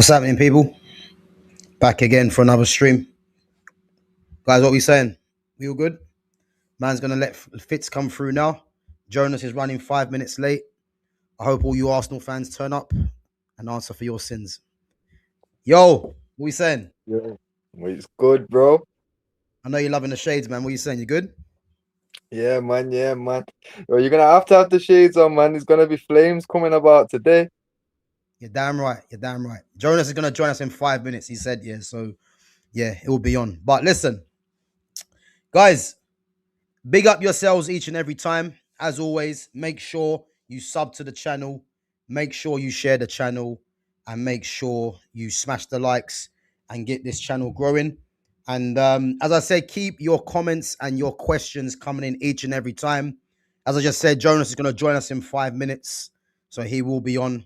What's happening, people? Back again for another stream. Guys, what we saying? We all good? Man's going to let Fitz come through now. Jonas is running 5 minutes late. I hope all you Arsenal fans turn up and answer for your sins. Yo, what we saying? Yo, it's good, bro. I know you're loving the shades, man. What you saying? You good? Yeah, man. Yo, you're going to have the shades on, man. There's going to be flames coming about today. You're damn right. You're damn right. Jonas is going to join us in 5 minutes. He said, yeah. So, yeah, it will be on. But listen, guys, big up yourselves each and every time. As always, make sure you sub to the channel. Make sure you share the channel. And make sure you smash the likes and get this channel growing. And as I said, keep your comments and your questions coming in each and every time. As I just said, Jonas is going to join us in 5 minutes. So he will be on.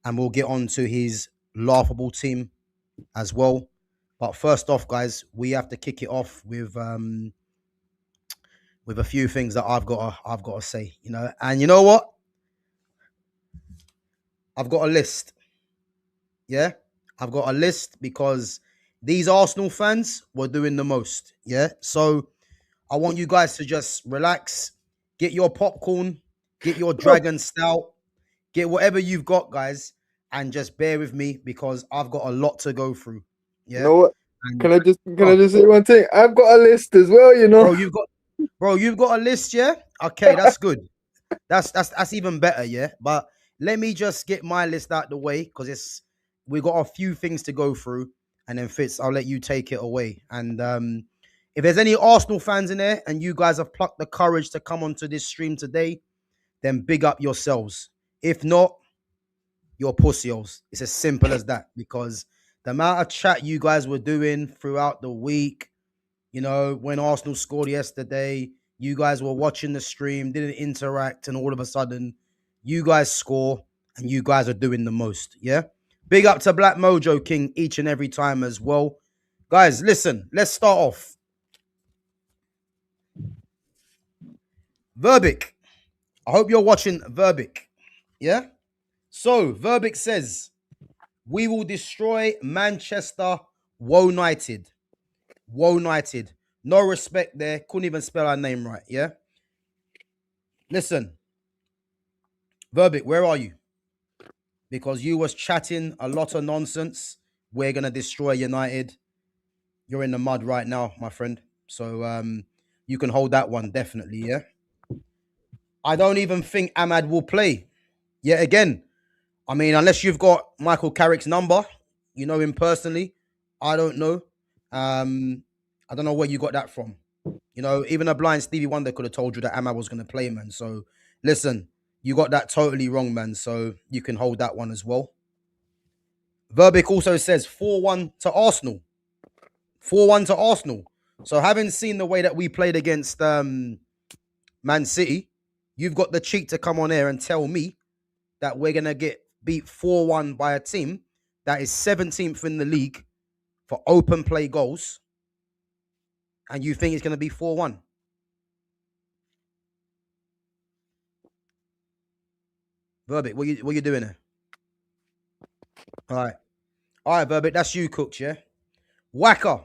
And we'll get on to his laughable team as well. But first off, guys, we have to kick it off with a few things that I've got to say, you know. And you know what? I've got a list. Yeah, I've got a list because these Arsenal fans were doing the most. Yeah, so I want you guys to just relax, get your popcorn, get your Dragon Stout, get whatever you've got, guys, and just bear with me because I've got a lot to go through. Yeah. You know what? And, can I just say one thing? I've got a list as well, you know. Bro, you've got a list, yeah? Okay, that's good. That's even better, yeah. But let me just get my list out the way because we got a few things to go through, and then Fitz, I'll let you take it away. And if there's any Arsenal fans in there and you guys have plucked the courage to come onto this stream today, then big up yourselves. If not, you're pussios. It's as simple as that because the amount of chat you guys were doing throughout the week, you know, when Arsenal scored yesterday, you guys were watching the stream, didn't interact, and all of a sudden, you guys score, and you guys are doing the most, yeah? Big up to Black Mojo King each and every time as well. Guys, listen, let's start off. Verbic. I hope you're watching Verbic, yeah? So, Verbic says, we will destroy Manchester United. United. No respect there. Couldn't even spell our name right, yeah? Listen. Verbic, where are you? Because you was chatting a lot of nonsense. We're going to destroy United. You're in the mud right now, my friend. So you can hold that one, definitely, yeah? I don't even think Ahmad will play. Yet again, I mean, unless you've got Michael Carrick's number, you know him personally. I don't know. I don't know where you got that from. You know, even a blind Stevie Wonder could have told you that Ahmad was going to play, man. So, listen, you got that totally wrong, man. So, you can hold that one as well. Verbic also says 4-1 to Arsenal. 4-1 to Arsenal. So, having seen the way that we played against Man City, you've got the cheek to come on air and tell me that we're going to get beat 4-1 by a team that is 17th in the league for open play goals. And you think it's going to be 4-1? Verbic, what you doing there? All right, Verbic, that's you, Cooks, yeah? Wacker,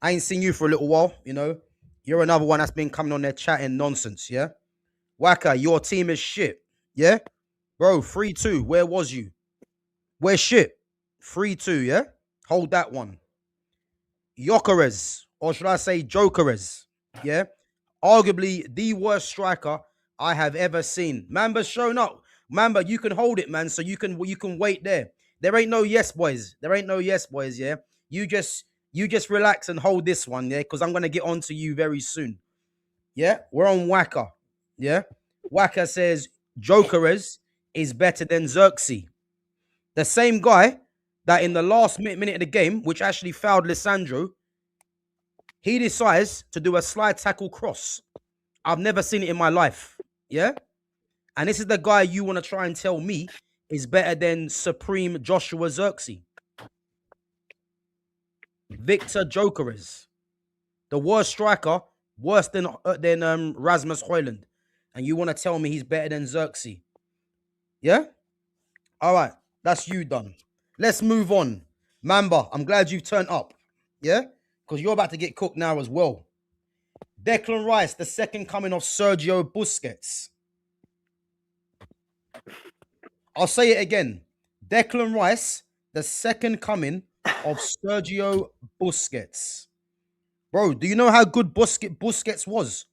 I ain't seen you for a little while, you know? You're another one that's been coming on there chatting nonsense, yeah? Wacker, your team is shit, yeah? Bro, 3-2, where was you? Where's shit? 3-2, yeah? Hold that one. Jokeres, or should I say Jokeres, yeah? Arguably the worst striker I have ever seen. Mamba's shown up. Mamba, you can hold it, man, so you can wait there. There ain't no yes, boys. There ain't no yes, boys, yeah? You just relax and hold this one, yeah? Because I'm going to get on to you very soon. Yeah? We're on Wacker, yeah? Wacker says Jokeres is better than Xerxes. The same guy that in the last minute of the game, which actually fouled Lissandro, he decides to do a slide tackle cross. I've never seen it in my life, yeah? And this is the guy you want to try and tell me is better than Supreme Joshua Xerxes. Victor Jokeres, the worst striker, worse than Rasmus Højlund. And you want to tell me he's better than Xerxes. Yeah? All right, that's you done. Let's move on. Mamba, I'm glad you've turned up. Yeah? Because you're about to get cooked now as well. Declan Rice, the second coming of Sergio Busquets. I'll say it again. Declan Rice, the second coming of Sergio Busquets. Bro, do you know how good Busquets was?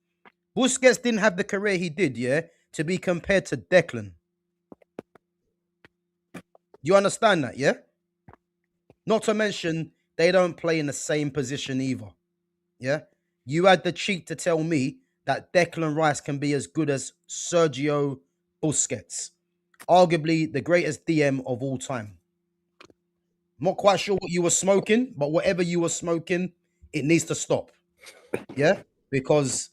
Busquets didn't have the career he did, yeah, to be compared to Declan. You understand that, yeah? Not to mention, they don't play in the same position either, yeah? You had the cheek to tell me that Declan Rice can be as good as Sergio Busquets, arguably the greatest DM of all time. Not quite sure what you were smoking, but whatever you were smoking, it needs to stop, yeah? Because,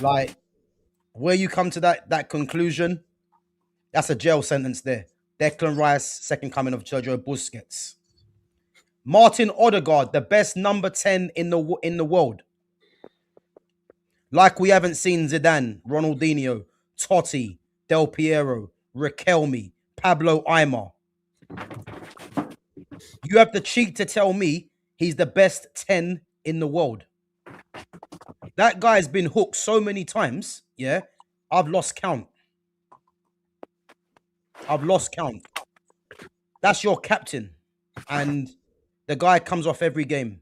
like, where you come to that conclusion, that's a jail sentence there. Declan Rice, second coming of Sergio Busquets. Martin Odegaard, the best number 10 in the world. Like we haven't seen Zidane, Ronaldinho, Totti, Del Piero, Riquelme, Pablo Aimar. You have the cheek to tell me he's the best 10 in the world. That guy's been hooked so many times, yeah? I've lost count. I've lost count. That's your captain. And the guy comes off every game,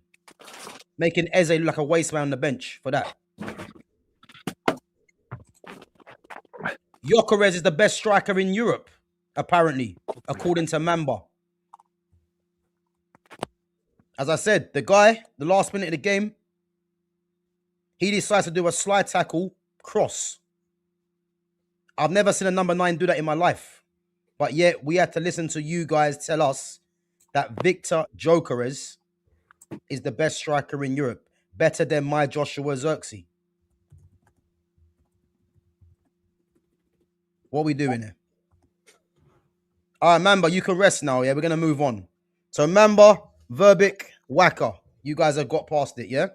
making Eze look like a waste man on the bench for that. Gyökeres is the best striker in Europe, apparently, according to Mamba. As I said, the guy, the last minute of the game, he decides to do a slide tackle cross. I've never seen a number 9 do that in my life. But yet, we had to listen to you guys tell us that Victor Gyökeres is the best striker in Europe. Better than my Joshua Zirkzee. What are we doing here? All right, Mamba, you can rest now, yeah? We're going to move on. So, Mamba, Verbic, Waka. You guys have got past it, yeah?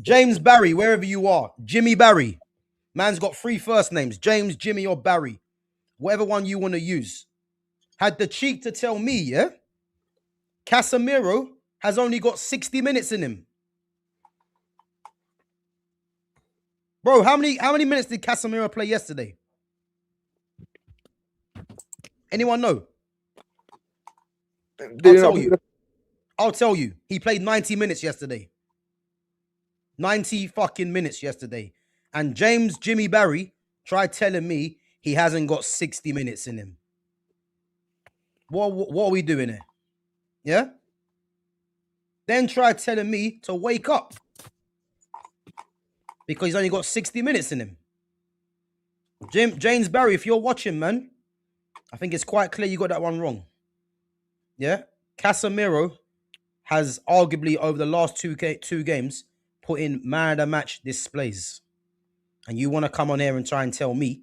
James Barry, wherever you are. Jimmy Barry. Man's got 3 first names. James, Jimmy, or Barry. Whatever one you want to use. Had the cheek to tell me, yeah? Casemiro has only got 60 minutes in him. Bro, how many minutes did Casemiro play yesterday? Anyone know? I'll tell you. He played 90 minutes yesterday. 90 fucking minutes yesterday. And James Jimmy Barry tried telling me he hasn't got 60 minutes in him. What are we doing here? Yeah? Then tried telling me to wake up. Because he's only got 60 minutes in him. James Barry, if you're watching, man, I think it's quite clear you got that one wrong. Yeah? Casemiro has arguably over the last two games put in man of the match displays. And you want to come on here and try and tell me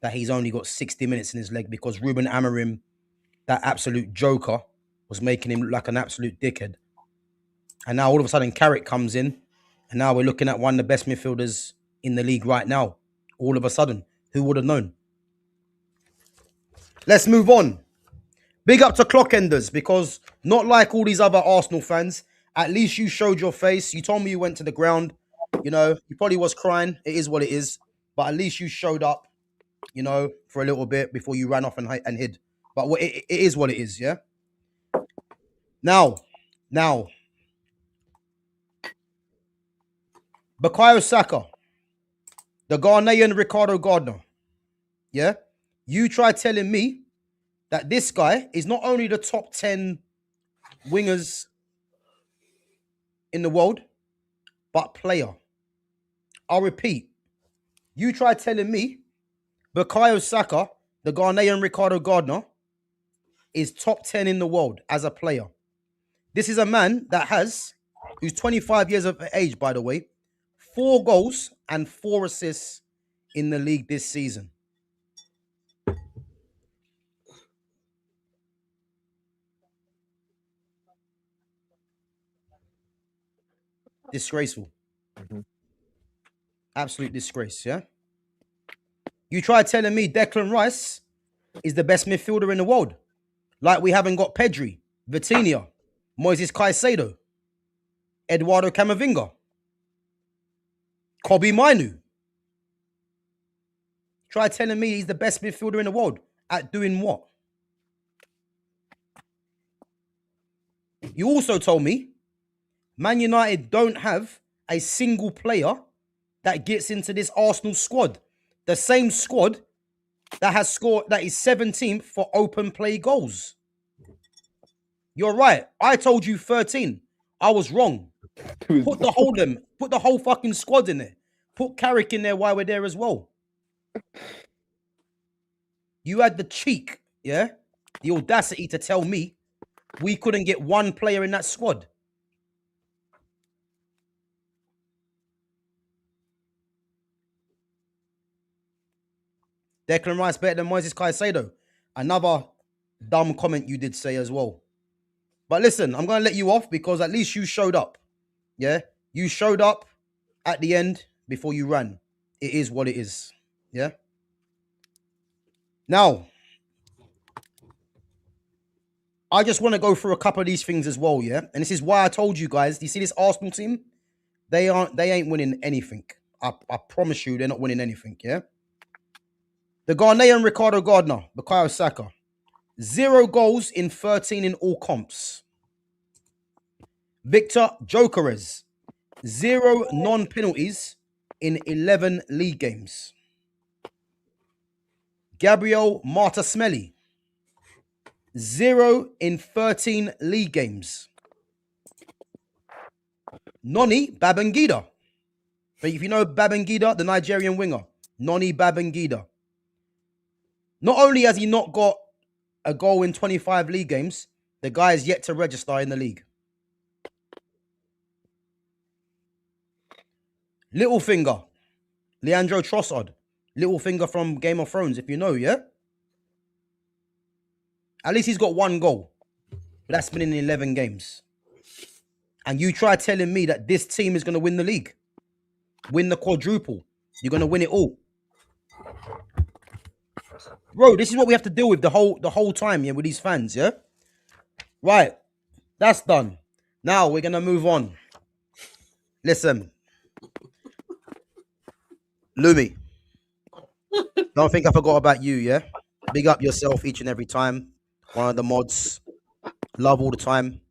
that he's only got 60 minutes in his leg because Ruben Amorim, that absolute joker, was making him look like an absolute dickhead. And now all of a sudden Carrick comes in and now we're looking at one of the best midfielders in the league right now. All of a sudden. Who would have known? Let's move on. Big up to Clockenders because not like all these other Arsenal fans, at least you showed your face. You told me you went to the ground. You know, you probably was crying. It is what it is. But at least you showed up, you know, for a little bit before you ran off and hid. But it is what it is, yeah? Now, Bukayo Saka, the Ghanaian Ricardo Gardner, yeah? You try telling me that this guy is not only the top 10 wingers in the world, but player. I'll repeat. You try telling me Bukayo Saka, the Ghanaian Ricardo Gardner, is top 10 in the world as a player. This is a man that who's 25 years of age, by the way, 4 goals and 4 assists in the league this season. Disgraceful. Absolute disgrace, yeah? You try telling me Declan Rice is the best midfielder in the world. Like we haven't got Pedri, Vitinha, Moises Caicedo, Eduardo Camavinga, Kobe Mainu. Try telling me he's the best midfielder in the world at doing what? You also told me Man United don't have a single player that gets into this Arsenal squad. The same squad that has scored, that is 17th for open play goals. You're right. I told you 13. I was wrong. Put the whole fucking squad in there. Put Carrick in there while we're there as well. You had the cheek, yeah? The audacity to tell me we couldn't get one player in that squad. Declan Rice better than Moises Caicedo. Another dumb comment you did say as well. But listen, I'm going to let you off because at least you showed up. Yeah? You showed up at the end before you ran. It is what it is. Yeah? Now, I just want to go through a couple of these things as well, yeah? And this is why I told you guys, you see this Arsenal team? They ain't winning anything. I promise you they're not winning anything, yeah? The Ghanaian Ricardo Gardner, Bukayo Saka. 0 goals in 13 in all comps. Victor Gyökeres. 0 non-penalties in 11 league games. Gabriel Martinelli. 0 in 13 league games. Noni Babangida. If you know Babangida, the Nigerian winger. Noni Babangida. Not only has he not got a goal in 25 league games, the guy is yet to register in the league. Littlefinger. Leandro Trossard. Littlefinger from Game of Thrones, if you know, yeah? At least he's got 1 goal. But that's been in 11 games. And you try telling me that this team is going to win the league. Win the quadruple. You're going to win it all. Bro, this is what we have to deal with the whole time, yeah, with these fans, yeah? Right. That's done. Now we're going to move on. Listen. Lumi. Don't think I forgot about you, yeah? Big up yourself each and every time. One of the mods. Love all the time.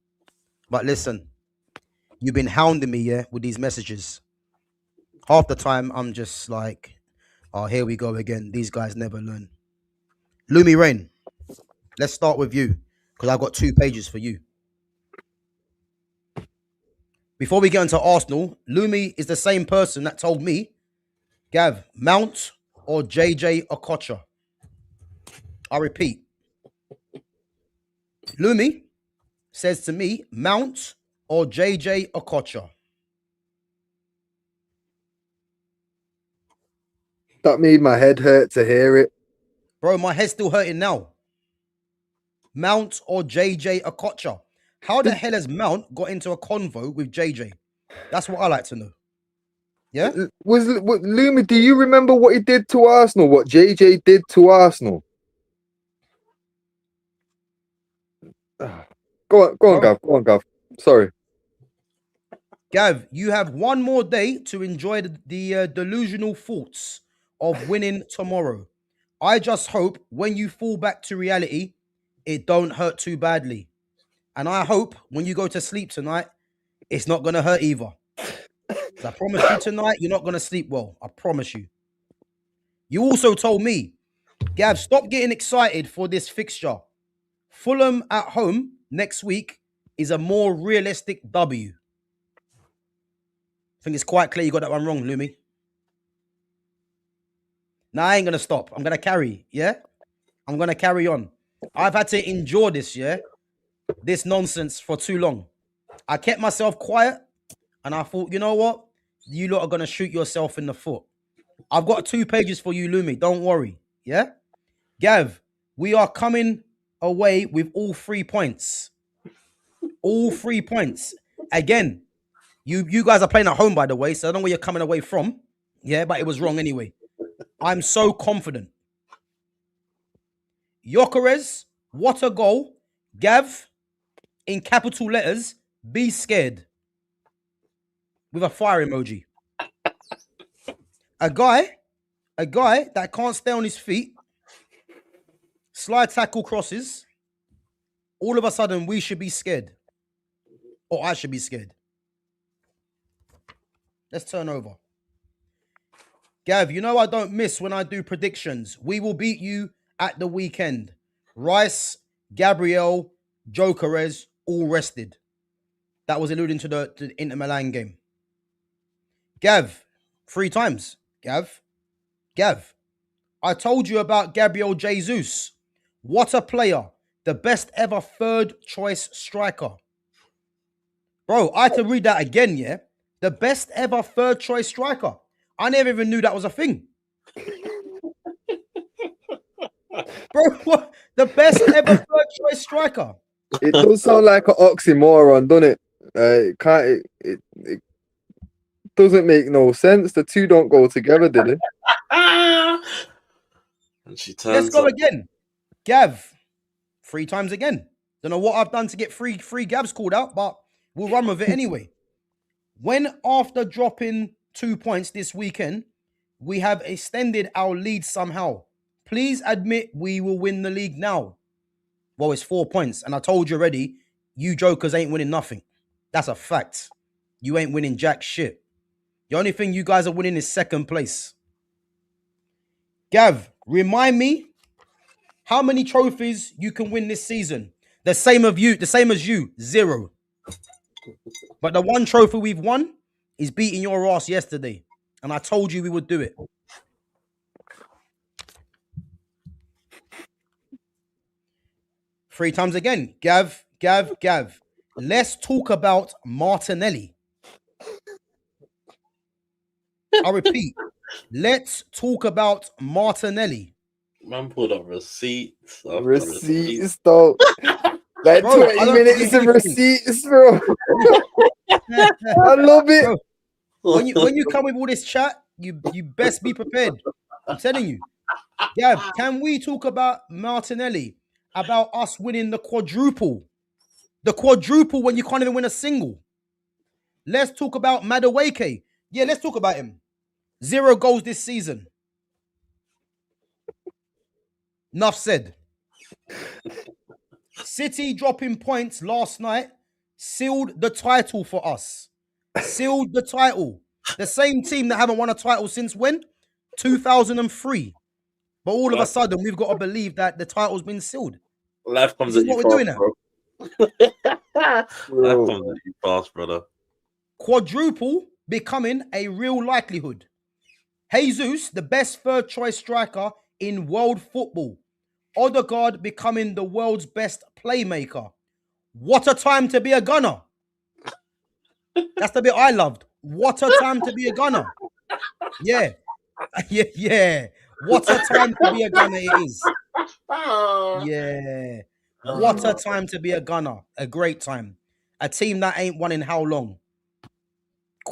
But listen, you've been hounding me, yeah, with these messages. Half the time, I'm just like, oh, here we go again. These guys never learn. Lumi Rain, let's start with you, because I've got 2 pages for you. Before we get into Arsenal, Lumi is the same person that told me, Gav, Mount or JJ Okocha. I repeat. Lumi says to me, Mount or JJ Okocha. That made my head hurt to hear it. Bro, my head's still hurting now. Mount or JJ Okocha. How the hell has Mount got into a convo with JJ? That's what I like to know. Yeah? Lumi, do you remember what he did to Arsenal? What JJ did to Arsenal? Go on, Gav. Go on, Gav. Sorry. Gav, you have 1 more day to enjoy the delusional thoughts of winning tomorrow. I just hope when you fall back to reality, it don't hurt too badly. And I hope when you go to sleep tonight, it's not going to hurt either. I promise you tonight, you're not going to sleep well. I promise you. You also told me, Gav, stop getting excited for this fixture. Fulham at home next week is a more realistic W. I think it's quite clear you got that one wrong, Lumi. Now, I ain't going to stop. I'm going to carry, yeah? I'm going to carry on. I've had to endure this, yeah? This nonsense for too long. I kept myself quiet, and I thought, you know what? You lot are going to shoot yourself in the foot. I've got 2 pages for you, Lumi. Don't worry, yeah? Gav, we are coming away with all 3 points. All 3 points. Again, you guys are playing at home, by the way, so I don't know where you're coming away from. Yeah, but it was wrong anyway. I'm so confident. Gyökeres, what a goal. Gav, in capital letters, be scared. With a fire emoji. A guy that can't stay on his feet, slide tackle crosses, all of a sudden we should be scared. Or I should be scared. Let's turn over. Gav, you know I don't miss when I do predictions. We will beat you at the weekend. Rice, Gabriel, Jokeres, all rested. That was alluding to the Inter Milan game. Gav, 3 times. Gav, I told you about Gabriel Jesus. What a player. The best ever third choice striker. Bro, I had to read that again, yeah? The best ever third choice striker. I never even knew that was a thing. Bro, what? The best ever third choice striker. It does sound like an oxymoron, doesn't it? It doesn't make no sense. The two don't go together, did it? And she turns Let's go up. again. Gav, 3 times again. Don't know what I've done to get free Gavs called out, but we'll run with it anyway. When after dropping 2 points this weekend, we have extended our lead somehow. Please admit we will win the league now. Well, it's 4 points. And I told you already, you jokers ain't winning nothing. That's a fact. You ain't winning jack shit. The only thing you guys are winning is 2nd place. Gav, remind me how many trophies you can win this season. The same as you, 0. But the one trophy we've won is beating your ass yesterday. And I told you we would do it. Three times again. Gav. Let's talk about Martinelli. I repeat. Let's talk about Martinelli. Man pulled up receipts. Receipts, though. Like Bro, 20 minutes of receipts, bro. I love it. Bro, when you come with all this chat, you best be prepared. I'm telling you. Gav, can we talk about Martinelli? About us winning the quadruple? The quadruple when you can't even win a single. Let's talk about Madueke. Yeah, let's talk about him. 0 goals this season. Enough said. City dropping points last night sealed the title for us. Sealed the title. The same team that haven't won a title since when? 2003. But all of a sudden, we've got to believe that the title's been sealed. Life comes at you what we're doing bro. Life comes at you fast, brother. Quadruple becoming a real likelihood. Jesus, the best third choice striker in world football. Odegaard becoming the world's best playmaker. What a time to be a gunner. That's the bit I loved. What a time to be a gunner. Yeah. Yeah. What a time to be a gunner it is. Yeah. What a time to be a gunner. A great time. A team that ain't won in how long?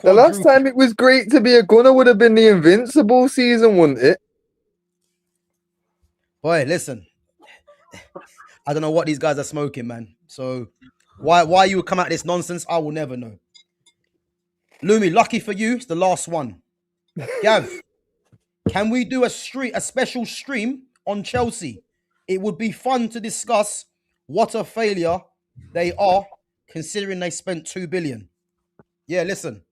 The last time it was great to be a gunner would have been the Invincible season, wouldn't it? Boy, listen. I don't know what these guys are smoking, man. So why you would come out this nonsense, I will never know. Lumi, lucky for you, it's the last one. Gav, can we do a special stream on Chelsea? It would be fun to discuss what a failure they are, considering they spent 2 billion. Yeah, listen.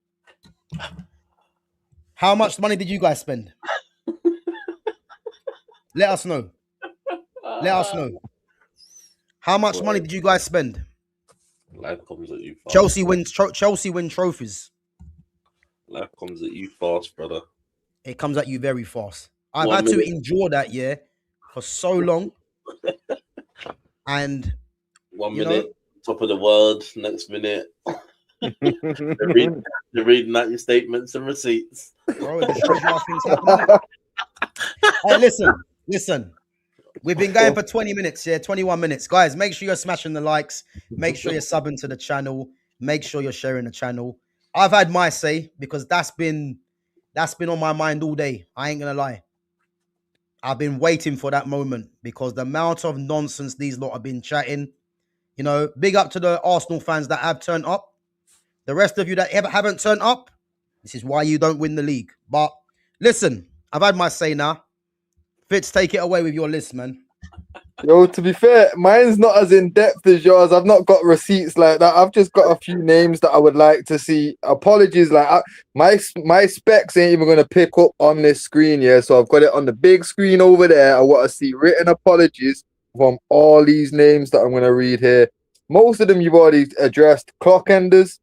How much money did you guys spend? Let us know. Let us know. How much money did you guys spend? Life comes at you fast. Chelsea win trophies. Life comes at you fast, brother. It comes at you very fast. I've had to endure that, yeah, for so long. And 1 minute, top of the world, next minute. They're reading out your statements and receipts. Bro, the strange things happening. Hey, listen. We've been going for 20 minutes, 21 minutes. Guys, make sure you're smashing the likes. Make sure you're subbing to the channel. Make sure you're sharing the channel. I've had my say because that's been on my mind all day. I ain't gonna lie. I've been waiting for that moment because the amount of nonsense these lot have been chatting, You know, big up to the Arsenal fans that have turned up. The rest of you that haven't turned up, this is why you don't win the league. But listen, I've had my say now. Fitz, take it away with your list, man. Yo, to be fair, mine's not as in depth as yours. I've not got receipts like that. I've just got a few names that I would like to see. Apologies, like my specs ain't even going to pick up on this screen, yeah. So I've got it on the big screen over there. I want to see written apologies from all these names that I'm going to read here. Most of them you've already addressed. Clockenders,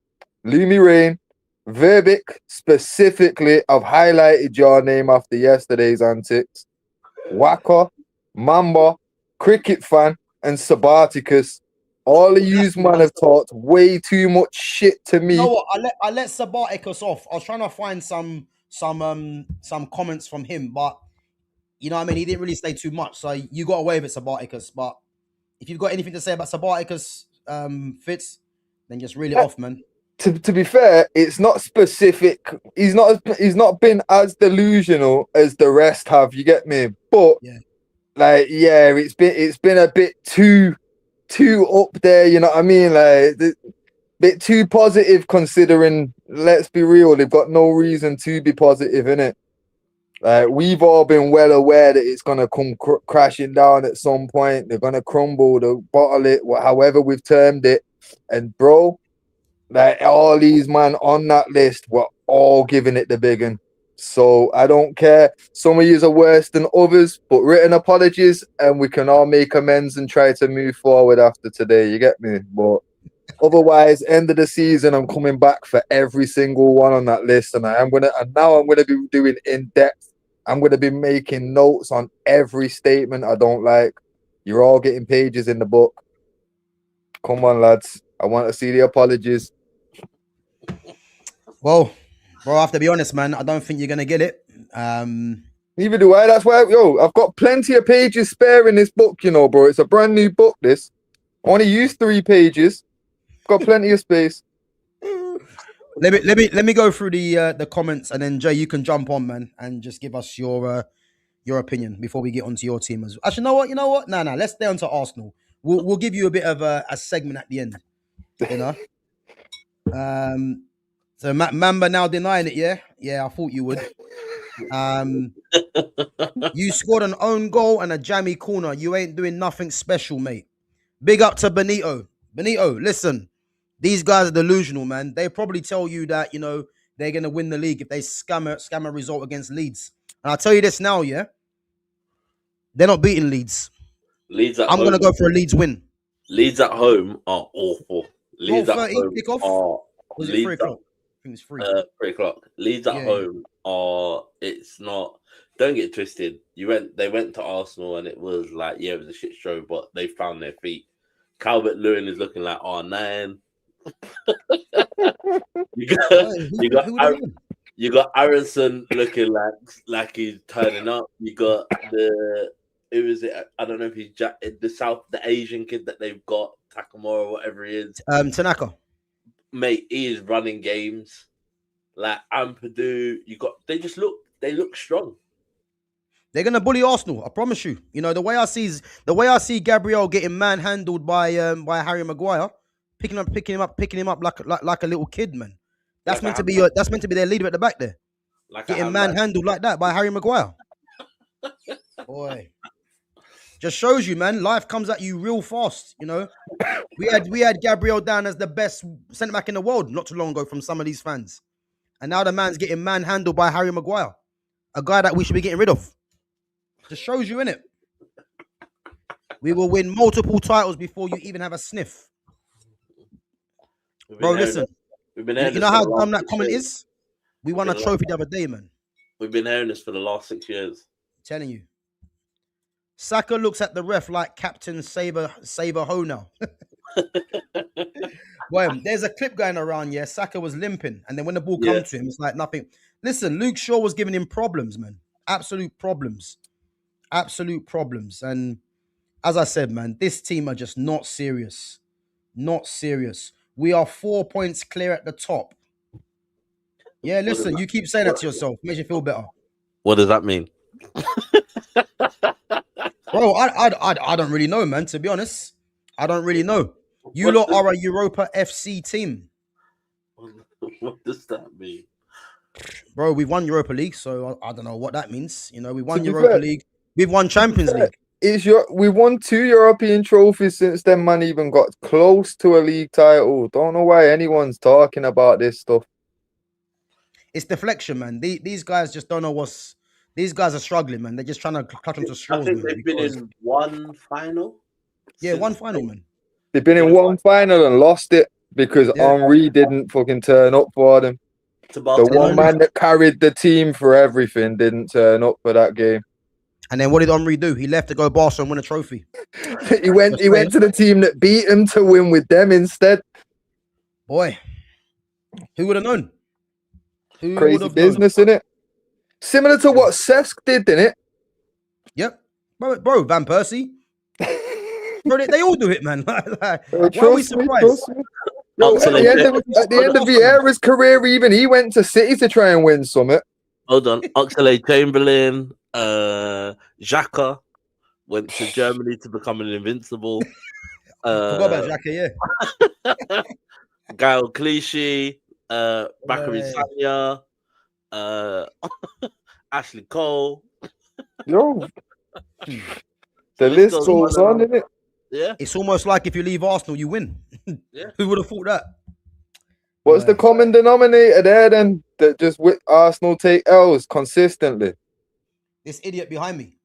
Lumi Rain, Verbic. Specifically, I've highlighted your name after yesterday's antics. Waka, Mamba, Cricket Fan, and Sabaticus. All of yous, man, have talked way too much shit to me. You know what? I let Sabaticus off. I was trying to find some comments from him, but you know what I mean, he didn't really say too much. So you got away with it, Sabaticus. But if you've got anything to say about Sabaticus, Fitz, then just reel it off, man. To be fair, it's not specific. He's not been as delusional as the rest have. You get me? But yeah. Like, yeah, it's been a bit too up there, you know what I mean? Like, a bit too positive considering, let's be real, they've got no reason to be positive, innit? Like, we've all been well aware that it's going to come crashing down at some point. They're going to crumble, they'll bottle it, however we've termed it. And, bro, like, all these man on that list were all giving it the big one. So I don't care. Some of you are worse than others, but written apologies and we can all make amends and try to move forward after today. You get me? But otherwise, end of the season, I'm coming back for every single one on that list. And now I'm gonna be doing in depth. I'm gonna be making notes on every statement I don't like. You're all getting pages in the book. Come on, lads. I want to see the apologies. Well, bro, I have to be honest, man. I don't think you're gonna get it. Neither do I. That's why, I've got plenty of pages spare in this book, you know, bro. It's a brand new book, this. I only use 3 pages. Got plenty of space. Let me go through the comments, and then Jay, you can jump on, man, and just give us your opinion before we get onto your team as well. Actually, you know what? No, let's stay on to Arsenal. We'll give you a bit of a segment at the end. You know. So Mamba now denying it, yeah? Yeah, I thought you would. You scored an own goal and a jammy corner. You ain't doing nothing special, mate. Big up to Benito. Benito, listen. These guys are delusional, man. They probably tell you that, you know, they're going to win the league if they scam a result against Leeds. And I'll tell you this now, yeah? They're not beating Leeds. I'm going to go for a Leeds win. Leeds at home are awful. Leeds at home are... Was it 3 o'clock? I think it's 3 o'clock. Leeds at home are... It's not... Don't get twisted. They went to Arsenal and it was like, yeah, it was a shit show, but they found their feet. Calvert-Lewin is looking like R9. you got Aronson looking like he's turning up. You got who is it? I don't know if he's the Asian kid that they've got, Takamura, whatever he is. Tanaka. Mate, he is running games. Like Ampadu, they look strong. They're gonna bully Arsenal, I promise you. You know, the way I see Gabriel getting manhandled by Harry Maguire, picking him up like a little kid, man. That's meant to be their leader at the back there. Getting manhandled like that by Harry Maguire. Boy. Just shows you, man, life comes at you real fast, you know. We had Gabriel down as the best centre back in the world not too long ago from some of these fans. And now the man's getting manhandled by Harry Maguire. A guy that we should be getting rid of. Just shows you, innit? We will win multiple titles before you even have a sniff. Bro, listen. You know how dumb that comment is? We won a trophy the other day, man. We've been hearing this for the last 6 years. I'm telling you. Saka looks at the ref like Captain Saber Ho now. Well, there's a clip going around, yeah. Saka was limping, and then when the ball comes to him, it's like nothing. Listen, Luke Shaw was giving him problems, man. Absolute problems. And as I said, man, this team are just not serious. Not serious. We are 4 points clear at the top. Yeah, listen, you keep saying that to yourself. Makes you feel better. What does that mean? Bro, I don't really know, man, to be honest. I don't really know. You lot are a Europa FC team. What does that mean? Bro, we've won Europa League, so I don't know what that means. You know, we won be Europa fair- League. We've won Champions fair, League. We won 2 European trophies since then, man. Even got close to a league title. Don't know why anyone's talking about this stuff. It's deflection, man. These guys just don't know what's. These guys are struggling, man. They're just trying to clutch onto I straws, think man. they've been in one final. Yeah, one since final, they- man. They've been in one final and lost it because Yeah. Henri didn't fucking turn up for them. to The Barcelona. one man that carried the team for everything didn't turn up for that game. And then what did Henri do? He left to go Barca and win a trophy. he went to the team that beat him to win with them instead. Boy, who would have known? Who would Crazy have known? business, innit? Similar to what Cesc did, didn't it? Yep. Bro, Van Persie. Bro, they all do it, man. Why are we Trust me, surprised? trust me. Yo, at the end of Vieira's career, even he went to City to try and win something. Hold on, Oxlade-Chamberlain, Xhaka went to Germany to become an invincible. Forgot about Xhaka, yeah. Gael Clichy, Bakary Yeah. Sagna, Ashley Cole. Yo, the list goes on, innit? Yeah, It's almost like if you leave Arsenal, you win. Yeah. Who would have thought that? What's the common denominator there then? That just with Arsenal take L's consistently. This idiot behind me.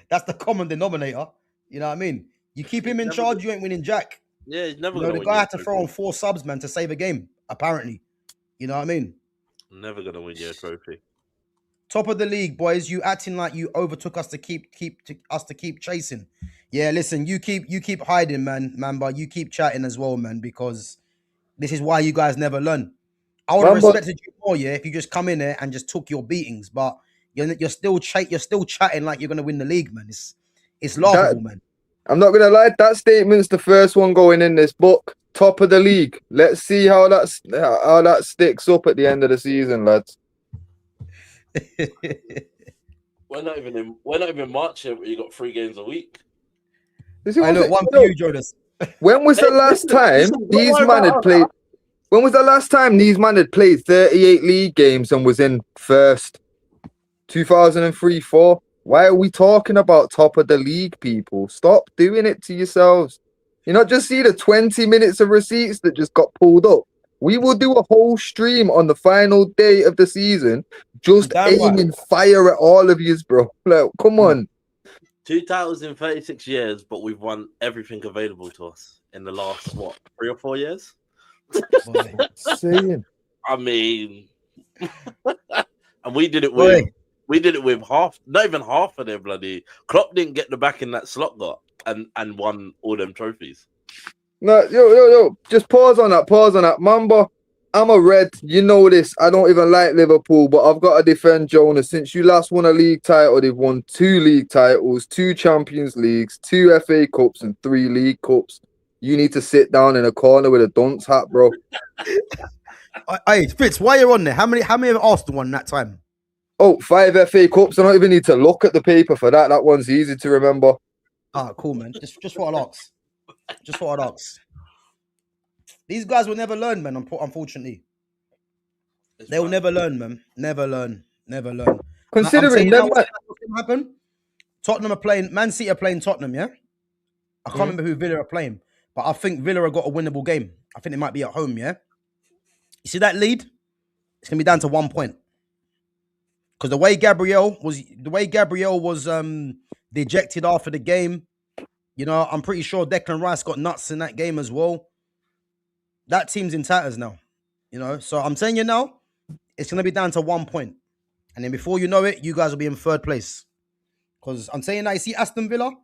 That's the common denominator. You know what I mean? You keep him in charge, you ain't winning jack. yeah, he's never You know, gonna the win. guy you a had to throw on 4 subs, man, to save a game, apparently. You know what I mean? trophy. Never gonna win you a trophy. Top of the league, boys. You acting like you overtook us to keep chasing. Yeah, listen, you keep hiding, man, but you keep chatting as well, man, because this is why you guys never learn. I would have respected you more, yeah, if you just come in there and just took your beatings, but you're still chatting like you're gonna win the league, man. It's laughable, man. I'm not gonna lie, that statement's the first one going in this book. Top of the league. Let's see how that sticks up at the end of the season, lads. We're not even March yet. You got 3 games a week. I look one for you, Jonas. When was the last time these men had played? When was the last time these men had played 38 league games and was in first? 2003-4. Why are we talking about top of the league, people? Stop doing it to yourselves. You not just see the 20 minutes of receipts that just got pulled up. We will do a whole stream on the final day of the season, just aiming fire at all of yous, bro. Like, come on. 2036 years, but we've won everything available to us in the last 3 or 4 years. Saying. I mean, and we did it with not even half of their bloody. Klopp didn't get the back in that slot got and won all them trophies. No, yo, just pause on that. Mamba, I'm a red. You know this. I don't even like Liverpool, but I've got to defend Jonas. Since you last won a league title, they've won 2 league titles, 2 Champions Leagues, 2 FA Cups, and 3 League Cups. You need to sit down in a corner with a dunce hat, bro. Hey, Fitz, while you're on there, how many have Arsenal won that time? Oh, 5 FA Cups. I don't even need to look at the paper for that. That one's easy to remember. Ah, cool, man. Just what I'd ask. Just what I'd ask. These guys will never learn, man, unfortunately. They will never learn, man. Never learn. Considering what's going to happen? Tottenham are playing, Man City are playing Tottenham, yeah? I can't remember who Villa are playing, but I think Villa have got a winnable game. I think they might be at home, yeah? You see that lead? It's going to be down to 1 point. Because the way Gabriel was dejected after the game, you know, I'm pretty sure Declan Rice got nuts in that game as well. That team's in tatters now, you know. So I'm telling you now, it's going to be down to 1 point. And then before you know it, you guys will be in 3rd place. Because I'm saying that, you see Aston Villa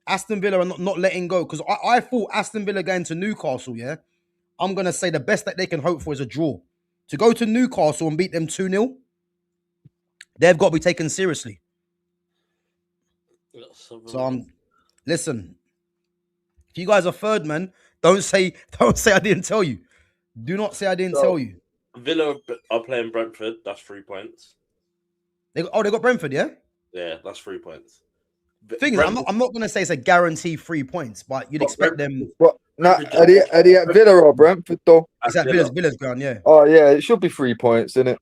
are not letting go. Because I thought Aston Villa going to Newcastle, yeah? I'm going to say the best that they can hope for is a draw. To go to Newcastle and beat them 2-0, they've got to be taken seriously. So listen, if you guys are 3rd, man, don't say I didn't tell you. Do not say I didn't tell you. Villa are playing Brentford. That's 3 points. They got Brentford, yeah? Yeah, that's 3 points. Thing is, I'm not going to say it's a guarantee 3 points, but you'd expect them. But not are they at Villa or Brentford though? It's at Villa's ground, yeah. Oh yeah, it should be 3 points, isn't it?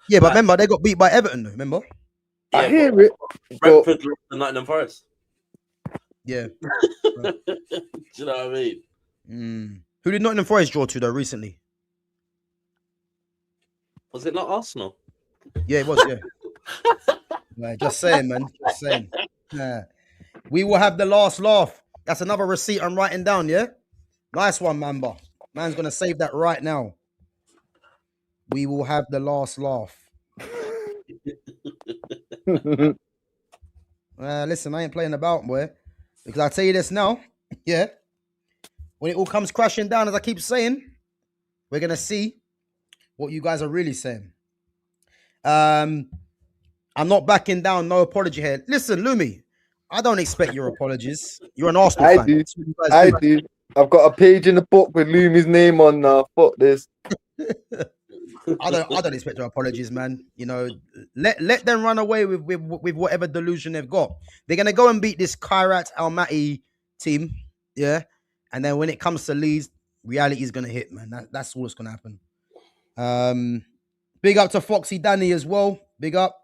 Yeah, but remember they got beat by Everton, though. Remember? Yeah, I hear it. Brentford lost to Nottingham Forest. Yeah. Do you know what I mean? Who did Nottingham Forest draw to though recently? Was it not Arsenal? Yeah, it was. Yeah. Right, just saying, man. Just saying. We will have the last laugh. That's another receipt I'm writing down. Yeah. Nice one, Mamba. Man's gonna save that right now. We will have the last laugh. Listen, I ain't playing about, boy. Because I tell you this now, yeah. When it all comes crashing down, as I keep saying, we're gonna see what you guys are really saying. I'm not backing down. No apology here. Listen, Lumi, I don't expect your apologies. You're an Arsenal fan. I do. I've got a page in the book with Lumi's name on now. Fuck this. I don't expect your apologies, man. You know, let them run away with whatever delusion they've got. They're gonna go and beat this Kairat Almaty team, yeah. And then when it comes to Leeds, reality is gonna hit, man. That's all that's gonna happen. Big up to Foxy Danny as well. Big up.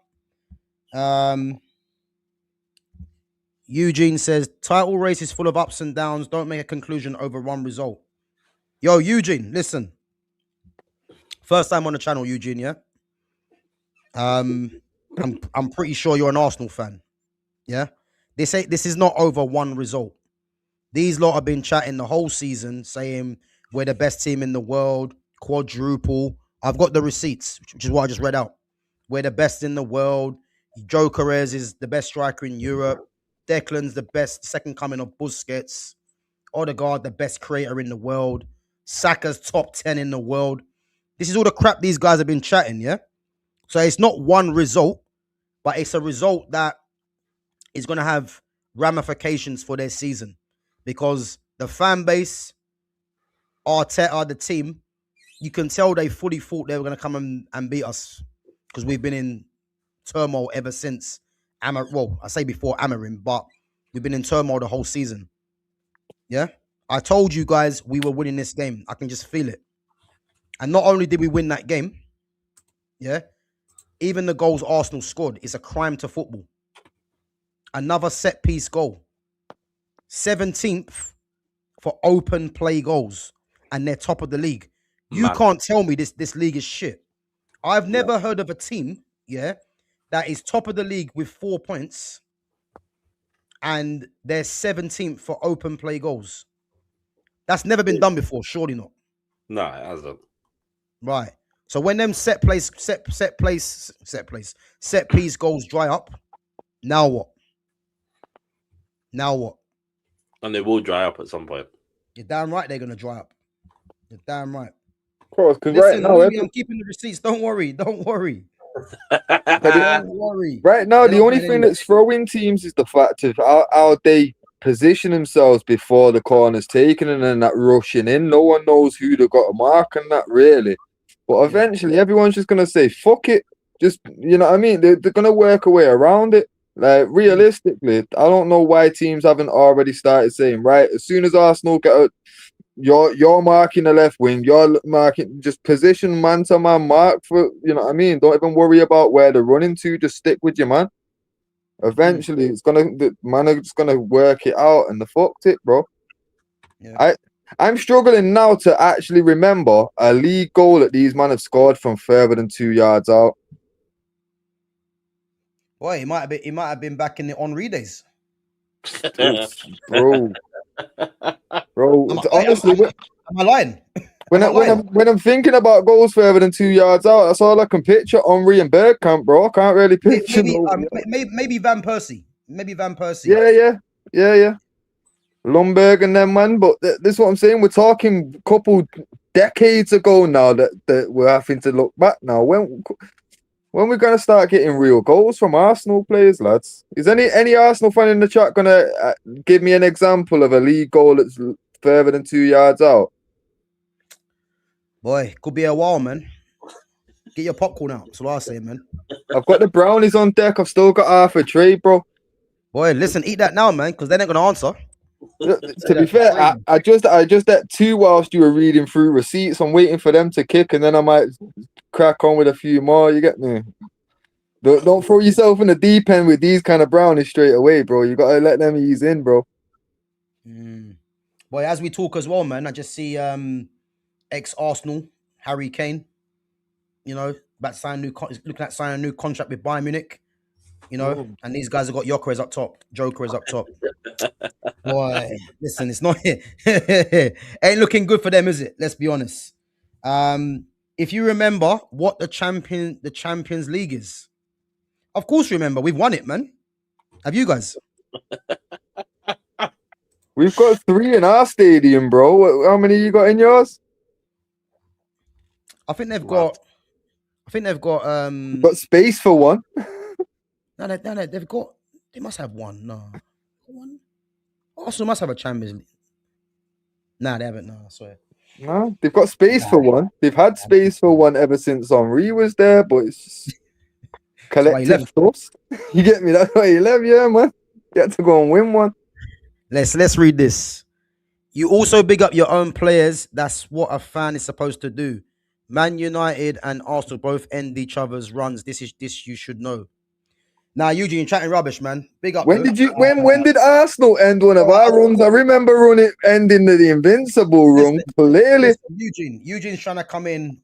Eugene says title race is full of ups and downs. Don't make a conclusion over one result. Yo, Eugene, listen. First time on the channel, Eugene, yeah? I'm pretty sure you're an Arsenal fan. Yeah? This is not over one result. These lot have been chatting the whole season, saying we're the best team in the world, quadruple. I've got the receipts, which is what I just read out. We're the best in the world. Joe Carrez is the best striker in Europe. Declan's the best second coming of Busquets. Odegaard, the best creator in the world. Saka's top 10 in the world. This is all the crap these guys have been chatting, yeah? So it's not one result, but it's a result that is going to have ramifications for their season. Because the fan base, Arteta, the team, you can tell they fully thought they were going to come and beat us. Because we've been in turmoil ever since well, I say before Amarim, but we've been in turmoil the whole season. Yeah? I told you guys we were winning this game. I can just feel it. And not only did we win that game, yeah, even the goals Arsenal scored is a crime to football. Another set piece goal. 17th for open play goals. And they're top of the league. You can't tell me this league is shit. I've never heard of a team, yeah, that is top of the league with 4 points and they're 17th for open play goals. That's never been done before, surely not. No, it hasn't. Right. So when them set piece goals dry up, now what? Now what? And they will dry up at some point. You're damn right they're gonna dry up. You're damn right. Of course, because Listen, right now I'm keeping the receipts. Don't worry. Don't worry. Right now, the only thing that's throwing teams is the fact of how they position themselves before the corner's taken and then that rushing in. No one knows who they've got to mark and that really. But eventually, everyone's just going to say, fuck it. Just, you know what I mean? They're going to work a way around it. Like, realistically, I don't know why teams haven't already started saying, right, as soon as Arsenal get out, you're marking the left wing, you're marking, just position man to man mark for, you know what I mean? Don't even worry about where they're running to, just stick with your man. Eventually, the man are just gonna work it out, and they fucked it, bro. Yeah. I'm struggling now to actually remember a league goal that these men have scored from further than 2 yards out. Boy, he might have been back in the Henry days. Bro, honestly, am I lying? When I'm thinking about goals further than 2 yards out, that's all I can picture. Henry and Bergkamp, bro. I can't really picture. Maybe Van Persie. Yeah. Lundberg and them, man. But this is what I'm saying. We're talking a couple decades ago now that we're having to look back now. When we're gonna start getting real goals from Arsenal players, lads? Is any Arsenal fan in the chat gonna give me an example of a league goal that's further than 2 yards out? Boy, could be a while, man. Get your popcorn out. That's what I say, man. I've got the brownies on deck. I've still got half a tray, bro. Boy, listen, eat that now, man, because they're not gonna answer. To be fair, I just that too whilst you were reading through receipts. I'm waiting for them to kick, and then I might crack on with a few more. You get me? Don't throw yourself in the deep end with these kind of brownies straight away, bro. You gotta let them ease in, bro. Boy, as we talk as well, man, I just see ex-Arsenal Harry Kane, you know, about to sign looking at signing a new contract with Bayern Munich, you know, and these guys have got Jokeris up top, Jokeris up top. Boy, listen, it's not ain't looking good for them, is it? Let's be honest. If you remember what the Champions League is, of course, remember we've won it, man. Have you guys? We've got 3 in our stadium, bro. How many you got in yours? I think they've got. Got space for one. No, they've got. They must have one. No, one. Arsenal must have a Champions League. Nah, they haven't. No, I swear. No, they've got space for one. They've had space for one ever since Henry was there, but it's just collecting dust. You get me? That's why he left, yeah, man. You had to go and win one. Let's read this. You also big up your own players. That's what a fan is supposed to do. Man United and Arsenal both end each other's runs. This you should know. Now, Eugene, you're chatting rubbish, man. Big up. When did Arsenal end one of our runs? I remember ending the Invincible run. Clearly, Eugene's trying to come in.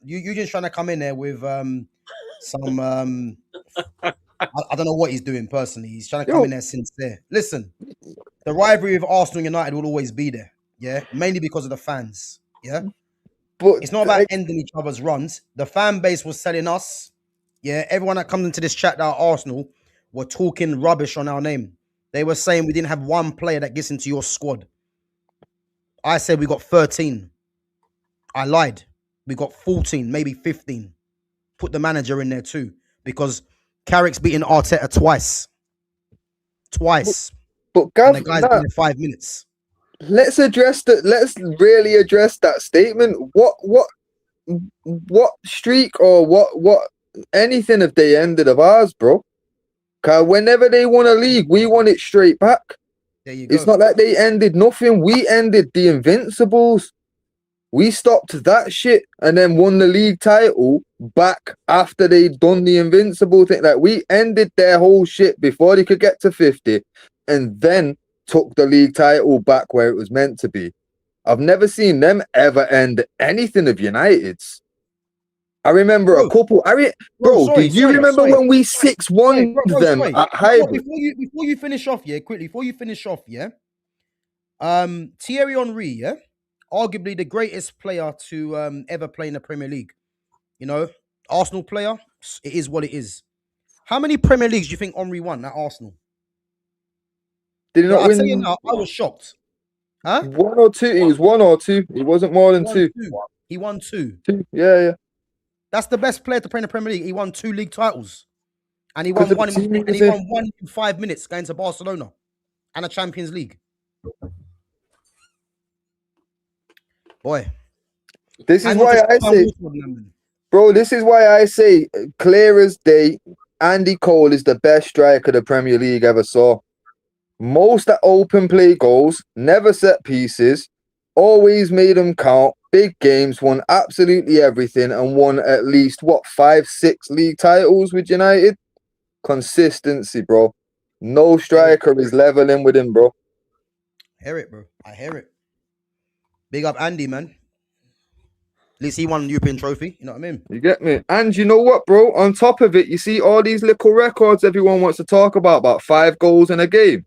Eugene's trying to come in there with some I don't know what he's doing personally. He's trying to come in there sincere. Listen, the rivalry of Arsenal and United will always be there. Yeah, mainly because of the fans. Yeah, but it's not about ending each other's runs. The fan base was selling us. Yeah, everyone that comes into this chat that are Arsenal were talking rubbish on our name. They were saying we didn't have one player that gets into your squad. I said we got 13. I lied. We got 14, maybe 15. Put the manager in there too, because Carrick's beaten Arteta twice. But Gav, and the guy's been in 5 minutes. Let's really address that statement. What streak or what anything if they ended of ours, bro? Cause whenever they won a league, we won it straight back. There you go. It's not like they ended nothing. We ended the Invincibles. We stopped that shit and then won the league title back after they'd done the Invincible thing. Like, we ended their whole shit before they could get to 50 and then took the league title back where it was meant to be. I've never seen them ever end anything of United's. I remember a couple. Did you remember when we 6-1 them at Highbury? Before you finish off, yeah, quickly. Before you finish off, yeah. Thierry Henry, yeah, arguably the greatest player to ever play in the Premier League. You know, Arsenal player. It is what it is. How many Premier Leagues do you think Henry won at Arsenal? Did he not win? I'll tell you now, I was shocked. Huh? 1 or 2. He was 1 or 2. He wasn't more than 2. He won 2. 2. Yeah. That's the best player to play in the Premier League. He won 2 league titles. And he won one in 5 minutes going to Barcelona and a Champions League. Boy. This is why I say, clear as day, Andy Cole is the best striker the Premier League ever saw. Most at open play goals, never set pieces, always made them count. Big games, won absolutely everything, and won at least 5-6 league titles with United. Consistency, bro. No striker is leveling with him, bro. Hear it, bro. I hear it. Big up Andy, man. At least he won the European trophy. You know what I mean? You get me? And you know what, bro? On top of it, you see all these little records everyone wants to talk about 5 goals in a game.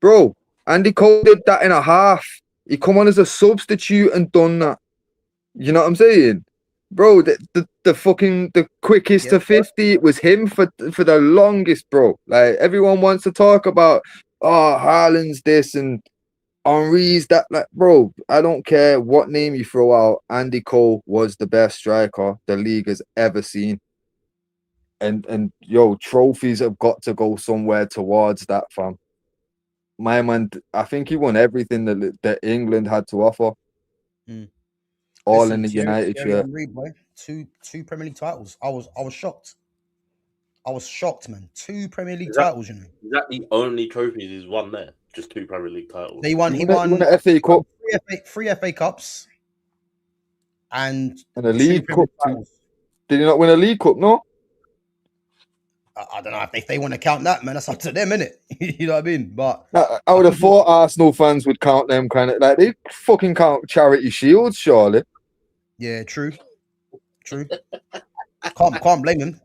Bro, Andy Cole did that in a half. He come on as a substitute and done that. You know what I'm saying? Bro, the quickest to 50, it was him for the longest, bro. Like, everyone wants to talk about, Haaland's this and Henry's that. Like, bro, I don't care what name you throw out. Andy Cole was the best striker the league has ever seen. And trophies have got to go somewhere towards that, fam. My man, I think he won everything that England had to offer. All in the United shirt. Two Premier League titles. I was shocked. I was shocked, man. 2 Premier League Is that- titles, you know. Is that the only trophies he's won there? Just 2 Premier League titles. He won He won the FA Cup three FA Cups and and a 2 League Premier Cup. League titles. Did he not win a League Cup? No. I don't know if they want to count that, man. That's up to them, innit? You know what I mean? But I would have thought Arsenal fans would count them kind of like they fucking count Charity Shields, surely. yeah, true. Can't blame them.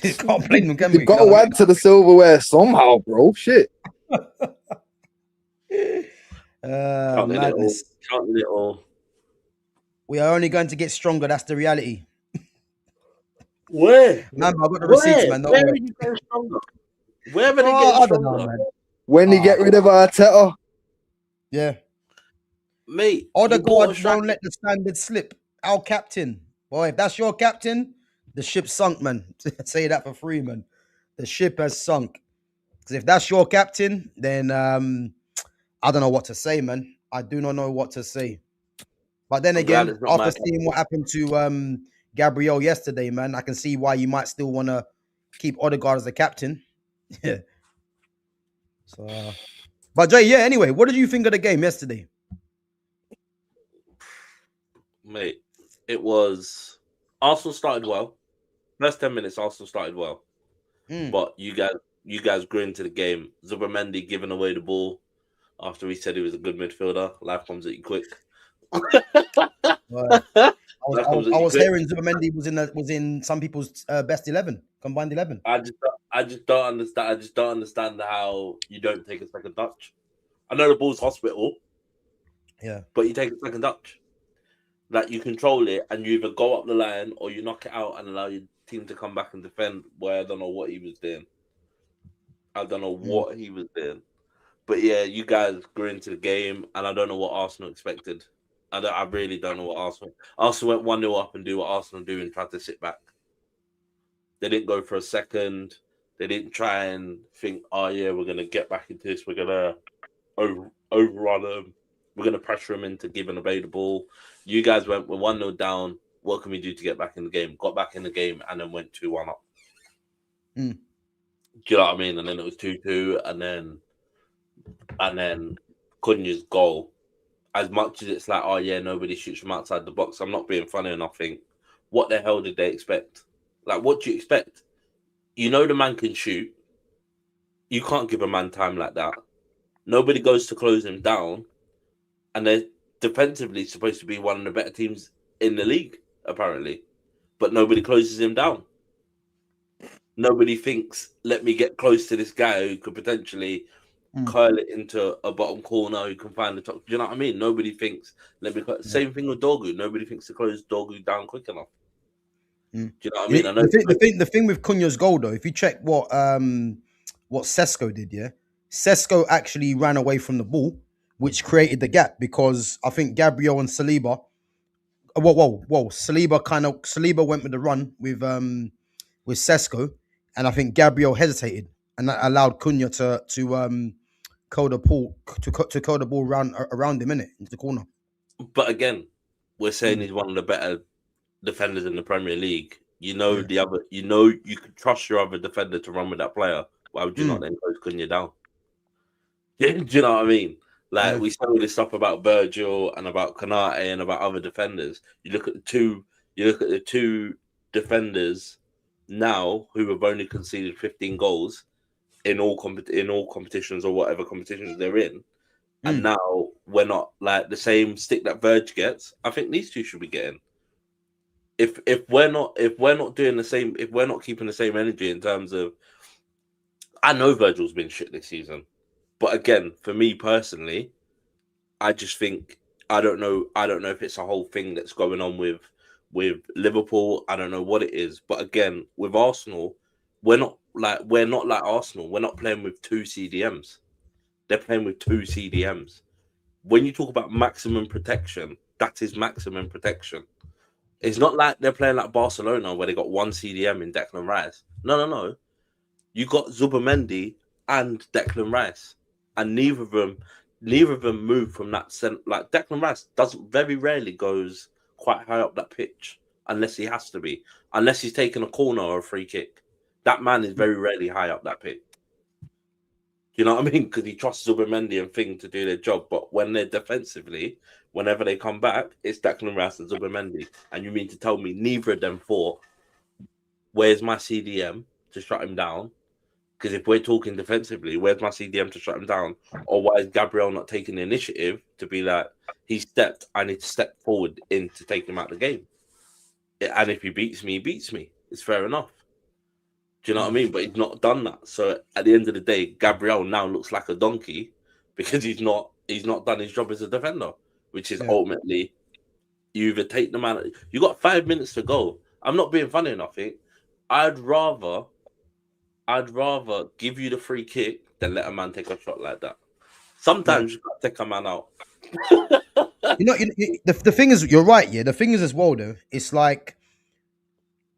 Can't blame them, can we? You've got to add to the silverware somehow, bro. Shit. Madness. Counting it all. We are only going to get stronger. That's the reality. Where? Man, I've got the receipts, man. Where are you getting stronger? Where are they getting I don't stronger? know, man. When they get rid of Arteta, Yeah. Mate, Odegaard don't let the standard slip. Our captain. Boy, if that's your captain, the ship sunk, man. Say that for free, man. The ship has sunk. Because if that's your captain, then I don't know what to say, man. I do not know what to say. But then again, after seeing what happened to Gabriel yesterday, man, I can see why you might still want to keep Odegaard as the captain. Yeah. So, but Jay, yeah. Anyway, what did you think of the game yesterday? Mate, it was Arsenal started well. First 10 minutes, Arsenal started well. But you guys grew into the game. Zubimendi giving away the ball after he said he was a good midfielder. Life comes at you quick. I was hearing Zubimendi was in some people's best 11, combined 11. I just don't understand. I just don't understand how you don't take a second touch. I know the ball's hospital, yeah, but you take a second touch. Like you control it, and you either go up the line or you knock it out and allow your team to come back and defend. Where I don't know what he was doing. I don't know what he was doing. But yeah, you guys grew into the game, and I don't know what Arsenal expected. I really don't know what Arsenal went 1-0 up and do what Arsenal do and tried to sit back. They didn't go for a second. They didn't try and think, oh yeah, we're gonna get back into this. We're gonna overrun them. We're gonna pressure them into giving away the ball. You guys we're 1-0 down. What can we do to get back in the game? Got back in the game and then went 2-1 up. Do you know what I mean? And then it was 2-2, and then Cunha's goal. As much as it's like, oh yeah, nobody shoots from outside the box. I'm not being funny enough. Think, what the hell did they expect? Like, what do you expect? You know the man can shoot. You can't give a man time like that. Nobody goes to close him down, and they're defensively supposed to be one of the better teams in the league, apparently. But nobody closes him down. Nobody thinks, let me get close to this guy who could potentially curl it into a bottom corner who can find the top. Do you know what I mean? Nobody thinks, let me. Same thing with Dorgu. Nobody thinks to close Dorgu down quick enough. Do you know what I mean? I know the thing with Cunha's goal, though, if you check what Sesko did, yeah, Sesko actually ran away from the ball, which created the gap because I think Gabriel and Saliba. Whoa! Saliba went with the run with Sesko, and I think Gabriel hesitated, and that allowed Cunha to curl the ball around him, innit, into the corner. But again, we're saying he's one of the better defenders in the Premier League. You know you can trust your other defender to run with that player. Why would you not then close Cunha down? Yeah, do you know what I mean? Like we say all this stuff about Virgil and about Konate and about other defenders. You look at the two defenders now who have only conceded 15 goals in all competitions or whatever competitions they're in. And now we're not like the same stick that Virg gets. I think these two should be getting. If we're not doing the same, if we're not keeping the same energy in terms of, I know Virgil's been shit this season, but again, for me personally, I just think I don't know if it's a whole thing that's going on with Liverpool. I don't know what it is, but again, with Arsenal, we're not like Arsenal. We're not playing with 2 CDMs. They're playing with 2 CDMs. When you talk about maximum protection, that is maximum protection. It's not like they're playing like Barcelona where they got 1 CDM in Declan Rice. No. You got Zubimendi and Declan Rice, and neither of them move from that center. Like Declan Rice very rarely goes quite high up that pitch unless he has to be, unless he's taking a corner or a free kick. That man is very rarely high up that pitch. Do you know what I mean? Because he trusts Zubimendi and Thing to do their job. But when they're defensively, whenever they come back, it's Declan Rice and Zubimendi. And you mean to tell me neither of them thought, where's my CDM to shut him down? Because if we're talking defensively, where's my CDM to shut him down? Or why is Gabriel not taking the initiative to be like, he stepped, I need to step forward in to take him out of the game? And if he beats me, he beats me. It's fair enough. Do you know what I mean? But he's not done that. So at the end of the day, Gabriel now looks like a donkey because he's not done his job as a defender, which is ultimately you either take the man. You got 5 minutes to go. I'm not being funny enough. I'd rather give you the free kick than let a man take a shot like that. Sometimes you got to take a man out. The thing is, you're right. Yeah, the thing is as well, though. It's like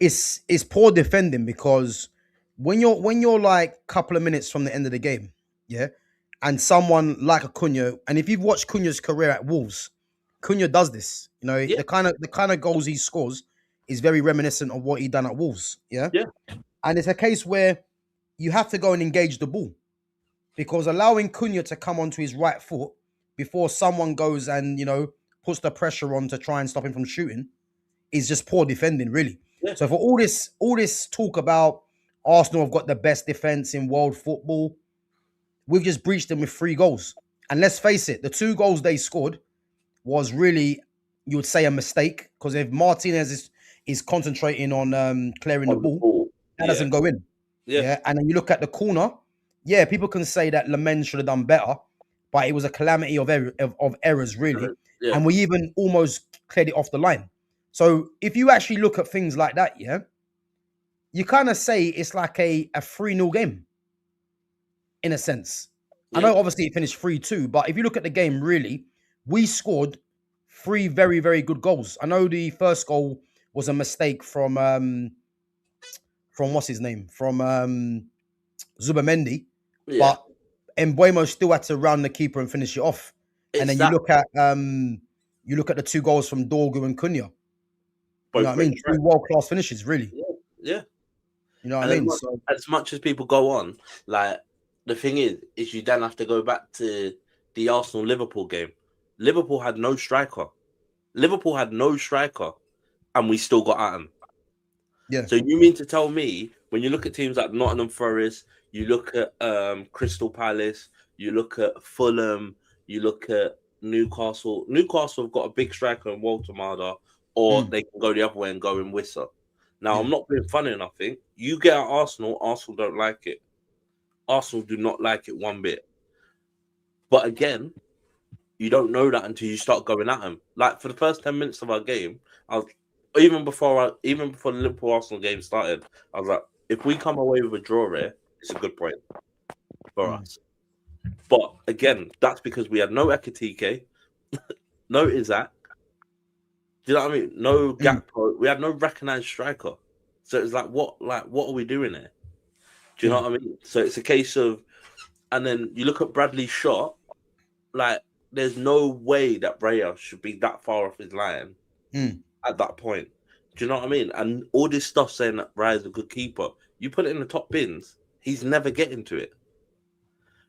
it's poor defending because when you're like a couple of minutes from the end of the game, yeah, and someone like a Cunha, and if you've watched Cunha's career at Wolves, Cunha does this. The kind of goals he scores is very reminiscent of what he done at Wolves. Yeah. And it's a case where you have to go and engage the ball because allowing Cunha to come onto his right foot before someone goes and puts the pressure on to try and stop him from shooting is just poor defending, really. Yeah. So for all this talk about Arsenal have got the best defense in world football, we've just breached them with 3 goals. And let's face it, the 2 goals they scored was really, you would say, a mistake because if Martinez is concentrating on clearing the ball, that doesn't go in. Yeah. And then you look at the corner, people can say that Lamine should have done better, but it was a calamity of errors, really. Yeah. And we even almost cleared it off the line. So if you actually look at things like that, you kind of say it's like a 3-0 game, in a sense. Yeah. I know obviously it finished 3-2, but if you look at the game, really, we scored 3 very, very good goals. I know the first goal was a mistake from what's his name? From Zubimendi. Yeah. But Mbuemo still had to round the keeper and finish it off. And then you look at the 2 goals from Dorgu and Cunha. You know what I mean? 2 world-class finishes, really. Yeah. You know what I mean? As much as people go on, like, the thing is you then have to go back to the Arsenal-Liverpool game. Liverpool had no striker. And we still got at them. Yeah. So you mean to tell me, when you look at teams like Nottingham Forest, you look at Crystal Palace, you look at Fulham, you look at Newcastle. Newcastle have got a big striker in Walter Marder, or they can go the other way and go in Wissa. Now, I'm not being funny enough. You get at Arsenal don't like it. Arsenal do not like it one bit. But again, you don't know that until you start going at them. Like, for the first 10 minutes of our game, even before the Liverpool Arsenal game started, I was like, if we come away with a draw here, it's a good point for us. But again, that's because we had no Ekitike, no Isaac. Do you know what I mean? No Gakpo. We had no recognised striker. So it's like, what are we doing here? Do you know what I mean? So it's a case of, and then you look at Bradley's shot, like, there's no way that Raya should be that far off his line at that point. Do you know what I mean? And all this stuff saying that Raya's a good keeper, you put it in the top bins, he's never getting to it.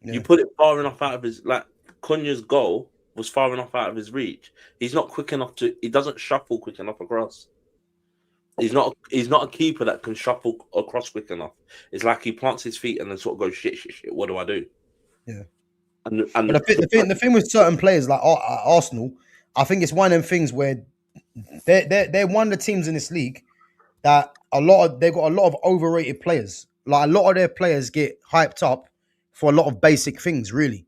Yeah. You put it far enough out of his, like, Cunha's goal was far enough out of his reach. He's not quick enough he doesn't shuffle quick enough across. He's not a keeper that can shuffle across quick enough. It's like he plants his feet and then sort of goes, shit, what do I do? Yeah. And the thing with certain players like Arsenal, I think it's one of them things where they're one of the teams in this league that they've got a lot of overrated players. Like, a lot of their players get hyped up for a lot of basic things, really.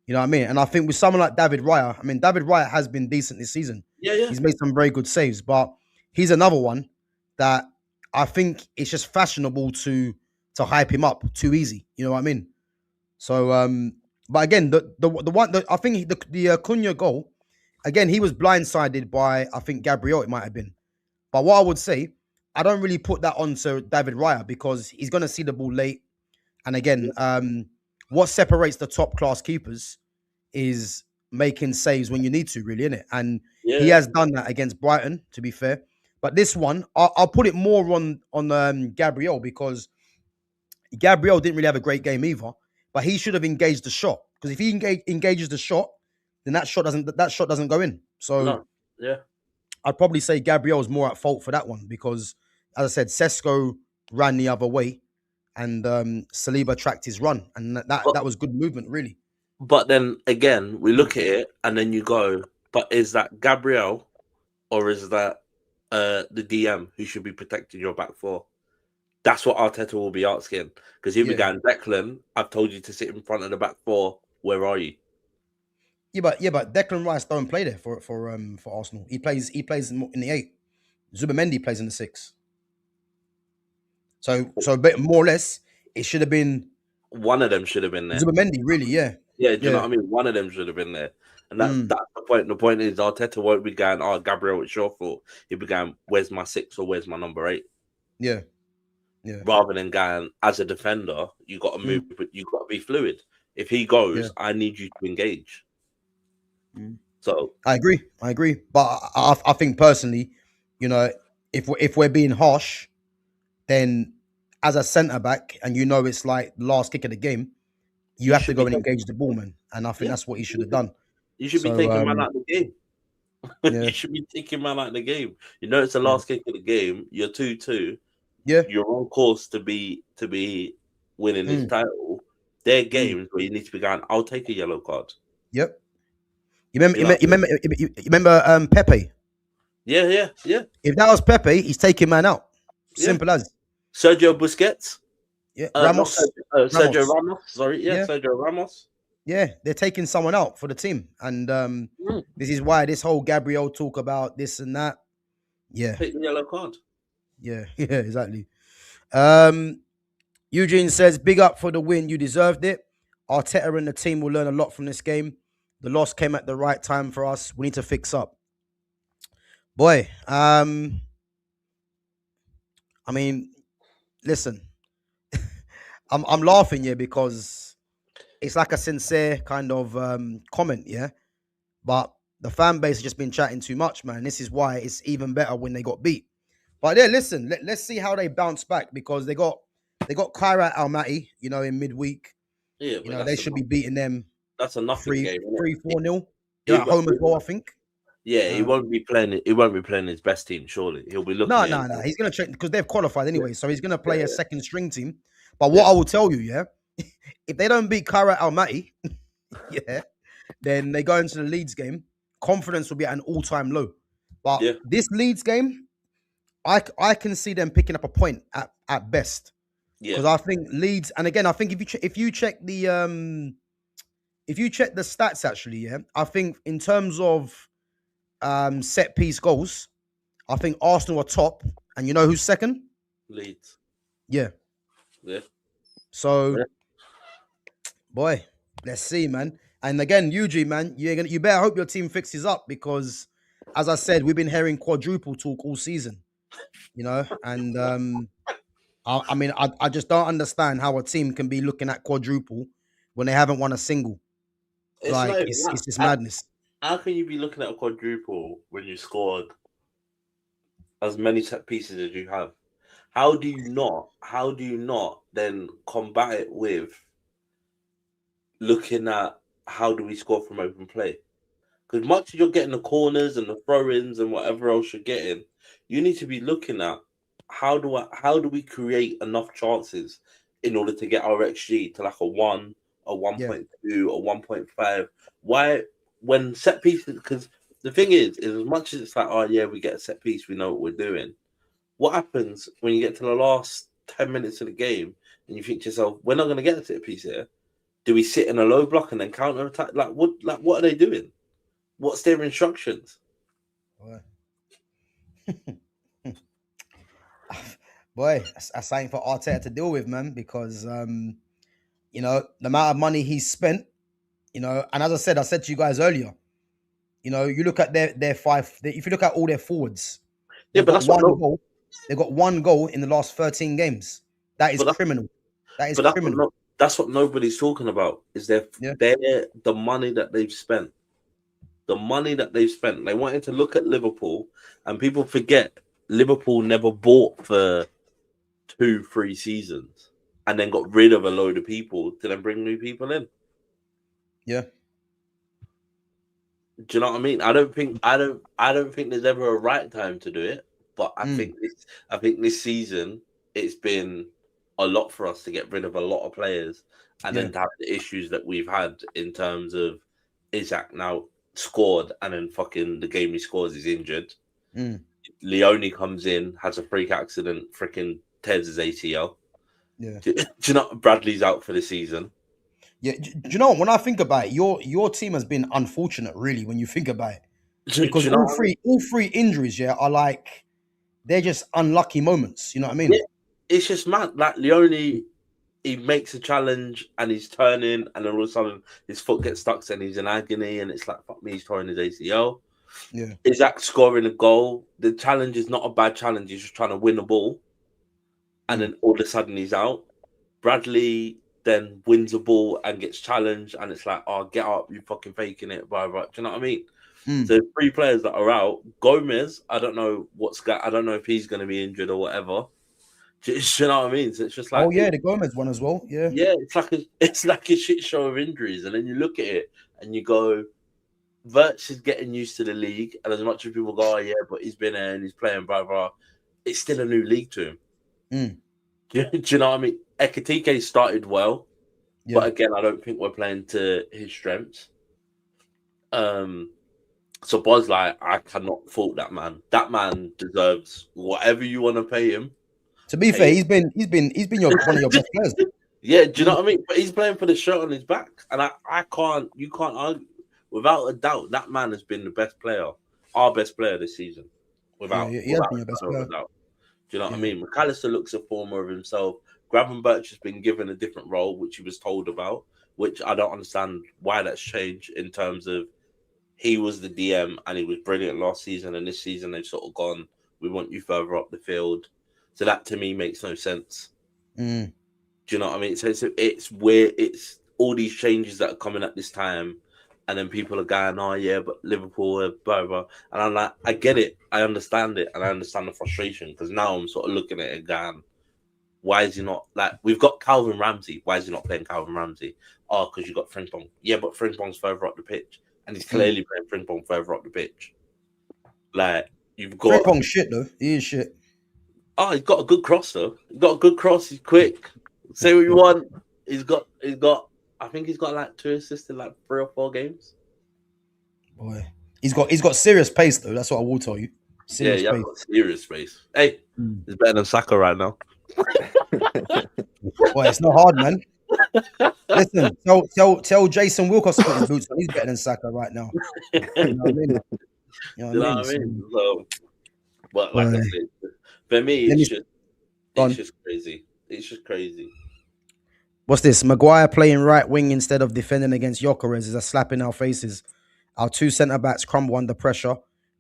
You know what I mean? And I think with someone like David Raya, David Raya has been decent this season. Yeah. He's made some very good saves, but he's another one that I think it's just fashionable to hype him up too easy. You know what I mean? So, but again, the one I think the Cunha goal, again, he was blindsided by, I think, Gabriel, it might have been. But what I would say, I don't really put that on to David Raya because he's going to see the ball late. And again, what separates the top class keepers is making saves when you need to, really, innit? And he has done that against Brighton, to be fair. But this one, I'll put it more on Gabriel because Gabriel didn't really have a great game either, but he should have engaged the shot, because if he engages the shot, then that shot doesn't go in. So No, yeah. I'd probably say Gabriel's more at fault for that one, because, as I said, Sesko ran the other way, and Saliba tracked his run, and that was good movement, really. But then again, we look at it and then you go, but is that Gabriel or is that the DM who should be protecting your back four? That's what Arteta will be asking. Because he began, Declan, I've told you to sit in front of the back four. Where are you? Yeah, but Declan Rice don't play there for Arsenal. He plays in the 8. Zubamendi plays in the 6. So more or less, it should have been one of them should have been there. Zubamendi, really, yeah. Yeah, do you know what I mean? One of them should have been there. And that's the point. The point is Arteta won't be going, oh, Gabriel, it's your fault. He began, where's my 6 or where's my number 8? Yeah. Yeah. Rather than going, as a defender, you got to move, but you got to be fluid. If he goes, I need you to engage. So I agree. But I think personally, you know, if we're being harsh, then as a centre back, and you know it's like the last kick of the game, you have to go and engage the ball, man. And I think that's what he should have done. You should be taking man out of the game. You should be taking man out of the game. You know it's the last kick of the game. You're 2-2. Yeah, you're on course to be winning this title. There are games where you need to be going, I'll take a yellow card. Yep. You remember Pepe? Yeah. If that was Pepe, he's taking man out. Simple as. Sergio Busquets. Yeah. Ramos. Sergio Ramos. Sorry. Yeah, Sergio Ramos. Yeah, they're taking someone out for the team. And this is why this whole Gabriel talk about this and that. Yeah. Take the yellow card. Yeah, exactly. Eugene says, big up for the win. You deserved it. Arteta and the team will learn a lot from this game. The loss came at the right time for us. We need to fix up. Boy, I mean, listen, I'm laughing here because it's like a sincere kind of comment, yeah? But the fan base has just been chatting too much, man. This is why it's even better when they got beat. But yeah, listen, let's see how they bounce back, because they got Kairat Almaty, you know, in midweek. Yeah, you know, they should be beating them. That's a nothing game. 3-4-0. They're at home as well, I think. Yeah, he won't be playing. He won't be playing his best team. Surely he'll be looking. No. He's gonna check because they've qualified anyway, so he's gonna play a second string team. But what I will tell you, if they don't beat Kairat Almaty, then they go into the Leeds game. Confidence will be at an all-time low. But this Leeds game, I can see them picking up a point at best. Because I think Leeds, and again, I think if you check the stats, actually, I think in terms of set piece goals, I think Arsenal are top, and you know who's second? Leeds. Yeah. So, boy, let's see, man. And again, Eugene, man, you better hope your team fixes up, because, as I said, we've been hearing quadruple talk all season, you know, and I mean, I just don't understand how a team can be looking at quadruple when they haven't won a single. It's just madness. How can you be looking at a quadruple when you scored as many set pieces as you have? How do you not then combat it with looking at how do we score from open play? Because much as you're getting the corners and the throw-ins and whatever else you're getting, you need to be looking at how do we create enough chances in order to get our XG to like a 1, a 1.2, a 1.5? Why, when set pieces? Because the thing is as much as it's like, oh yeah, we get a set piece, we know what we're doing. What happens when you get to the last 10 minutes of the game and you think to yourself, we're not going to get a set piece here? Do we sit in a low block and then counter attack? What are they doing? What's their instructions? Boy, that's something for Arteta to deal with, man, because you know, the amount of money he's spent, you know, and as I said to you guys earlier, you know, you look at their five, if you look at all their forwards, but that's goal. They got 1 goal in the last 13 games. That is criminal. That is criminal. That's what nobody's talking about. Is the money that they've spent. The money that they've spent. They wanted to look at Liverpool, and people forget Liverpool never bought for 2-3 seasons. and then got rid of a load of people to then bring new people in. Yeah. Do you know what I mean? I don't think there's ever a right time to do it, but I think this season it's been a lot for us to get rid of a lot of players and then to have the issues that we've had in terms of Isaac now scored and then fucking the game he scores is injured. Leone comes in, has a freak accident, freaking tears his ACL. Yeah. Do you know Bradley's out for the season? Yeah. Do you know, when I think about it, your team has been unfortunate, really, when you think about it. Because all three injuries, are like, they're just unlucky moments. You know what I mean? Yeah, it's just mad. Like Leone, he makes a challenge and he's turning, and then all of a sudden his foot gets stuck and he's in agony, and it's like, fuck me, he's torn his ACL. Yeah. Isaac scoring a goal. The challenge is not a bad challenge. He's just trying to win the ball. And then all of a sudden he's out. Bradley then wins a ball and gets challenged. And it's like, oh, get up. You fucking faking it. Blah, blah. Do you know what I mean? So 3 players that are out. Gomez, I don't know if he's going to be injured or whatever. Do you know what I mean? So it's just like, the Gomez one as well. Yeah. Yeah, it's like a shit show of injuries. And then you look at it and you go, Virts is getting used to the league, and as much as people go, oh yeah, but he's been there and he's playing, blah blah, it's still a new league to him. Do you know what I mean? Ekitike started well, but again, I don't think we're playing to his strengths. So Boz, like, I cannot fault that man. That man deserves whatever you want to pay him. To be fair, he's been one of your best players. Yeah, do you know what I mean? But he's playing for the shirt on his back, and you can't argue. Without a doubt, that man has been the best player, our best player this season. He has been your best player. Do you know what I mean? McAllister looks a former of himself. Gravenberch has been given a different role, which he was told about, which I don't understand why that's changed in terms of he was the DM and he was brilliant last season, and this season they've sort of gone, we want you further up the field. So that to me makes no sense. Do you know what I mean? So it's weird. It's all these changes that are coming at this time. And then people are going, oh, yeah, but Liverpool, blah, blah. And I'm like, I get it. I understand it. And I understand the frustration. Because now I'm sort of looking at it going, why is he not, like, we've got Calvin Ramsey. Why is he not playing Calvin Ramsey? Oh, because you got Frimpong. Yeah, but Frimpong's further up the pitch. And he's clearly playing Frimpong further up the pitch. Like, you've got... Frimpong's shit, though. He is shit. Oh, he's got a good cross, though. He's got a good cross. He's quick. Say what you want. He's got... I think he's got like 2 assists in like 3 or 4 games. Boy, he's got serious pace though. That's what I will tell you. Serious pace. Got serious pace. Hey, he's better than Saka right now. Boy, it's not hard, man. Listen, tell Jason Wilcox to put his boots on. He's better than Saka right now. You know what I mean? You know what I mean? So, but like I said, for me, it's just crazy. It's just crazy. What's this? Maguire playing right wing instead of defending against Gyökeres is a slap in our faces. Our 2 centre-backs crumble under pressure.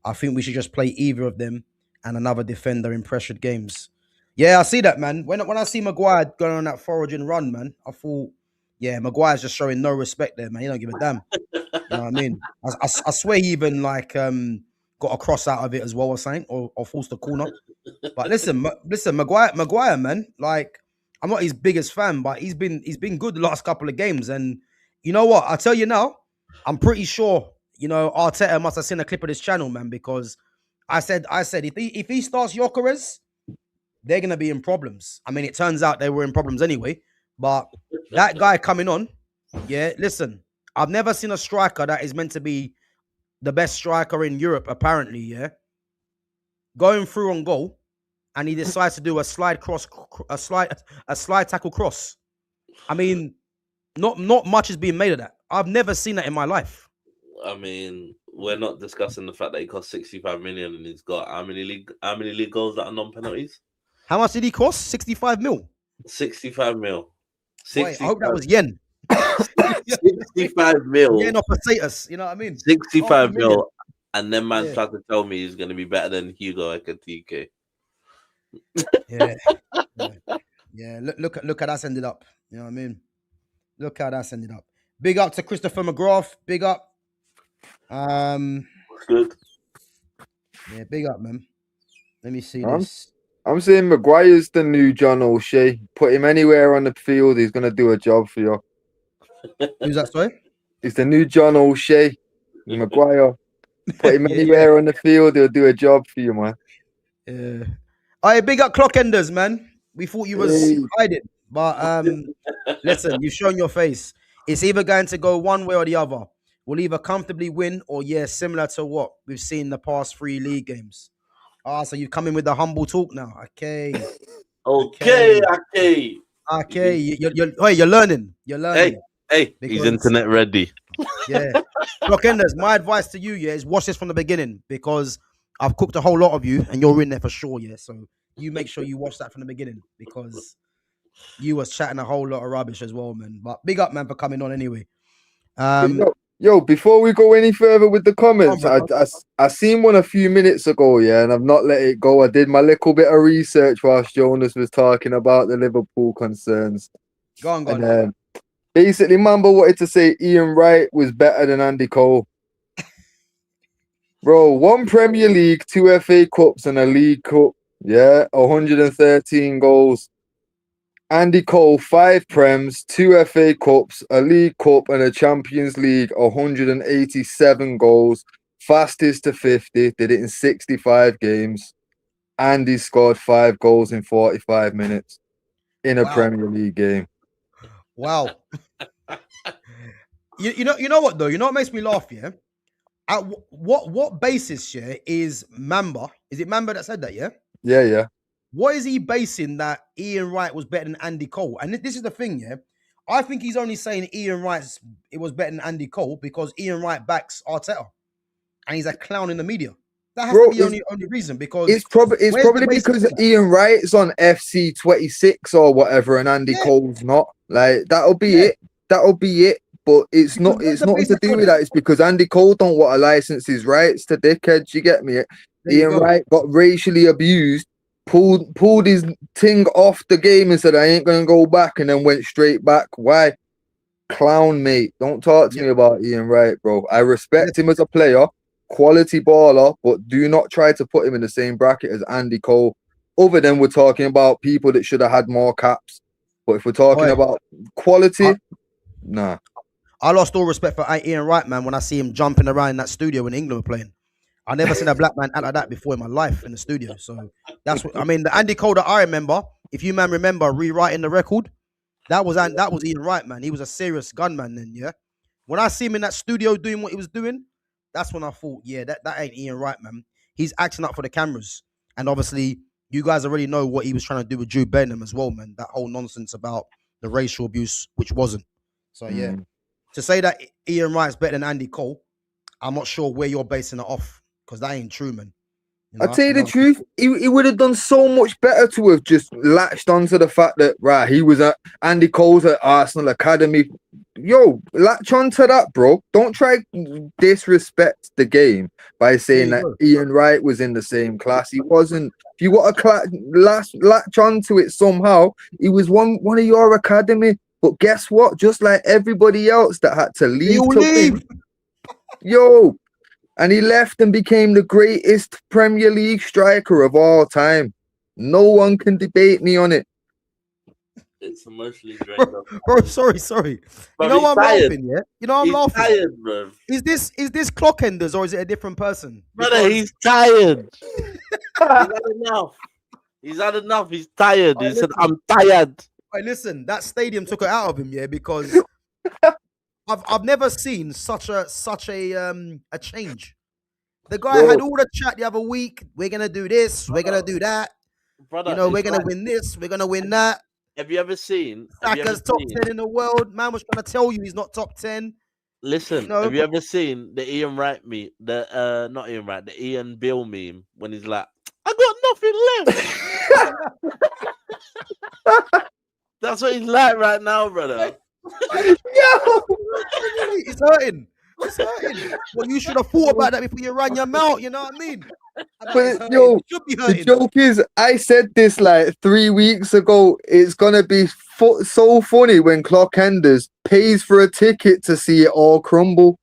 I think we should just play either of them and another defender in pressured games. Yeah, I see that, man. When I see Maguire going on that foraging run, man, I thought, yeah, Maguire's just showing no respect there, man. He don't give a damn. You know what I mean? I swear he even, like, got a cross out of it as well or something, or forced a corner. But listen, Maguire, man, like, I'm not his biggest fan, but he's been good the last couple of games. And you know what? I'll tell you now, I'm pretty sure, you know, Arteta must have seen a clip of this channel, man, because I said if he starts Gyökeres, they're gonna be in problems. I mean, it turns out they were in problems anyway. But that guy coming on, yeah, listen, I've never seen a striker that is meant to be the best striker in Europe, apparently, yeah, going through on goal. And he decides to do a slide tackle cross. I mean, not much is being made of that. I've never seen that in my life. I mean, we're not discussing the fact that he cost 65 million and he's got how many league goals that are non-penalties? How much did he cost? 65 mil. 65 mil. Boy, I hope that was yen. 65 mil. Yen or pesetas, you know what I mean? 65 mil. And then man tried to tell me he's going to be better than Hugo Ekitike. Yeah. Look how that's ended up. You know what I mean? Look how that's ended up. Big up to Christopher McGrath. Big up. Good. Yeah, big up, man. Let me see this. I'm saying Maguire's the new John O'Shea. Put him anywhere on the field, he's gonna do a job for you. Who's that, sorry? He's the new John O'Shea. Maguire. Put him Yeah. anywhere on the field, he'll do a job for you, man. Yeah. All right, big up clock enders, man. We thought you was Hey. hiding, but listen, you've shown your face. It's either going to go one way or the other. We'll either comfortably win or similar to what we've seen in the past 3 league games. So you come in with the humble talk now. Okay. Okay. You're learning. You're learning. Hey, he's internet ready. Yeah. Clockenders, my advice to you, is watch this from the beginning because I've cooked a whole lot of you and you're in there for sure, So you make sure you watch that from the beginning because you was chatting a whole lot of rubbish as well, man. But big up, man, for coming on anyway. Yo, before we go any further with the comments, I seen one a few minutes ago, and I've not let it go. I did my little bit of research whilst Jonas was talking about the Liverpool concerns. Go on. And basically, Mamba wanted to say Ian Wright was better than Andy Cole. Bro, 1 Premier League, 2 FA Cups, and a League Cup. 113 goals. Andy Cole, 5 Prems, 2 FA Cups, a League Cup, and a Champions League, 187 goals. Fastest to 50, did it in 65 games. Andy scored 5 goals in 45 minutes in a Premier League game. Wow. you know what though? You know what makes me laugh, At what basis, is Mamba? Is it Mamba that said that, Yeah. What is he basing that Ian Wright was better than Andy Cole? And this is the thing, I think he's only saying Ian Wright's it was better than Andy Cole because Ian Wright backs Arteta, and he's a clown in the media. That has to be the only reason because it's probably because Ian Wright's on FC 26 or whatever, and Andy Cole's not. Like that'll be it. But it's not. It's nothing to do with that. It's because Andy Cole don't want to license his rights to dickheads. You get me? Ian Wright got racially abused. Pulled his ting off the game and said, I ain't going to go back, and then went straight back. Why? Clown, mate. Don't talk to me about Ian Wright, bro. I respect him as a player, quality baller, but do not try to put him in the same bracket as Andy Cole. Other than we're talking about people that should have had more caps. But if we're talking about quality, nah. I lost all respect for Ian Wright, man, when I see him jumping around in that studio when England were playing. I never seen a black man act like that before in my life in the studio. So that's what I mean. The Andy Cole that I remember, if you man remember rewriting the record, that was Ian Wright, man. He was a serious gunman then, When I see him in that studio doing what he was doing, that's when I thought, that ain't Ian Wright, man. He's acting up for the cameras. And obviously, you guys already know what he was trying to do with Jude Bellingham as well, man. That whole nonsense about the racial abuse, which wasn't. So to say that Ian Wright's better than Andy Cole, I'm not sure where you're basing it off. Because that ain't true, man. I'll tell you the truth, he would have done so much better to have just latched onto the fact that, right, he was at Andy Cole's at Arsenal Academy. Yo, latch onto that, bro. Don't try disrespect the game by saying that Ian Wright was in the same class. He wasn't. If you want to latch onto it somehow, he was one of your academy. But guess what? Just like everybody else that had to leave win. Yo. And he left and became the greatest Premier League striker of all time. No one can debate me on it. It's emotionally drained up. Bro, sorry. Bro, you know what I'm tired. laughing, You know I'm laughing. Tired, bro. Is this clock enders or is it a different person? Brother, he's tired. He's had enough. He's tired. He said, I'm tired. Hey, listen, that stadium took it out of him, because I've never seen such a change. The guy had all the chat the other week. We're gonna do this. We're gonna do that. Brother, we're gonna win this. We're gonna win that. Have you ever seen Saka's top 10 in the world? Man was trying to tell you he's not top 10. Listen, have you ever seen the Ian Wright meme? Not Ian Wright, the Ian Bill meme when he's like, I got nothing left. That's what he's like right now, brother. It's hurting. Well, you should have thought about that before you ran your mouth. You know what I mean? But yo, the joke is, I said this like 3 weeks ago. It's gonna be so funny when Clock Enders pays for a ticket to see it all crumble,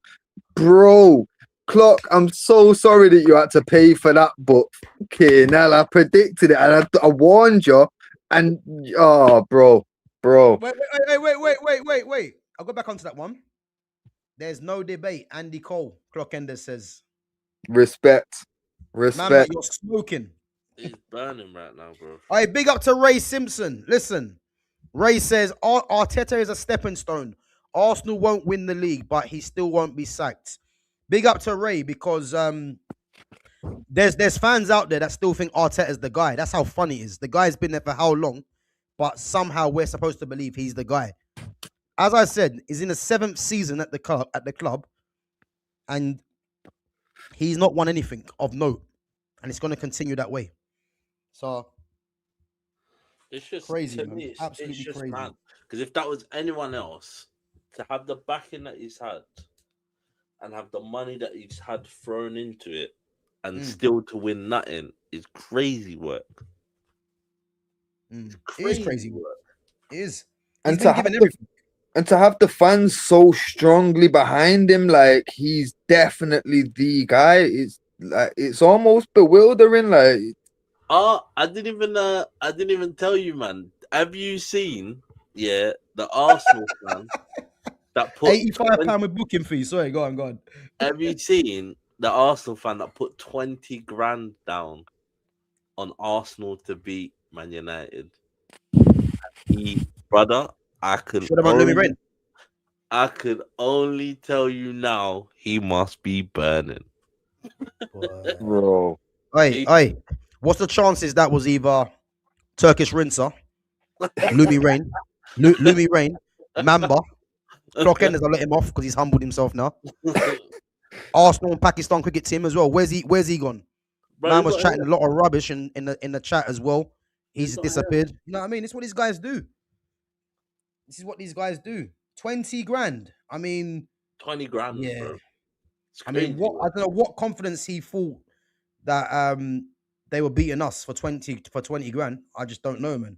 bro. Clock, I'm so sorry that you had to pay for that, but okay, now I predicted it and I warned you. And oh, bro. Wait. I'll go back onto that one. There's no debate. Andy Cole, Clockender says, Respect. "Man, you're smoking." He's burning right now, bro. All right, big up to Ray Simpson. Listen, Ray says Arteta is a stepping stone. Arsenal won't win the league, but he still won't be sacked. Big up to Ray because there's fans out there that still think Arteta is the guy. That's how funny it is. The guy's been there for how long, but somehow we're supposed to believe he's the guy. As I said, he's in the 7th season at the club, and he's not won anything of note, and it's going to continue that way. So it's just crazy, to man. me, Absolutely it's just crazy. mad. Because if that was anyone else, to have the backing that he's had and have the money that he's had thrown into it and still to win nothing is crazy work. It is crazy work. It is. And He's been given everything. And to have the fans so strongly behind him, like he's definitely the guy. It's almost bewildering. Like, oh, I didn't even tell you, man. Have you seen the Arsenal fan that put £85 with booking fee? Sorry, go on. Have you seen the Arsenal fan that put 20 grand down on Arsenal to beat Man United? Brother, I could only tell you now he must be burning. bro. Hey, what's the chances that was either Turkish rinser, Lumi Rain, Mamba, Clockenders? I'll let him off because he's humbled himself now. Arsenal and Pakistan cricket team as well. Where's he gone? Bro, man was chatting a lot of rubbish in the chat as well. He's disappeared. Here. You know what I mean? It's what these guys do. This is what these guys do. 20 grand. I mean, 20 grand. Yeah. Bro. I mean, I don't know what confidence he thought that they were beating us for 20 grand. I just don't know, man.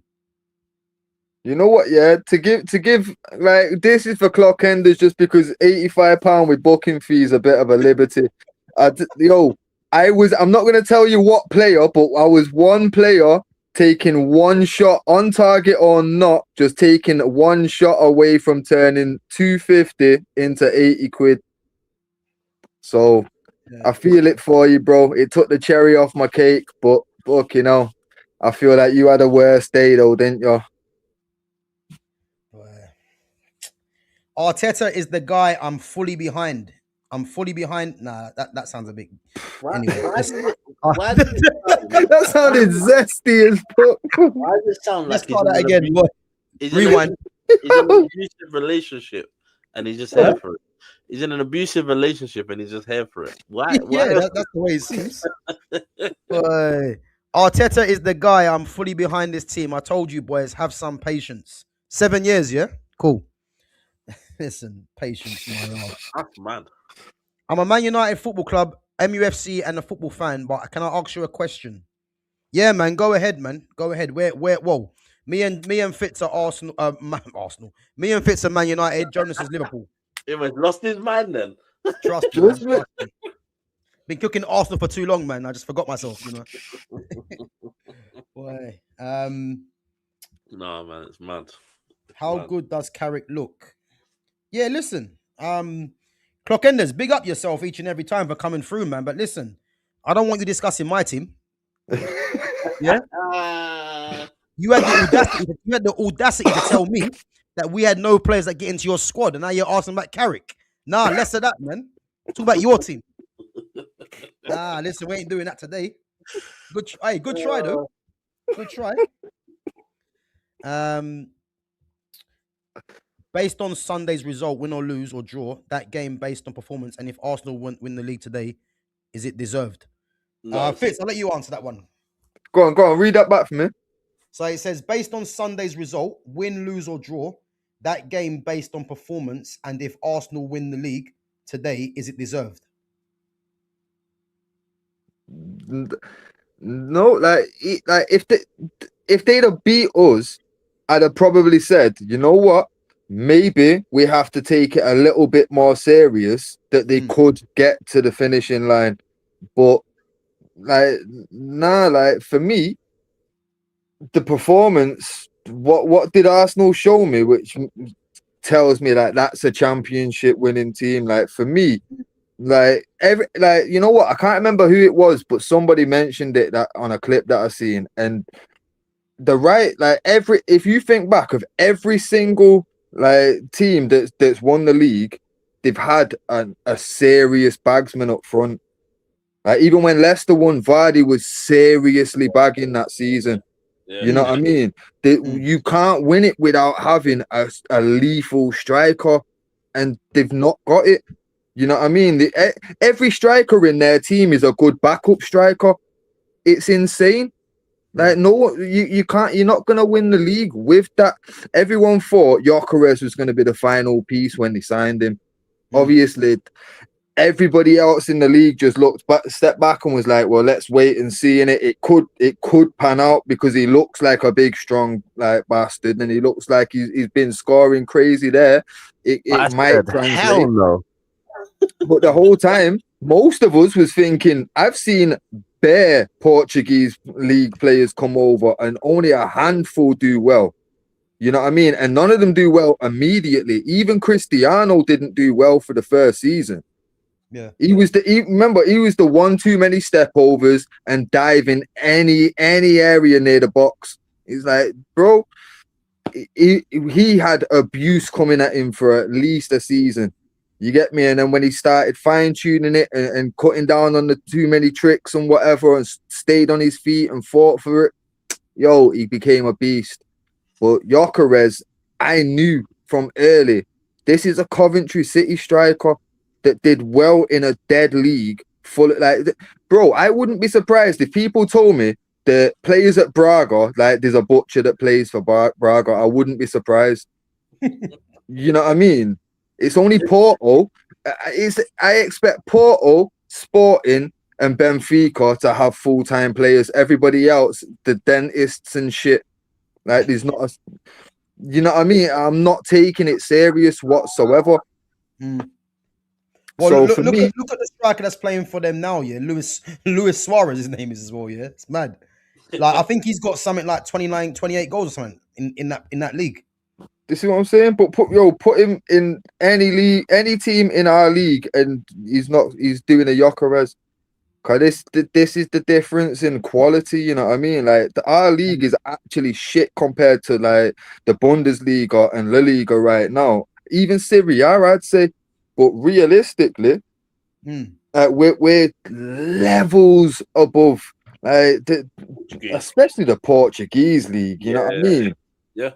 You know what? Yeah, to give like this is for Clockenders just because £85 with booking fees a bit of a liberty. I'm not gonna tell you what player, but I was one player taking one shot on target or not, just taking one shot away from turning 250 into 80 quid. So I feel it for you, bro. It took the cherry off my cake, but look, I feel like you had a worse day though, didn't you? Arteta is the guy I'm fully behind. Nah, that sounds a bit. Anyway, that sounded zesty as fuck. Why does it sound like he's that again? Rewind. He's in an abusive relationship and he's just here for it. He's in an abusive relationship and he's just here for it. Why? Yeah, that's the way it seems. Arteta is the guy. I'm fully behind this team. I told you, boys, have some patience. 7 years, yeah? Cool. Listen, patience, my lord. That's mad. I'm a Man United football club, MUFC, and a football fan, but can I ask you a question? Yeah, man, go ahead, man. Go ahead. Whoa. Me and Fitz are Arsenal. Me and Fitz are Man United. Jonas is Liverpool. He was lost his mind then. Trust me. Been cooking Arsenal for too long, man. I just forgot myself, Boy. No, man, it's mad. How good does Carrick look? Yeah, listen. Clockenders, big up yourself each and every time for coming through, man. But listen, I don't want you discussing my team. Yeah? You had the audacity to tell me that we had no players that get into your squad, and now you're asking about Carrick. Nah, less of that, man. Talk about your team. Nah, listen, we ain't doing that today. Good try though. Good try. Based on Sunday's result, win or lose or draw, that game based on performance, and if Arsenal win the league today, is it deserved? No, Fitz, I'll let you answer that one. Go on, read that back for me. So it says, based on Sunday's result, win, lose or draw, that game based on performance, and if Arsenal win the league today, is it deserved? No, like if they'd have beat us, I'd have probably said, you know what? maybe we have to take it a little bit more serious that they could get to the finishing line. But like, nah, like for me, the performance, what did Arsenal show me, which tells me like that's a championship winning team. Like for me, like you know what? I can't remember who it was, but somebody mentioned it that on a clip that I seen, and if you think back of every single like team that's won the league, they've had a serious bagsman up front. Like even when Leicester won, Vardy was seriously bagging that season. You know what I mean? You can't win it without having a lethal striker, and they've not got it. You know what I mean? Every striker in their team is a good backup striker. It's insane. Like no, you can't. You're not gonna win the league with that. Everyone thought Gyökeres was gonna be the final piece when they signed him. Obviously, everybody else in the league just stepped back and was like, "Well, let's wait and see." And it could pan out because he looks like a big, strong like bastard, and he looks like he's been scoring crazy there. It might translate. Hell no. But the whole time, most of us was thinking, I've seen bare Portuguese league players come over and only a handful do well. You know what I mean? And none of them do well immediately. Even Cristiano didn't do well for the first season. Yeah. He was the one too many step overs and dive in any area near the box. He's like, bro, he had abuse coming at him for at least a season. You get me? And then when he started fine-tuning it and cutting down on the too many tricks and whatever and stayed on his feet and fought for it, he became a beast. But Gyökeres, I knew from early, this is a Coventry City striker that did well in a dead league. Bro, I wouldn't be surprised if people told me the players at Braga, like there's a butcher that plays for Braga. I wouldn't be surprised. You know what I mean? It's only Porto. I expect Porto, Sporting, and Benfica to have full-time players. Everybody else, the dentists and shit, like there's not you know what I mean? I'm not taking it serious whatsoever. Well, so look at the striker that's playing for them now. Yeah, Luis Suarez, his name is as well. Yeah, it's mad. Like I think he's got something like 29, 28 goals or something in that league. This is what I'm saying. But put him in any league, any team in our league, and he's doing a Gyökeres. Cause this is the difference in quality. You know what I mean? Like our league is actually shit compared to like the Bundesliga and La Liga right now. Even Serie A, I'd say. But realistically, we're levels above, like especially the Portuguese league. You know what I mean? Yeah.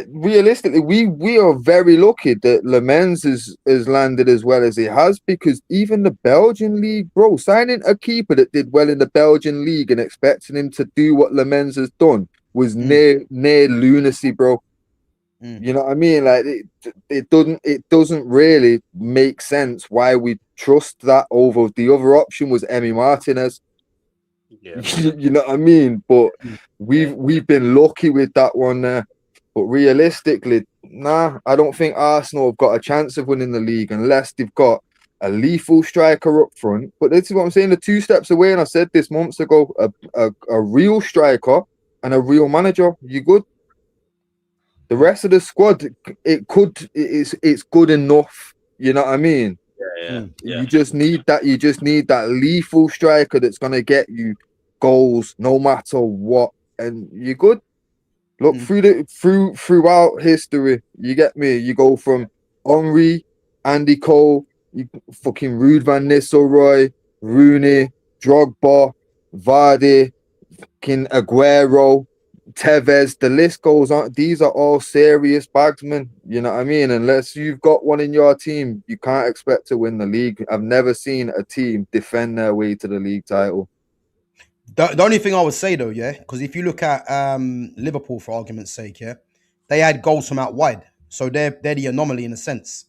Realistically, we are very lucky that Le Mans has landed as well as he has, because even the Belgian league, bro, signing a keeper that did well in the Belgian league and expecting him to do what Le Mans has done was near lunacy, bro. You know what I mean? Like it doesn't really make sense why we trust that over the other option was Emi Martinez. Yeah. You know what I mean? But we've been lucky with that one there. But realistically, nah, I don't think Arsenal have got a chance of winning the league unless they've got a lethal striker up front. But this is what I'm saying, the 2 steps away, and I said this months ago, a real striker and a real manager, you good. The rest of the squad, it's good enough. You know what I mean? Yeah. You just need that lethal striker that's gonna get you goals no matter what, and you're good. Look throughout history, you get me. You go from Henry, Andy Cole, fucking Ruud van Nistelrooy, Rooney, Drogba, Vardy, fucking Aguero, Tevez. The list goes on. These are all serious bagsmen. You know what I mean? Unless you've got one in your team, you can't expect to win the league. I've never seen a team defend their way to the league title. The only thing I would say though, yeah, because if you look at Liverpool, for argument's sake, yeah, they had goals from out wide, so they're the anomaly in a sense.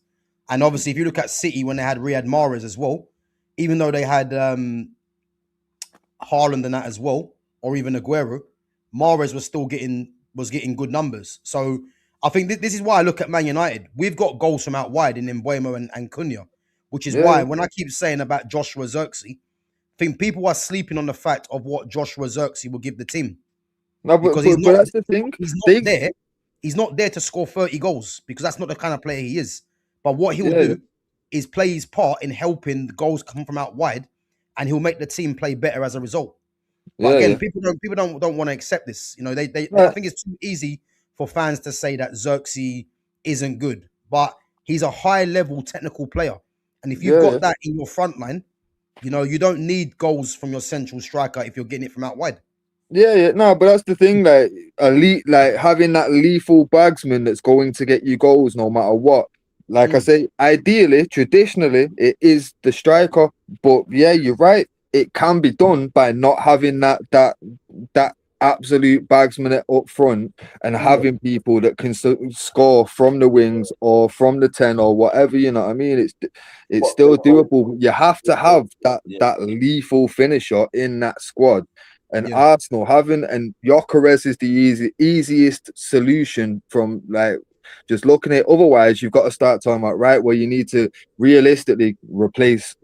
And obviously, if you look at City when they had Riyad Mahrez as well, even though they had Haaland and that as well, or even Aguero, Mahrez was still getting good numbers. So I think this is why I look at Man United. We've got goals from out wide in Mbuemo and Cunha, which is why Yeah, when I keep saying about Joshua Zirkzee, I think people are sleeping on the fact of what Joshua Zirkzee will give the team no, because but that's the thing. he's not They, there. He's not there to score 30 goals because that's not the kind of player he is. But what he'll yeah, do is play his part in helping the goals come from out wide, and he'll make the team play better as a result. But yeah, again, yeah. people don't want to accept this. You know, I Right. think it's too easy for fans to say that Xerxes isn't good, but he's a high level technical player. And if you've Yeah, yeah. got that in your front line, you know, you don't need goals from your central striker if you're getting it from out wide. Yeah, yeah, no, but that's the thing, like elite, like having that lethal bagsman that's going to get you goals no matter what. Like I Mm, say, ideally, traditionally, it is the striker. But yeah, you're right. It can be done by not having that absolute bagsman up front and mm, having people that can score from the wings or from the 10 or whatever. You know what I mean? It's But still doable. You have to have yeah, that lethal finisher in that squad. And yeah, Arsenal having and Gyökeres is the easiest solution from like just looking at it. Otherwise, you've got to start talking about right where you need to realistically replace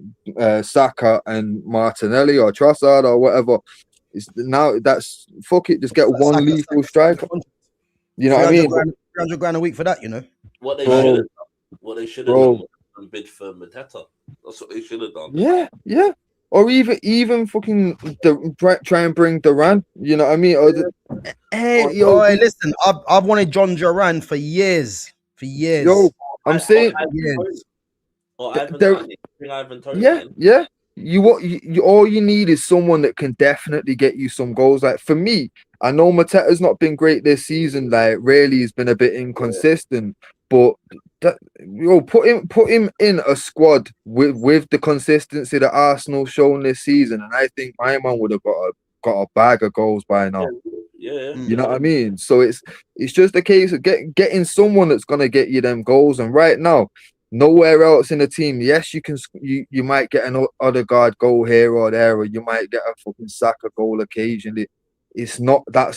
Saka and Martinelli or Trossard or whatever. It's now that's fuck it, just get one Saka, lethal striker. You know what I 300 mean? grand, 300 grand a week for that, you know. what they should Bro, have what they should have done bro, was bid for Mateta. That's what they should have done. yeah, yeah. Or even fucking try and bring Duran. You know what I mean? Or Or, yo, Boy, listen, I've wanted John Duran for years, yo, I'm saying years. or Ivan there. Toney. Bring Ivan Toney Yeah, in. yeah. You all you need is someone that can definitely get you some goals. Like for me, I know Mateta's not been great this season. Like really, he's been a bit inconsistent. But put him in a squad with the consistency that Arsenal shown this season, and I think my man would have got a bag of goals by now. Yeah. You know what I mean? So it's just a case of getting someone that's gonna get you them goals. And right now, nowhere else in the team. Yes, you might get an other guard goal here or there, or you might get a fucking Saka goal occasionally. That's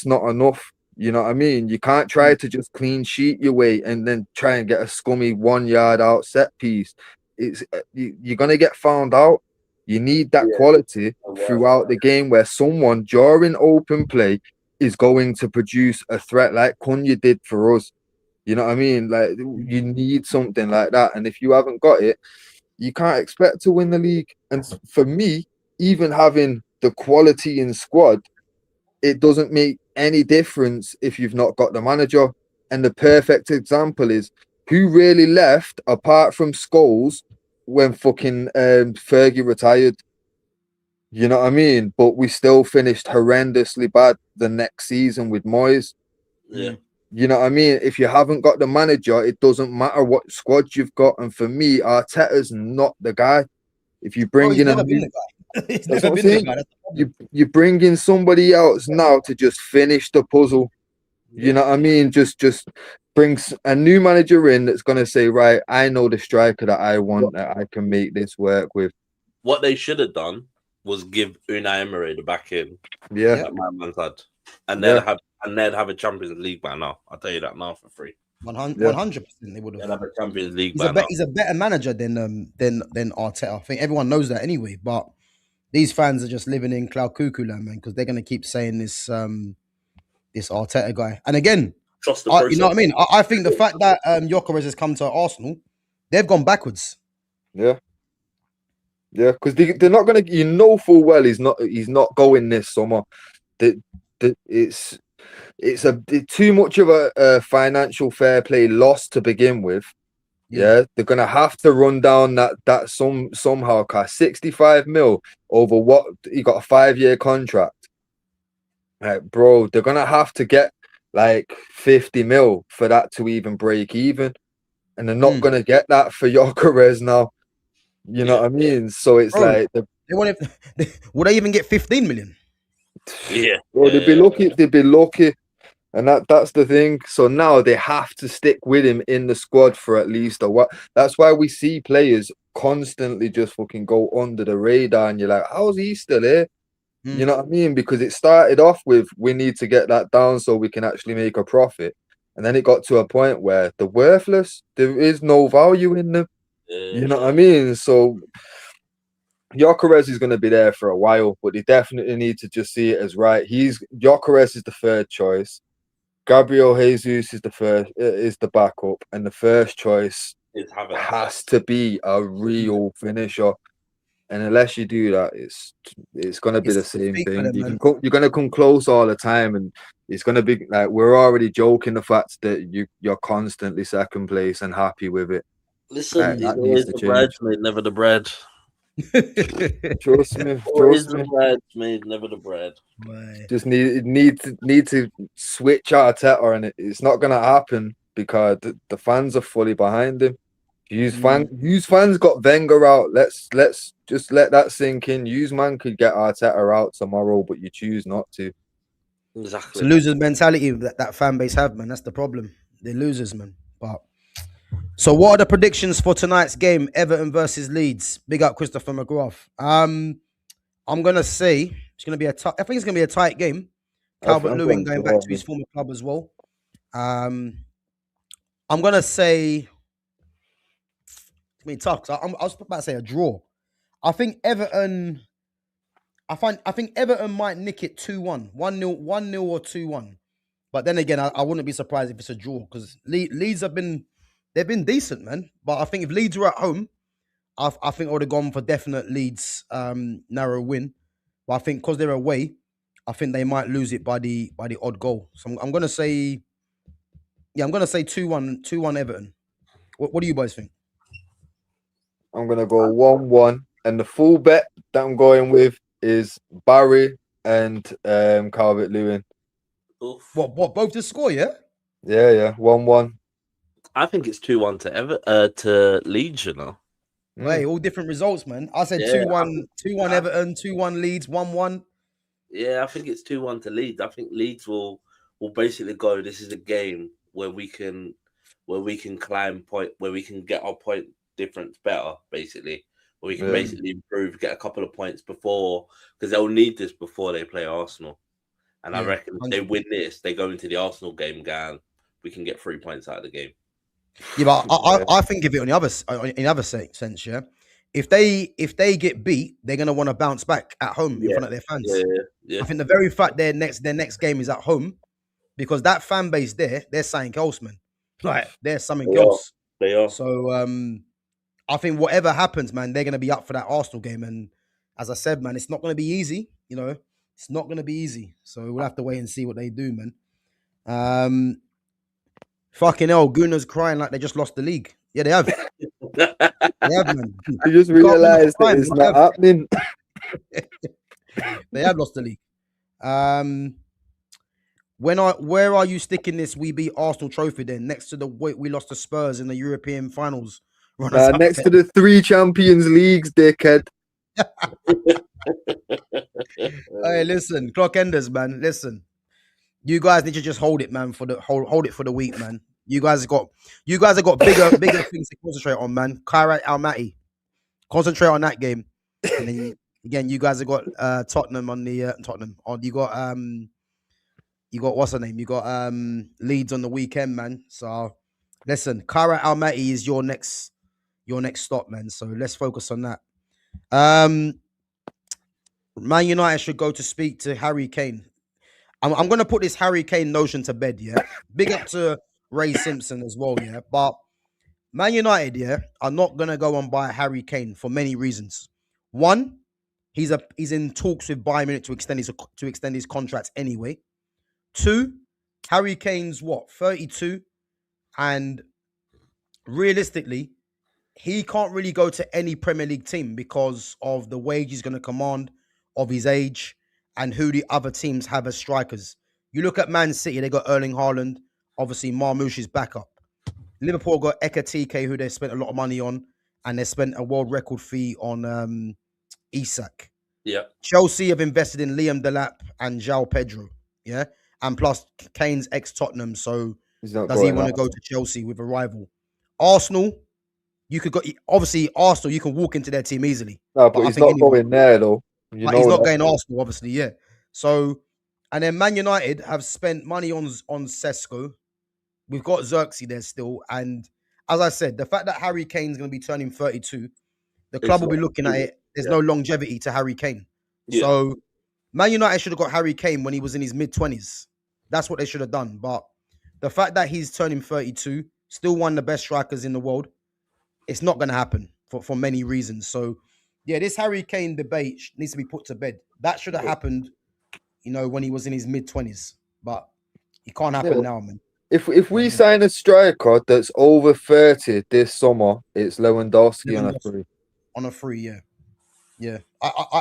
not enough. You know what I mean? You can't try to just clean sheet your way and then try and get a scummy 1 yard out set piece. You're gonna get found out. You need that quality throughout the game where someone during open play is going to produce a threat like Cunha did for us. You know what I mean? Like you need something like that, and if you haven't got it, you can't expect to win the league. And for me, even having the quality in squad, it doesn't make any difference if you've not got the manager. And the perfect example is who really left apart from Scholes when fucking Fergie retired. You know what I mean? But we still finished horrendously bad the next season with Moyes. Yeah. You know what I mean? If you haven't got the manager, it doesn't matter what squad you've got. And for me, Arteta's not the guy. If you Bro, bring he's in a never been new, the guy. He's that's never what I'm been the saying. guy. That's the problem. You bring in somebody else now to just finish the puzzle. You know what I mean? Just brings a new manager in that's gonna say, right, I know the striker that I want, that I can make this work with. What they should have done was give Unai Emery the back in Yeah, that my man's had, and yeah, they'd have a Champions League by now. I'll tell you that now for free. 100%. They would They'd have. have a Champions League He's by now. he's a better manager than Arteta. I think everyone knows that anyway. But these fans are just living in cloud cuckoo land, man, because they're gonna keep saying this Arteta guy. And again, Trust the you process. know what I mean. I think the fact that Gyökeres has come to Arsenal, they've gone backwards. yeah. Yeah, because they're not gonna. You know full well he's not going this summer. It's too much of a financial fair play loss to begin with. Yeah, they're gonna have to run down that somehow. Cause 65 mil over what he got a 5-year contract. Like, bro, they're gonna have to get like 50 mil for that to even break even, and they're not gonna get that for Gyökeres now. You know what I mean? So it's Bro, like they want would they even get 15 million? Yeah. bro, they'd be lucky. They'd be lucky, and that's the thing. So now they have to stick with him in the squad for at least a while. That's why we see players constantly just fucking go under the radar, and you're like, how's he still here? You know what I mean? Because it started off with we need to get that down so we can actually make a profit. And then it got to a point where they're worthless. There is no value in them. You know what I mean? So Gyökeres is going to be there for a while, but they definitely need to just see it as right. Gyökeres is the third choice. Gabriel Jesus is the backup, and the first choice has to be a real finisher. And unless you do that, it's going to be the same thing. You're going to come close all the time, and it's going to be like we're already joking the fact that you're constantly second place and happy with it. Listen, that needs to change. Bridesmaid, never the bread. Trust me. The bridesmaid, never the bread. Just need to switch Arteta, and it's not going to happen because the fans are fully behind him. Fans got Wenger out. Let's just let that sink in. Man could get Arteta out tomorrow, but you choose not to. Exactly. It's a losers mentality that fan base have, man. That's the problem. They're losers, man. But so, what are the predictions for tonight's game? Everton versus Leeds. Big up Christopher McGrath. I'm gonna say it's gonna be I think it's gonna be a tight game. Calvert-Lewin going back to his former club as well. I'm gonna say. I mean, tough. I was about to say a draw. I think Everton might nick it 2-1, 1-0 or 2-1. But then again, I wouldn't be surprised if it's a draw because Leeds they've been decent, man. But I think if Leeds were at home, I think I would have gone for definite Leeds narrow win. But I think because they're away, I think they might lose it by the odd goal. So I'm gonna say 2-1 Everton. What do you boys think? I'm going to go 1-1. And the full bet that I'm going with is Barry and Calvert-Lewin. What, both to score, yeah? Yeah, 1-1. I think it's 2-1 to Leeds, you know. Hey, all different results, man. I said 2-1 Everton, 2-1 Leeds, 1-1. Yeah, I think it's 2-1 to Leeds. I think Leeds will basically go, this is a game where we can climb point, where we can get our point difference better, basically, or we can basically improve, get a couple of points before, because they'll need this before they play Arsenal. And I reckon if they win this, they go into the Arsenal game, we can get 3 points out of the game. Yeah, but I think of it in the other sense, yeah. If they get beat, they're gonna want to bounce back at home in front of their fans. Yeah. I think the very fact their next game is at home, because that fan base they're something else, man. Like they're something else. They are. So I think whatever happens, man, they're going to be up for that Arsenal game. And as I said, man, it's not going to be easy. You know, it's not going to be easy. So we'll have to wait and see what they do, man. Fucking hell, Gunners crying like they just lost the league. Yeah, they have. They have, man. I just realized that it's not happening. They have lost the league. Where are you sticking this We Beat Arsenal trophy then? Next to the weight we lost to Spurs in the European finals. Next to the 3 Champions Leagues, dickhead. Hey, listen, clock enders, man. Listen, you guys need to just hold it, man. Hold it for the week, man. You guys have got bigger things to concentrate on, man. Carrick Almaty, concentrate on that game. And then again, you guys have got Tottenham on the Tottenham. You got what's her name? You got Leeds on the weekend, man. So listen, Carrick Almaty is your next stop, man. So let's focus on that. Man United should go to speak to Harry Kane. I'm going to put this Harry Kane notion to bed, yeah? Big up to Ray Simpson as well, yeah? But Man United, yeah, are not going to go and buy Harry Kane for many reasons. One, he's in talks with Bayern Munich to extend his contract anyway. Two, Harry Kane's 32? And realistically, he can't really go to any Premier League team because of the wage he's going to command, of his age, and who the other teams have as strikers. You look at Man City, they got Erling Haaland, obviously Marmoush's backup. Liverpool got Ekatike, who they spent a lot of money on, and they spent a world record fee on Isak. Yeah. Chelsea have invested in Liam Delap and João Pedro, yeah? And plus, Kane's ex-Tottenham, so does he want to go to Chelsea with a rival? Arsenal, you could go, obviously, Arsenal, you can walk into their team easily. No, but he's not going there, though. He's not going Arsenal, obviously, yeah. So, and then Man United have spent money on Sesko, we've got Xerxes there still, and as I said, the fact that Harry Kane's going to be turning 32, the club will be looking at it. There's no longevity to Harry Kane. Yeah. So Man United should have got Harry Kane when he was in his mid-20s. That's what they should have done. But the fact that he's turning 32, still one of the best strikers in the world, it's not going to happen for many reasons. So, yeah, this Harry Kane debate needs to be put to bed. That should have happened, when he was in his mid-20s. But it can't happen now, man. If we sign a striker that's over 30 this summer, it's Lewandowski on a free. On a free, yeah. Yeah,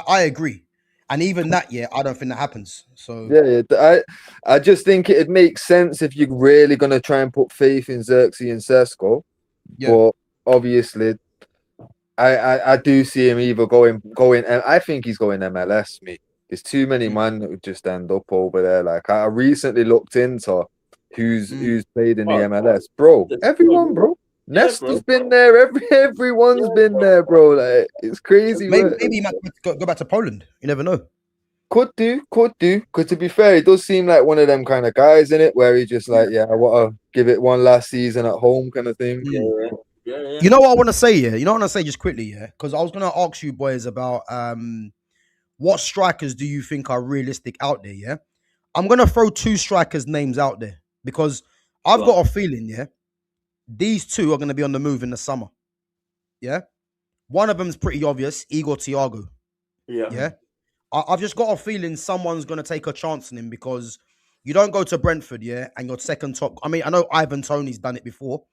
I agree. And even that, I don't think that happens. So I just think it'd make sense if you're really going to try and put faith in Xerxes and Sesko. Yeah. But obviously, I do see him either going, and I think he's going MLS, me. There's too many men that would just end up over there. Like, I recently looked into who's played in the MLS. Bro, everyone, bro. Nesta's been there. Everyone's been there, bro. Like, it's crazy. Maybe he might go back to Poland. You never know. Could do. Because to be fair, he does seem like one of them kind of guys in it, where he just like, I want to give it one last season at home, kind of thing. Yeah. You know what I want to say? You know what I want to say just quickly, because I was going to ask you boys about what strikers do you think are realistic out there? Yeah, I'm going to throw two strikers' names out there because I've got a feeling, these two are going to be on the move in the summer. Yeah. One of them is pretty obvious, Igor Thiago. Yeah. I've just got a feeling someone's going to take a chance on him because you don't go to Brentford, and your second top. I mean, I know Ivan Toney's done it before,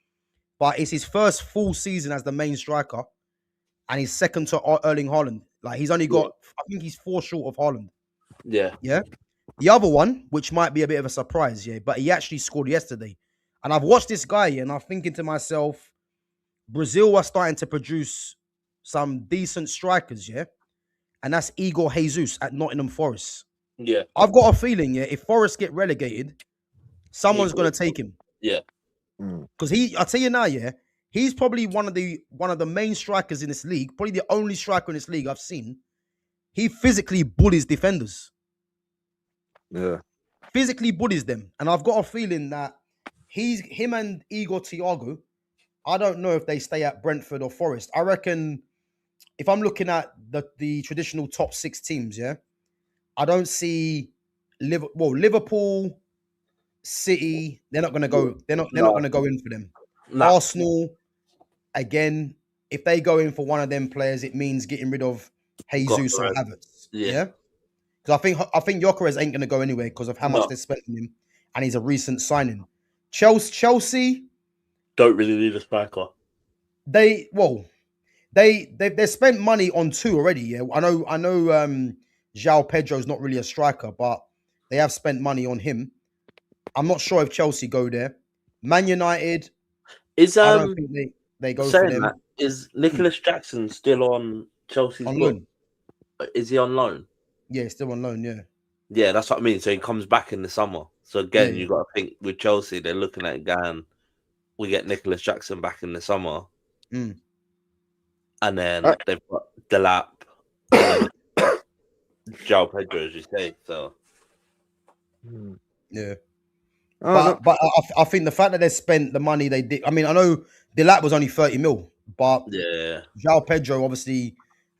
but it's his first full season as the main striker and he's second to Erling Haaland. Like, he's only got, I think he's 4 short of Haaland. Yeah. Yeah. The other one, which might be a bit of a surprise, but he actually scored yesterday. And I've watched this guy, and I'm thinking to myself, Brazil are starting to produce some decent strikers, and that's Igor Jesus at Nottingham Forest. Yeah. I've got a feeling, if Forest get relegated, someone's going to take him. Yeah. Because I'll tell you now, he's probably one of the main strikers in this league, probably the only striker in this league I've seen. He physically bullies defenders. Yeah. Physically bullies them. And I've got a feeling that him and Igor Thiago, I don't know if they stay at Brentford or Forest. I reckon if I'm looking at the traditional top 6 teams, I don't see Liverpool, City, they're not going to go. They're not going to go in for them. No. Arsenal, again, if they go in for one of them players, it means getting rid of Jesus or Havertz. Yeah. Because I think Gyökeres ain't going to go anywhere because of how much they spent on him, and he's a recent signing. Chelsea don't really need a striker. They spent money on 2 already. Yeah, I know. João Pedro's not really a striker, but they have spent money on him. I'm not sure if Chelsea go there. Man United, I don't think they go for them. Is Nicholas Jackson still on Chelsea's loan? Is he on loan? Yeah, he's still on loan. Yeah. Yeah, that's what I mean. So he comes back in the summer. So again, you got to think with Chelsea, they're looking at it going, we get Nicholas Jackson back in the summer, and then they've got Delap, João Pedro, as you say. So yeah. But I think the fact that they spent the money they did. I mean, I know Delap was only 30 mil, but João Pedro obviously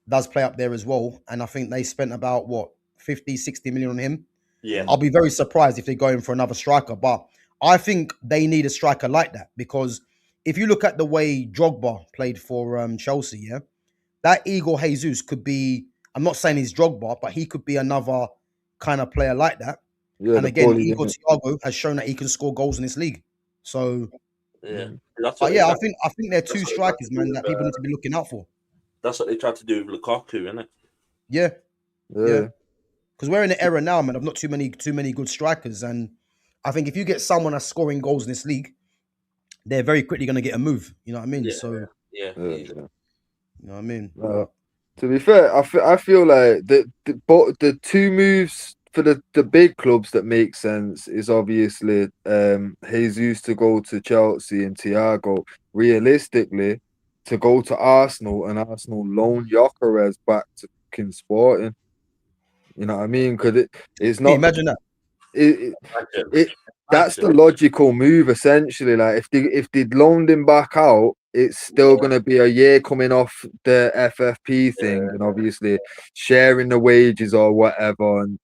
does play up there as well. And I think they spent about 50, 60 million on him. Yeah. I'll be very surprised if they go in for another striker. But I think they need a striker like that because if you look at the way Drogba played for Chelsea, that Igor Jesus could be, I'm not saying he's Drogba, but he could be another kind of player like that. Yeah, and again, Igor Thiago has shown that he can score goals in this league. So, I think they're 2 strikers, man, that people need to be looking out for. That's what they tried to do with Lukaku, isn't it? Yeah. Because we're in an era now, man, of not too many good strikers, and I think if you get someone that's scoring goals in this league, they're very quickly going to get a move. You know what I mean? Yeah. You know what I mean? To be fair, I feel like the 2 moves for the big clubs that make sense is obviously Jesus to go to Chelsea and Thiago. Realistically, to go to Arsenal and Arsenal loan Gyökeres back to fucking Sporting. You know what I mean? Because it's not. Imagine that. it, Imagine. it that's the Imagine. logical move essentially. Like if they'd loaned him back out, it's still Yeah. gonna be a year coming off the FFP thing, and obviously sharing the wages or whatever. And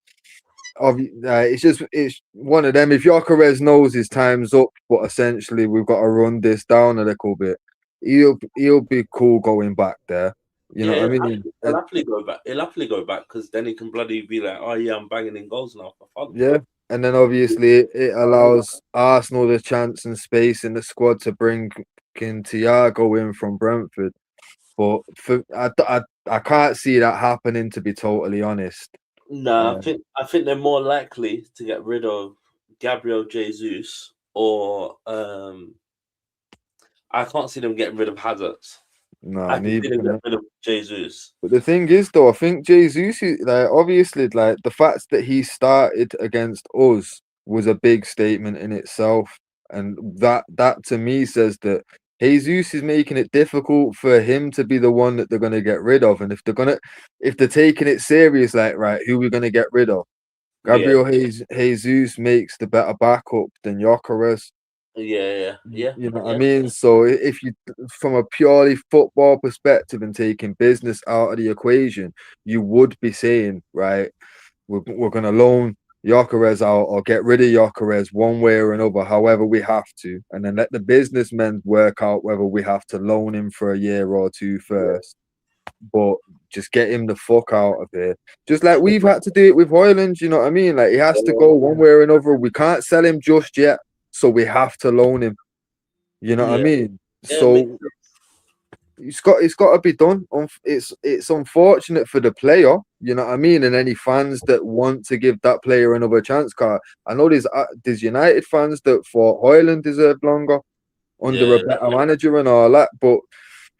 it's one of them. If Gyökeres knows his time's up, but essentially we've got to run this down a little bit, he'll be cool going back there. You know what I mean? He'll happily go back. He'll happily go back because then he can bloody be like, oh yeah, I'm banging in goals now for fun. Yeah. And then obviously it allows Arsenal the chance and space in the squad to bring in Thiago in from Brentford. But I can't see that happening, to be totally honest. No, I think they're more likely to get rid of Gabriel Jesus or I can't see them getting rid of Hazard. No, I can see them neither. getting rid of Jesus. But the thing is, though, I think Jesus, like obviously, like the fact that he started against us was a big statement in itself, and that to me says that Jesus is making it difficult for him to be the one that they're gonna get rid of. And if they're taking it serious, like right, who are we gonna get rid of? Gabriel Jesus makes the better backup than Gyökeres. Yeah. You know what I mean? So if you, from a purely football perspective and taking business out of the equation, you would be saying, right, we're going to loan Gyökeres out or get rid of Gyökeres one way or another, however we have to, and then let the businessmen work out whether we have to loan him for a year or two first. But just get him the fuck out of here. Just like we've had to do it with Hoyland, you know what I mean? Like he has to go one way or another. We can't sell him just yet, so we have to loan him. You know what I mean? So it's got to be done. It's unfortunate for the player, you know what I mean, and any fans that want to give that player another chance. Cause I know there's United fans that thought Hoyland deserved longer under a better manager and all that, but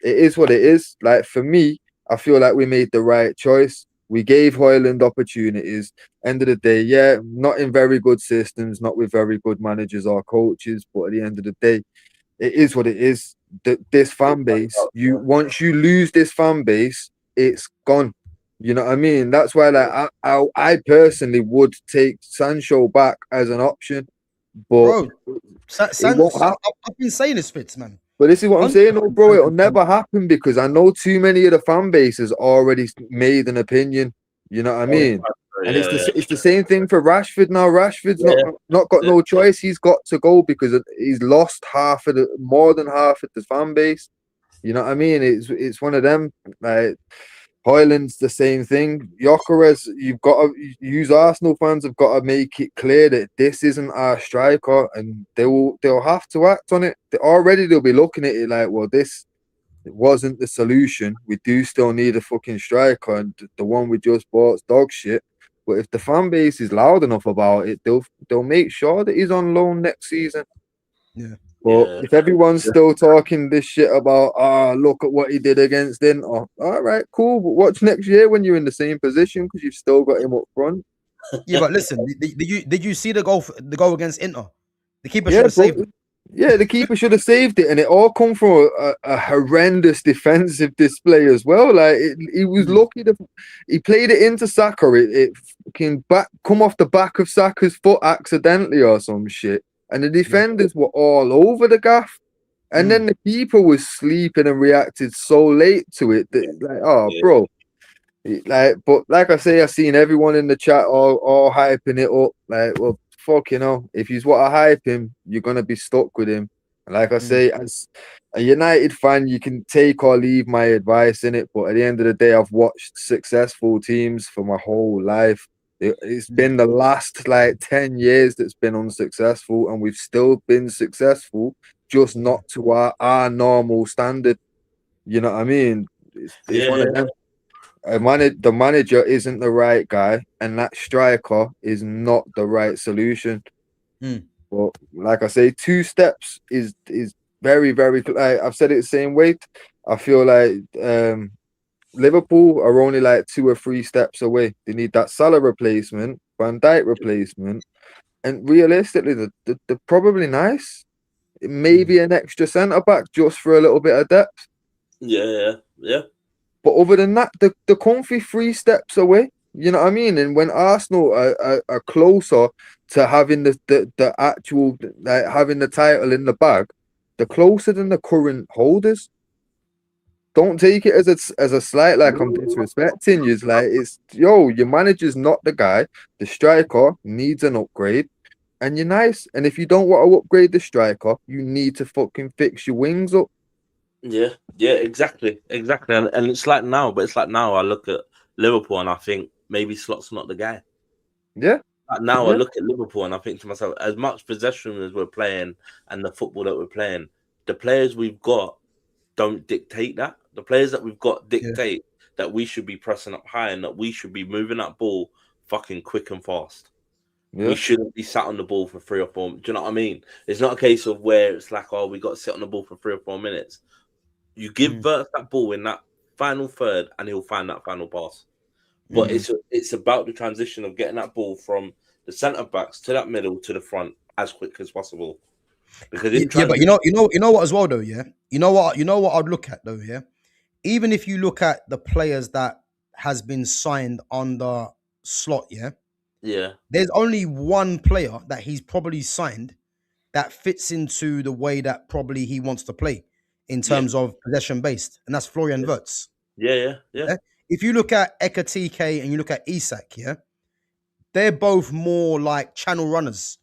it is what it is. Like for me, I feel like we made the right choice. We gave Hoyland opportunities. End of the day, yeah, not in very good systems, not with very good managers or coaches, but at the end of the day, it is what it is. This fan base, once you lose this fan base, it's gone. You know what I mean? That's why, like, I personally would take Sancho back as an option, but Bro, it won't happen. I've been saying this, Fitz, man. But this is what I'm saying, though, bro. It'll never happen because I know too many of the fan bases already made an opinion. You know what I mean? And it's the same thing for Rashford now. Rashford's not got no choice. He's got to go because he's lost more than half of the fan base. You know what I mean? It's one of them. Like Hoyland's the same thing. Gyökeres, you've got to use Arsenal fans have got to make it clear that this isn't our striker, and they'll have to act on it. They'll be looking at it like, well, this wasn't the solution. We do still need a fucking striker, and the one we just bought's dog shit. But if the fan base is loud enough about it, they'll make sure that he's on loan next season. Yeah. But if everyone's still talking this shit about, look at what he did against Inter, all right, cool. But watch next year when you're in the same position because you've still got him up front. Yeah, but listen, did you see the goal against Inter? The keeper should have saved it. Yeah, the keeper should have saved it, and it all come from a horrendous defensive display as well. Like he was lucky that he played it into Saka. It can come off the back of Saka's foot accidentally or some shit, and the defenders were all over the gaff. And then the keeper was sleeping and reacted so late to it that bro. But like I say, I've seen everyone in the chat all hyping it up. Like, well, fuck, if you want to hype him, you're gonna be stuck with him. And like I say, as a United fan, you can take or leave my advice in it. But at the end of the day, I've watched successful teams for my whole life. It's been the last 10 years that's been unsuccessful, and we've still been successful, just not to our normal standard. You know what I mean? It's one of them. The manager isn't the right guy, and that striker is not the right solution. But like I say, 2 steps is very, very. I've said it the same way. I feel like Liverpool are only 2 or 3 steps away. They need that Salah replacement, Van Dijk replacement, and realistically, they're probably nice. Maybe an extra centre back just for a little bit of depth. Yeah. But other than that, the comfy 3 steps away. You know what I mean? And when Arsenal are closer to having the actual, like, having the title in the bag, they're closer than the current holders. Don't take it as a slight, like I'm disrespecting you. It's like, it's, yo, your manager's not the guy. The striker needs an upgrade, and you're nice. And if you don't want to upgrade the striker, you need to fucking fix your wings up. Yeah, exactly. And it's like now, but it's like now I look at Liverpool and I think maybe Slot's not the guy. Yeah. Like now I Yeah. look at Liverpool and I think to myself, as much possession as we're playing and the football that we're playing, the players we've got don't dictate that. The players that we've got dictate that we should be pressing up high and that we should be moving that ball fucking quick and fast. Yeah. We shouldn't be sat on the ball for 3 or 4. Do you know what I mean? It's not a case of where it's like, oh, we got to sit on the ball for 3 or 4 minutes. You give Vert that ball in that final third, and he'll find that final pass. But it's about the transition of getting that ball from the centre backs to that middle to the front as quick as possible. Because but you know what as well though, yeah. You know what I'd look at though, yeah. Even if you look at the players that has been signed under Slot, yeah. Yeah. There's only one player that he's probably signed that fits into the way that probably he wants to play in terms of possession based, and that's Florian Wirtz. Yeah. If you look at Ekatike and you look at Isak, yeah, they're both more like channel runners,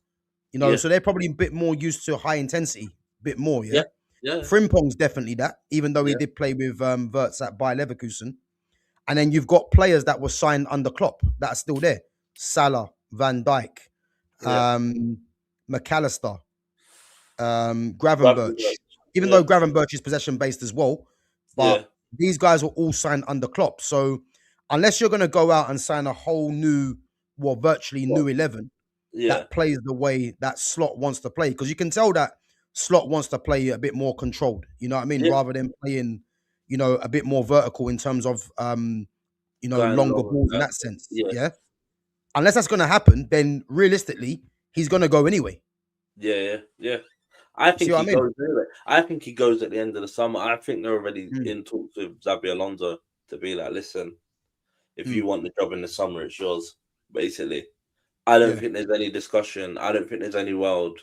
you know, so they're probably a bit more used to high intensity, a bit more, yeah. Frimpong's definitely that, even though he did play with Wirtz at Bayer Leverkusen. And then you've got players that were signed under Klopp that are still there. Salah, Van Dijk, McAllister, Gravenberch. Even though Gravenberch is possession-based as well, but these guys were all signed under Klopp. So unless you're going to go out and sign a whole new, well, virtually new 11 that plays the way that Slot wants to play, because you can tell that Slot wants to play a bit more controlled, you know what I mean? Rather than playing, you know, a bit more vertical in terms of, you know, longer balls in that sense. Yeah. Unless that's going to happen, then realistically, he's going to go anyway. Yeah. I think he goes anyway. I think he goes at the end of the summer. I think they're already in talks with Xabi Alonso to be like, listen, if you want the job in the summer, it's yours, basically. I don't think there's any discussion. I don't think there's any world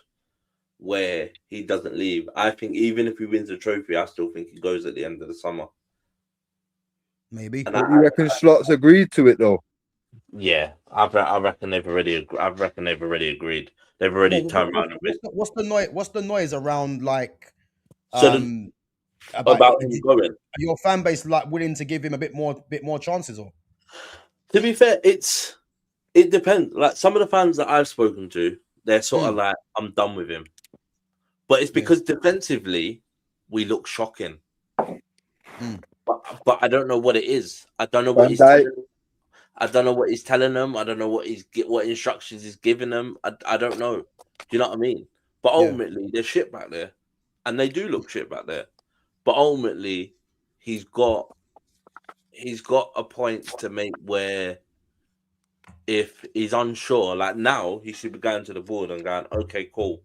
where he doesn't leave. I think even if he wins the trophy, I still think he goes at the end of the summer. Maybe. And you reckon Slot's agreed to it though? Yeah, I reckon they've already. Agreed. They've already turned around a bit. What's the noise around like? About him going. Are your fan base like willing to give him a bit more chances, or? To be fair, it depends. Like some of the fans that I've spoken to, they're sort of like, I'm done with him. But it's because defensively, we look shocking. But I don't know what it is. I don't know what he's telling them. I don't know what he's telling them. I don't know what instructions he's giving them. I don't know. Do you know what I mean? But ultimately, there's shit back there. And they do look shit back there. But ultimately, he's got a point to make where if he's unsure, like now, he should be going to the board and going, okay, cool.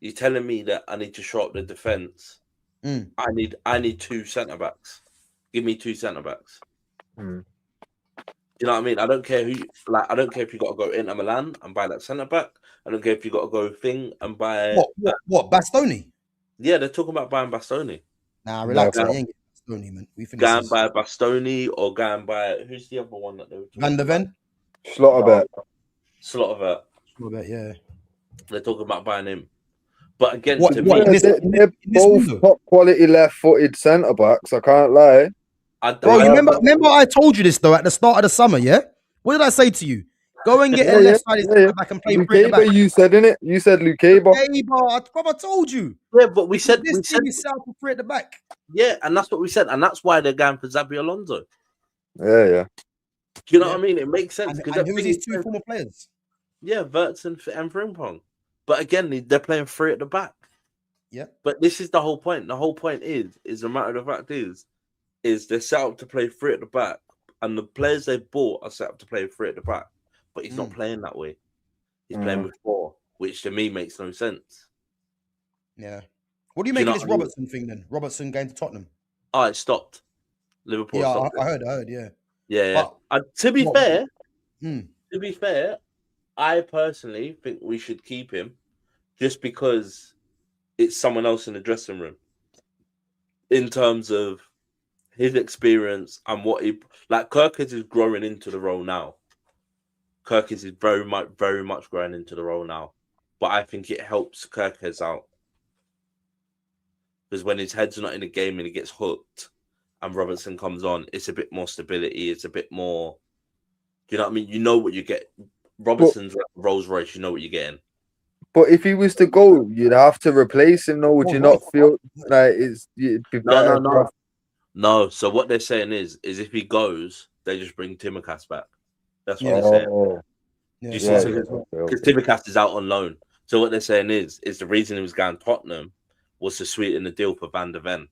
You're telling me that I need to shore up the defense. I need 2 centre backs. Give me 2 centre backs. You know what I mean? I don't care I don't care if you got to go Inter Milan and buy that centre back. I don't care if you got to go thing and buy what Bastoni. Yeah, they're talking about buying Bastoni. Nah, relax. I ain't getting Bastoni, man. We finished. Go and buy Bastoni or go and buy who's the other one that they were talking Van der Ven? Slotterberg, yeah. They're talking about buying him. But again, they're both top quality left-footed centre backs. I can't lie. Bro, you remember I told you this though at the start of the summer, yeah? What did I say to you? Go and get a left-sided back and play free at the back. You said, innit? You said Lukeba. I told you. Yeah, but we said yourself for free at the back. Yeah, and that's what we said, and that's why they're going for Xabi Alonso. Yeah. Do you know what I mean? It makes sense. And who's these 2 former players? Yeah, Wirtz and Frimpong. But again, they're playing 3 at the back. Yeah. But this is the whole point. The whole point is the matter of the fact is they're set up to play 3 at the back, and the players they've bought are set up to play 3 at the back. But he's not playing that way. He's playing with 4, which to me makes no sense. Yeah. What do you make of this Robertson thing then? Robertson going to Tottenham? Oh, it stopped. Liverpool stopped. I heard, yeah. Yeah. But, to be fair, To be fair, I personally think we should keep him just because it's someone else in the dressing room in terms of his experience and what he like. Kirkis is growing into the role now. Kirkis is very much growing into the role now. But I think it helps Kirkis out. Because when his head's not in the game and he gets hooked and Robertson comes on, it's a bit more stability. It's a bit more, do you know what I mean? You know what you get. Robertson's like Rolls Royce, you know what you're getting. But if he was to go, you'd have to replace him. No, would you not feel like it'd be better? No. So what they're saying is if he goes, they just bring Timmercast back. That's what they're saying. Because Timmercast is out on loan. So what they're saying is the reason he was going to Tottenham was to sweeten the deal for Van der Ven.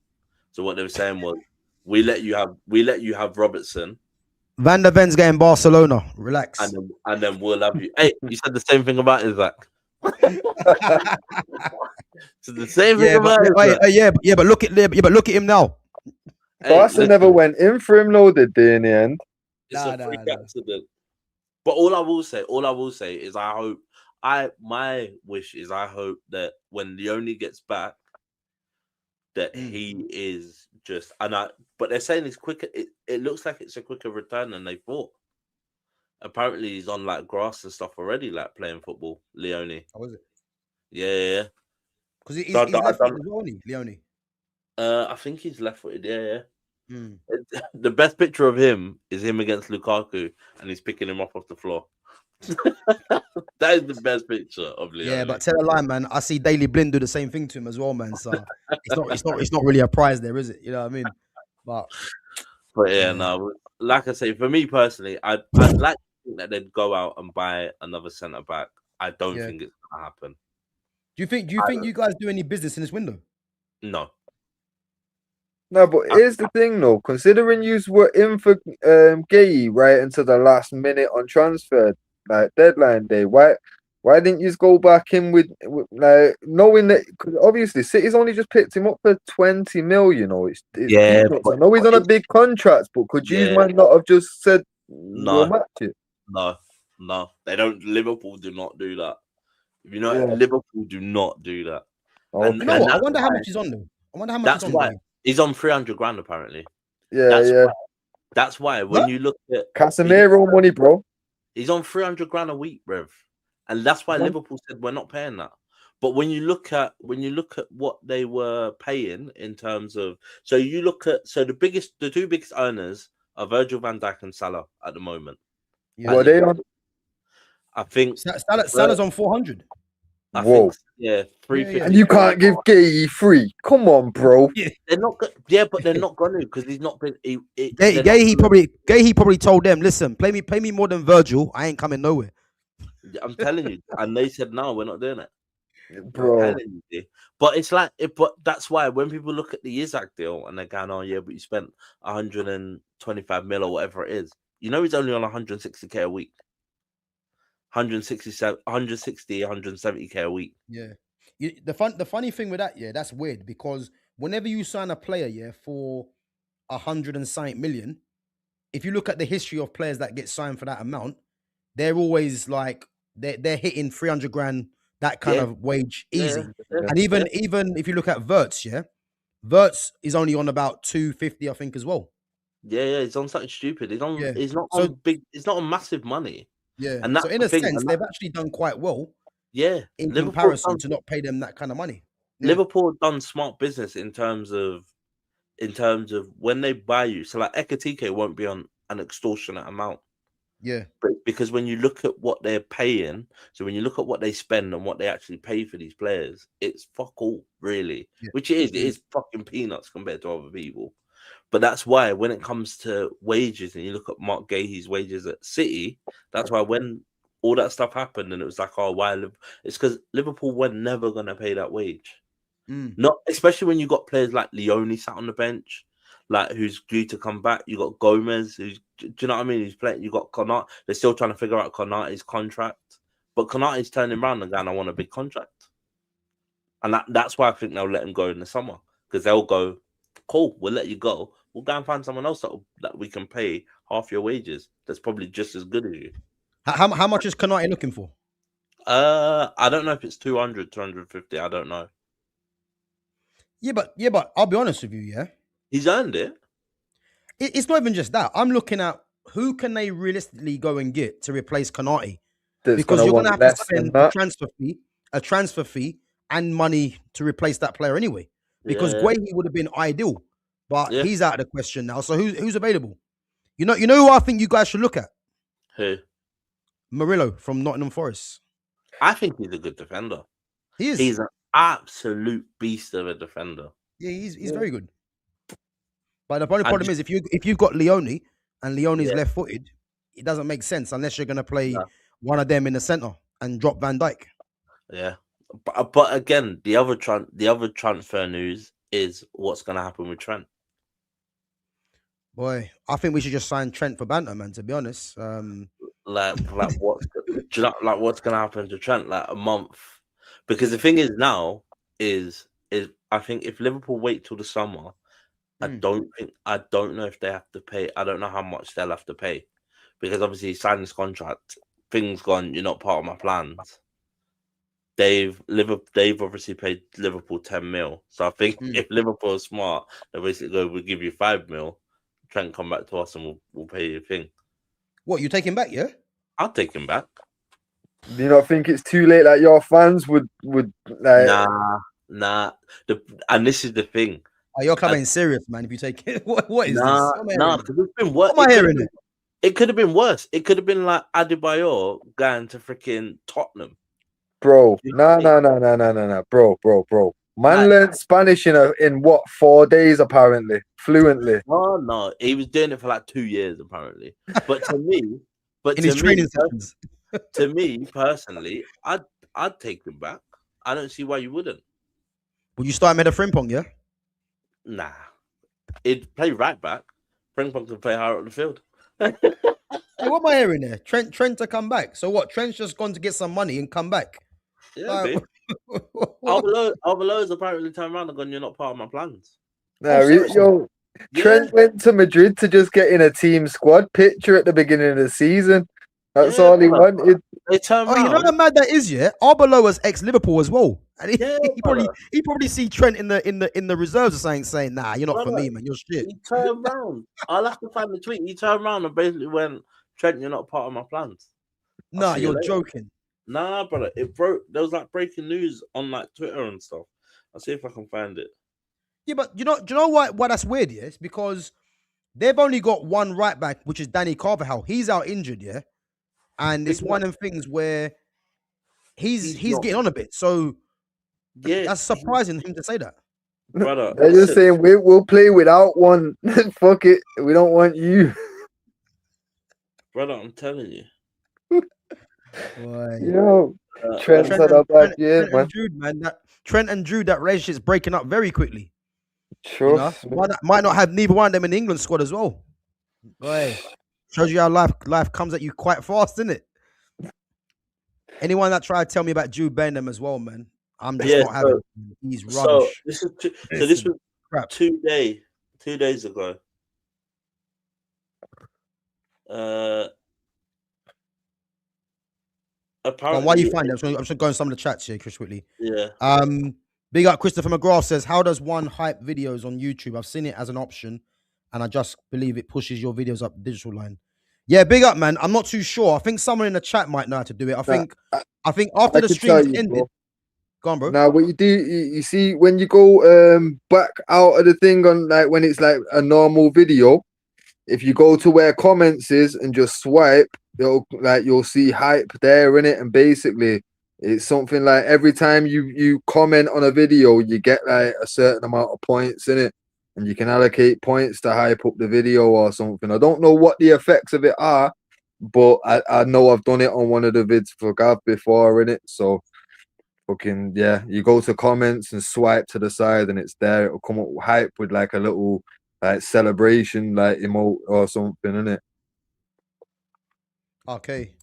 So what they were saying was, we let you have Robertson. Van der Ven's getting Barcelona. Relax. And then we'll have you. Hey, you said the same thing about Isaac. So the same thing about Isaac. But look at him now. Barca never went in for him, though, did they, in the end? It's a freak accident. But all I will say is my wish is I hope that when Leone gets back, that he is just but they're saying it's quicker. It looks like it's a quicker return than they thought. Apparently he's on like grass and stuff already, like playing football. Leone. How is it? Yeah. Because he's left-footed, Leone. I think he's left-footed. Yeah. The best picture of him is him against Lukaku, and he's picking him up off the floor. That is the best picture of Leone. Yeah, but tell a lie, man. I see Daily Blind do the same thing to him as well, man. So it's not really a prize there, is it? You know what I mean? But yeah, no. Like I say, for me personally, I'd like to think that they'd go out and buy another centre back. I don't think it's gonna happen. Do you think you guys do any business in this window? No. No, but here's the thing, though. Considering you were in for Gay right until the last minute on transfer, like deadline day, why didn't you just go back in with like knowing that? Because obviously City's only just picked him up for 20 mil. You know, it's yeah. I know he's on a big contract, but could you might not have just said we'll match it? No, they don't. Liverpool do not do that. You know, Liverpool do not do that. And you know what? I wonder how much he's on though. I wonder how much he's on. Why. He's on 300 grand apparently. That's why when you look at Casemiro money, bro, he's on 300 grand a week, bruv. And that's why Liverpool said we're not paying that. But when you look at what they were paying in terms of, the two biggest earners are Virgil van Dijk and Salah at the moment. Yeah. What are they on? I think Salah's on 400. Whoa. 350. And you can't give Gay free. Come on, bro. They're not. But they're not going to because he's not been. Gay probably told them, listen, pay me more than Virgil. I ain't coming nowhere. I'm telling you, and they said no, we're not doing it, bro. But it's like, but that's why when people look at the Isaac deal and they're going, oh yeah, but you spent 125 mil or whatever it is. You know, he's only on 160k a week. 160, 170k a week. Yeah. The funny thing with that, that's weird because whenever you sign a player, for 100 and something million, if you look at the history of players that get signed for that amount, they're always like they're hitting 300 grand, that kind of wage easy. And even if you look at Wirtz, Wirtz is only on about 250, I think, as well. Yeah, he's on something stupid. He's not on big. It's not on massive money. Yeah, and so in a sense, they've actually done quite well. Yeah, in comparison to not pay them that kind of money. Yeah. Liverpool done smart business in terms of when they buy you. So like Ekatike won't be on an extortionate amount. Yeah, but because when you look at what they're paying, so when you look at what they spend and what they actually pay for these players, it's fuck all, really. Yeah. Which it is. It is fucking peanuts compared to other people. But that's why when it comes to wages and you look at Mark Gahey's wages at City, that's why when all that stuff happened and it was like, oh, why? It's because Liverpool were never going to pay that wage. Not especially when you got players like Leone sat on the bench, like who's due to come back. You got Gomez, do you know what I mean? He's playing. You got Konate. They're still trying to figure out Konate's contract, but Konate's turning around and going, I want a big contract. And that's why I think they'll let him go in the summer because they'll go, cool, we'll let you go. We'll go and find someone else that we can pay half your wages. That's probably just as good as you. How much is Konate looking for? I don't know if it's 200, 250. I don't know. Yeah, but I'll be honest with you. Yeah, He's earned it. it's not even just that. I'm looking at who can they realistically go and get to replace Konate, That's because gonna you're going to want have to less than spend that. a transfer fee, and money to replace that player anyway. Because Yeah. Guehi would have been ideal, but Yeah. he's out of the question now. So who's available? You know who I think you guys should look at? Who? Murillo from Nottingham Forest. I think he's a good defender. He is. He's an absolute beast of a defender. Yeah, he's very good. But the only problem is if you've got Leone and Leone's left-footed, it doesn't make sense unless you're going to play one of them in the center and drop Van Dijk. Yeah, but again, the other transfer news is what's going to happen with Trent. Boy, I think we should just sign Trent for banter, man. To be honest, like what's do you know, like what's going to happen to Trent? Like a month, because the thing is now is I think if Liverpool wait till the summer, I don't know if they have to pay. I don't know how much they'll have to pay, because obviously he signed this contract. Things gone. You're not part of my plans. They've obviously paid Liverpool 10 mil. So I think if Liverpool is smart, they basically go, we'll give you 5 mil. Trent come back to us and we'll pay you a thing. What, you take him back? Yeah, I'll take him back. Do you not think it's too late? Like your fans would like nah. And this is the thing. Oh, your club ain't serious, man. If you take it, what is this? Nah, because it's been worse. What am I hearing it? It could have been worse. It could have been like Adebayor going to freaking Tottenham. Bro, no, bro. Man learned Spanish in what 4 days apparently, fluently. Oh no, he was doing it for like 2 years apparently. But to me, in his training sessions, to me personally, I'd take him back. I don't see why you wouldn't. Would you start him at a Frimpong? Yeah. Nah, he'd play right back. Frimpong can play higher up the field. Hey, what am I hearing there? Trent to come back. So what? Trent's just gone to get some money and come back. Yeah, Arbeloa's apparently turned around and gone, you're not part of my plans. No, Trent went to Madrid to just get in a team squad picture at the beginning of the season. That's all he wanted. They turned around. You know how mad that is, yeah? Arbeloa's ex-Liverpool as well. And he probably see Trent in the reserves or something, saying, nah, you're not for me, man. You're shit. He turned around. I'll have to find the tweet. He turned around and basically went, Trent, you're not part of my plans. Nah, you're joking. Nah, brother. It broke. There was like breaking news on like Twitter and stuff. I'll see if I can find it. Yeah, but do you know why that's weird, yeah? It's because they've only got one right back, which is Danny Carvajal. He's out injured, yeah? And it's one of the things where he's getting on a bit. So that's surprising him to say that. Brother, they're just saying we'll play without one. Fuck it. We don't want you. Brother, I'm telling you. Boy. Yo, Trent had a bad year, man. Trent and Drew, that relationship's breaking up very quickly. Trust might not have neither one of them in the England squad as well. Boy, shows you how life comes at you quite fast, isn't it? Anyone that tried to tell me about Jude Bellingham as well, man, I'm just not having it. He's rubbish. This was crap. 2 days ago. Apparently, while you find it, I'm just going some of the chats here, Chris, quickly. Yeah. Big up Christopher McGrath says, how does one hype videos on YouTube? I've seen it as an option, and I just believe it pushes your videos up the digital line. Yeah, big up, man. I'm not too sure. I think someone in the chat might know how to do it. I think after the stream ended. Go on, bro. Now, what you do, you see, when you go back out of the thing on like when it's like a normal video, if you go to where comments is and just swipe, you'll see hype there in it, and basically it's something like every time you comment on a video, you get like a certain amount of points in it, and you can allocate points to hype up the video or something. I don't know what the effects of it are, but I know I've done it on one of the vids for Gav before in it. So fucking yeah, you go to comments and swipe to the side, and it's there. It'll come up hype with like a little like celebration like emote or something in it. Okay.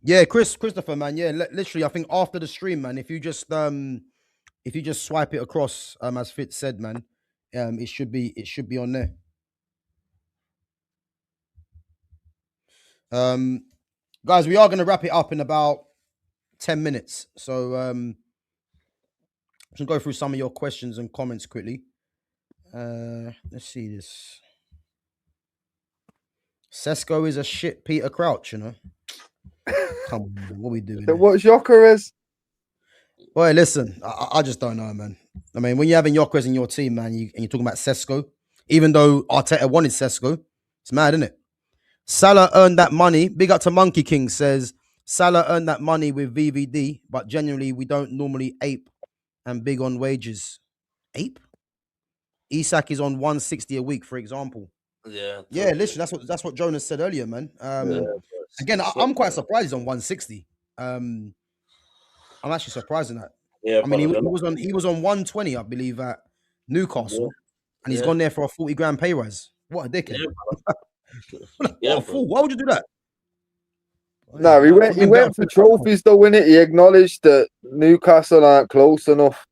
Yeah, Christopher, man. Yeah, literally, I think after the stream, man, if you just swipe it across, as Fitz said, man, it should be on there. Guys, we are going to wrap it up in about 10 minutes. So just go through some of your questions and comments quickly. Let's see this. Sesko is a shit Peter Crouch, you know. Come on, man. What are we doing? So what's Gyökeres? Boy, listen, I just don't know, man. I mean, when you're having Gyökeres in your team, man, and you're talking about Sesko, even though Arteta wanted Sesko, it's mad, isn't it? Salah earned that money. Big up to Monkey King says, Salah earned that money with VVD, but genuinely, we don't normally ape and big on wages. Ape? Isak is on 160 a week, for example. Yeah. Yeah, listen, that's what Jonas said earlier, man. Again, It's I'm not- quite surprised he's on 160. I'm actually surprised in that. Yeah, I mean, he brother, was on 120, I believe, at Newcastle, and he's Yeah. gone there for a 40 grand pay rise. What a dickhead! What Yeah, a fool! Why would you do that? No, he went for trophies though, innit? He acknowledged that Newcastle aren't close enough.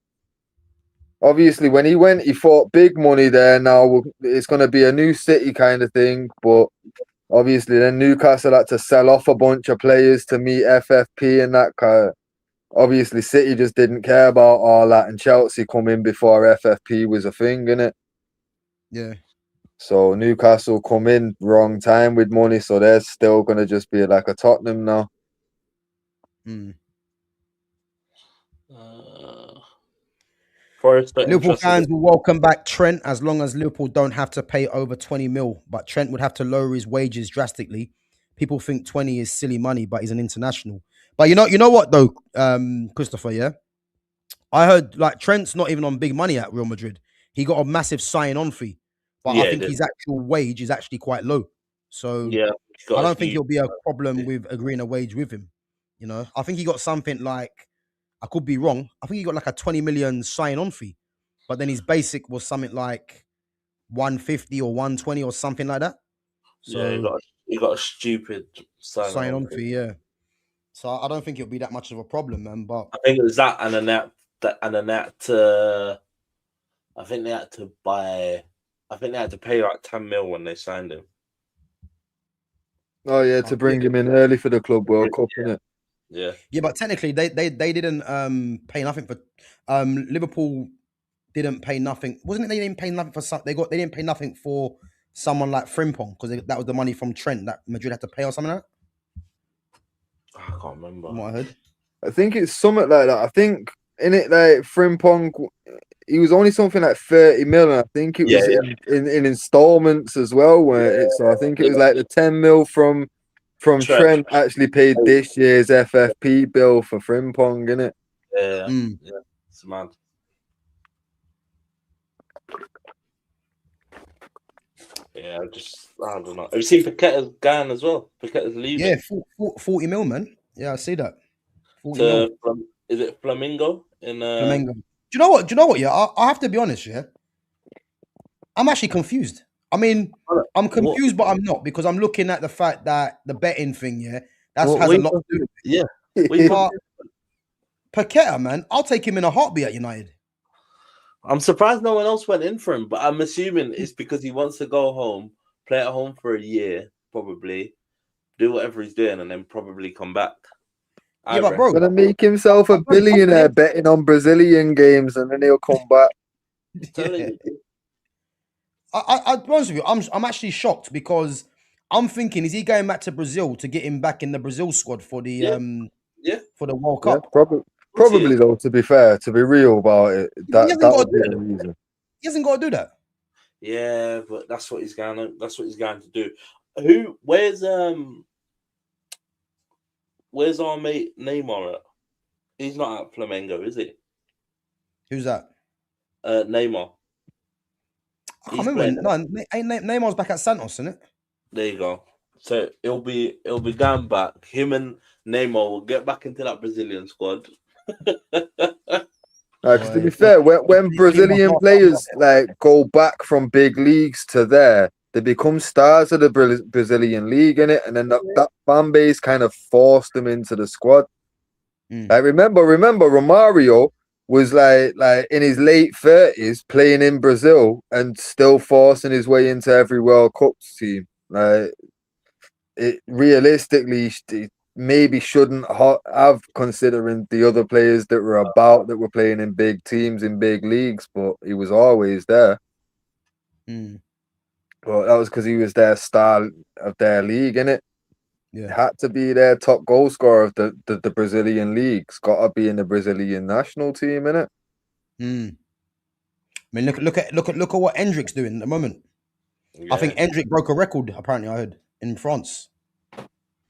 Obviously, when he went, he thought big money there. Now it's going to be a new city kind of thing, but obviously then Newcastle had to sell off a bunch of players to meet FFP and that kind of. Obviously, City just didn't care about all that, and Chelsea come in before FFP was a thing, innit? Yeah. So Newcastle come in wrong time with money, so they're still going to just be like a Tottenham now. Mm. Liverpool fans will welcome back Trent as long as Liverpool don't have to pay over 20 mil, but Trent would have to lower his wages drastically. People think 20 is silly money, but he's an international. But you know what though, Christopher, yeah? I heard like Trent's not even on big money at Real Madrid. He got a massive sign-on fee, but I think his actual wage is actually quite low. So I don't think it'll be a problem with agreeing a wage with him. You know, I think he got something like, I could be wrong, I think he got like a 20 million sign-on fee, but then his basic was something like 150 or 120 or something like that. So he got a stupid sign-on fee, yeah. So I don't think it'll be that much of a problem, man. But I think it was that, and then I think they had to buy. I think they had to pay like 10 mil when they signed him. Oh yeah, to bring him in early for the Club World Cup, innit? Yeah. Yeah, but technically they didn't pay nothing for Liverpool didn't pay nothing. Wasn't it they didn't pay nothing for some they didn't pay nothing for someone like Frimpong because that was the money from Trent that Madrid had to pay or something like that? I can't remember. From what I heard. I think it's something like that. I think in it like Frimpong, he was only something like 30 mil, and I think it was in installments as well. So I think it was like the 10 mil from Trent actually paid this year's FFP bill for Frimpong, innit? Yeah, it's mad. Yeah, I don't know. Have you seen Paqueta's gone as well? Paqueta's leaving. Yeah, 40 mil, man. Yeah, I see that. 40 mil. Is it Flamingo? Flamengo. Do you know what? Yeah, I have to be honest, yeah. I'm actually confused. I mean, I'm confused, but I'm not, because I'm looking at the fact that the betting thing, yeah, has a lot to do with it. Yeah. But Paqueta, man, I'll take him in a heartbeat at United. I'm surprised no one else went in for him, but I'm assuming it's because he wants to go home, play at home for a year, probably, do whatever he's doing, and then probably come back. Yeah, but bro, gonna make himself a billionaire betting on Brazilian games, and then he'll come back. Yeah. I'll be honest with you, I'm actually shocked, because I'm thinking, is he going back to Brazil to get him back in the Brazil squad for the for the World Cup? Yeah, probably though. To be fair, to be real about it, that would be the reason. He hasn't got to do that. Yeah, but that's what he's going to do. Where's our mate Neymar at? He's not at Flamengo, is he? Who's that? Neymar. I can't remember. No, Neymar's back at Santos, isn't it? There you go. So it'll be going back. Him and Neymar will get back into that Brazilian squad. Because to be fair, when Brazilian players like go back from big leagues to there, they become stars of the Brazilian league, innit? And then that fan base kind of forced them into the squad. Like remember Romario was like in his late 30s playing in Brazil and still forcing his way into every World Cup team. Like it realistically, maybe shouldn't have, considering the other players that were playing in big teams in big leagues, but he was always there. Well, that was because he was their star of their league, innit? Yeah. Had to be their top goal scorer of the Brazilian league. It's got to be in the Brazilian national team, innit? I mean, look at what Endrick's doing at the moment. Yeah. I think Endrick broke a record. Apparently, I heard in France.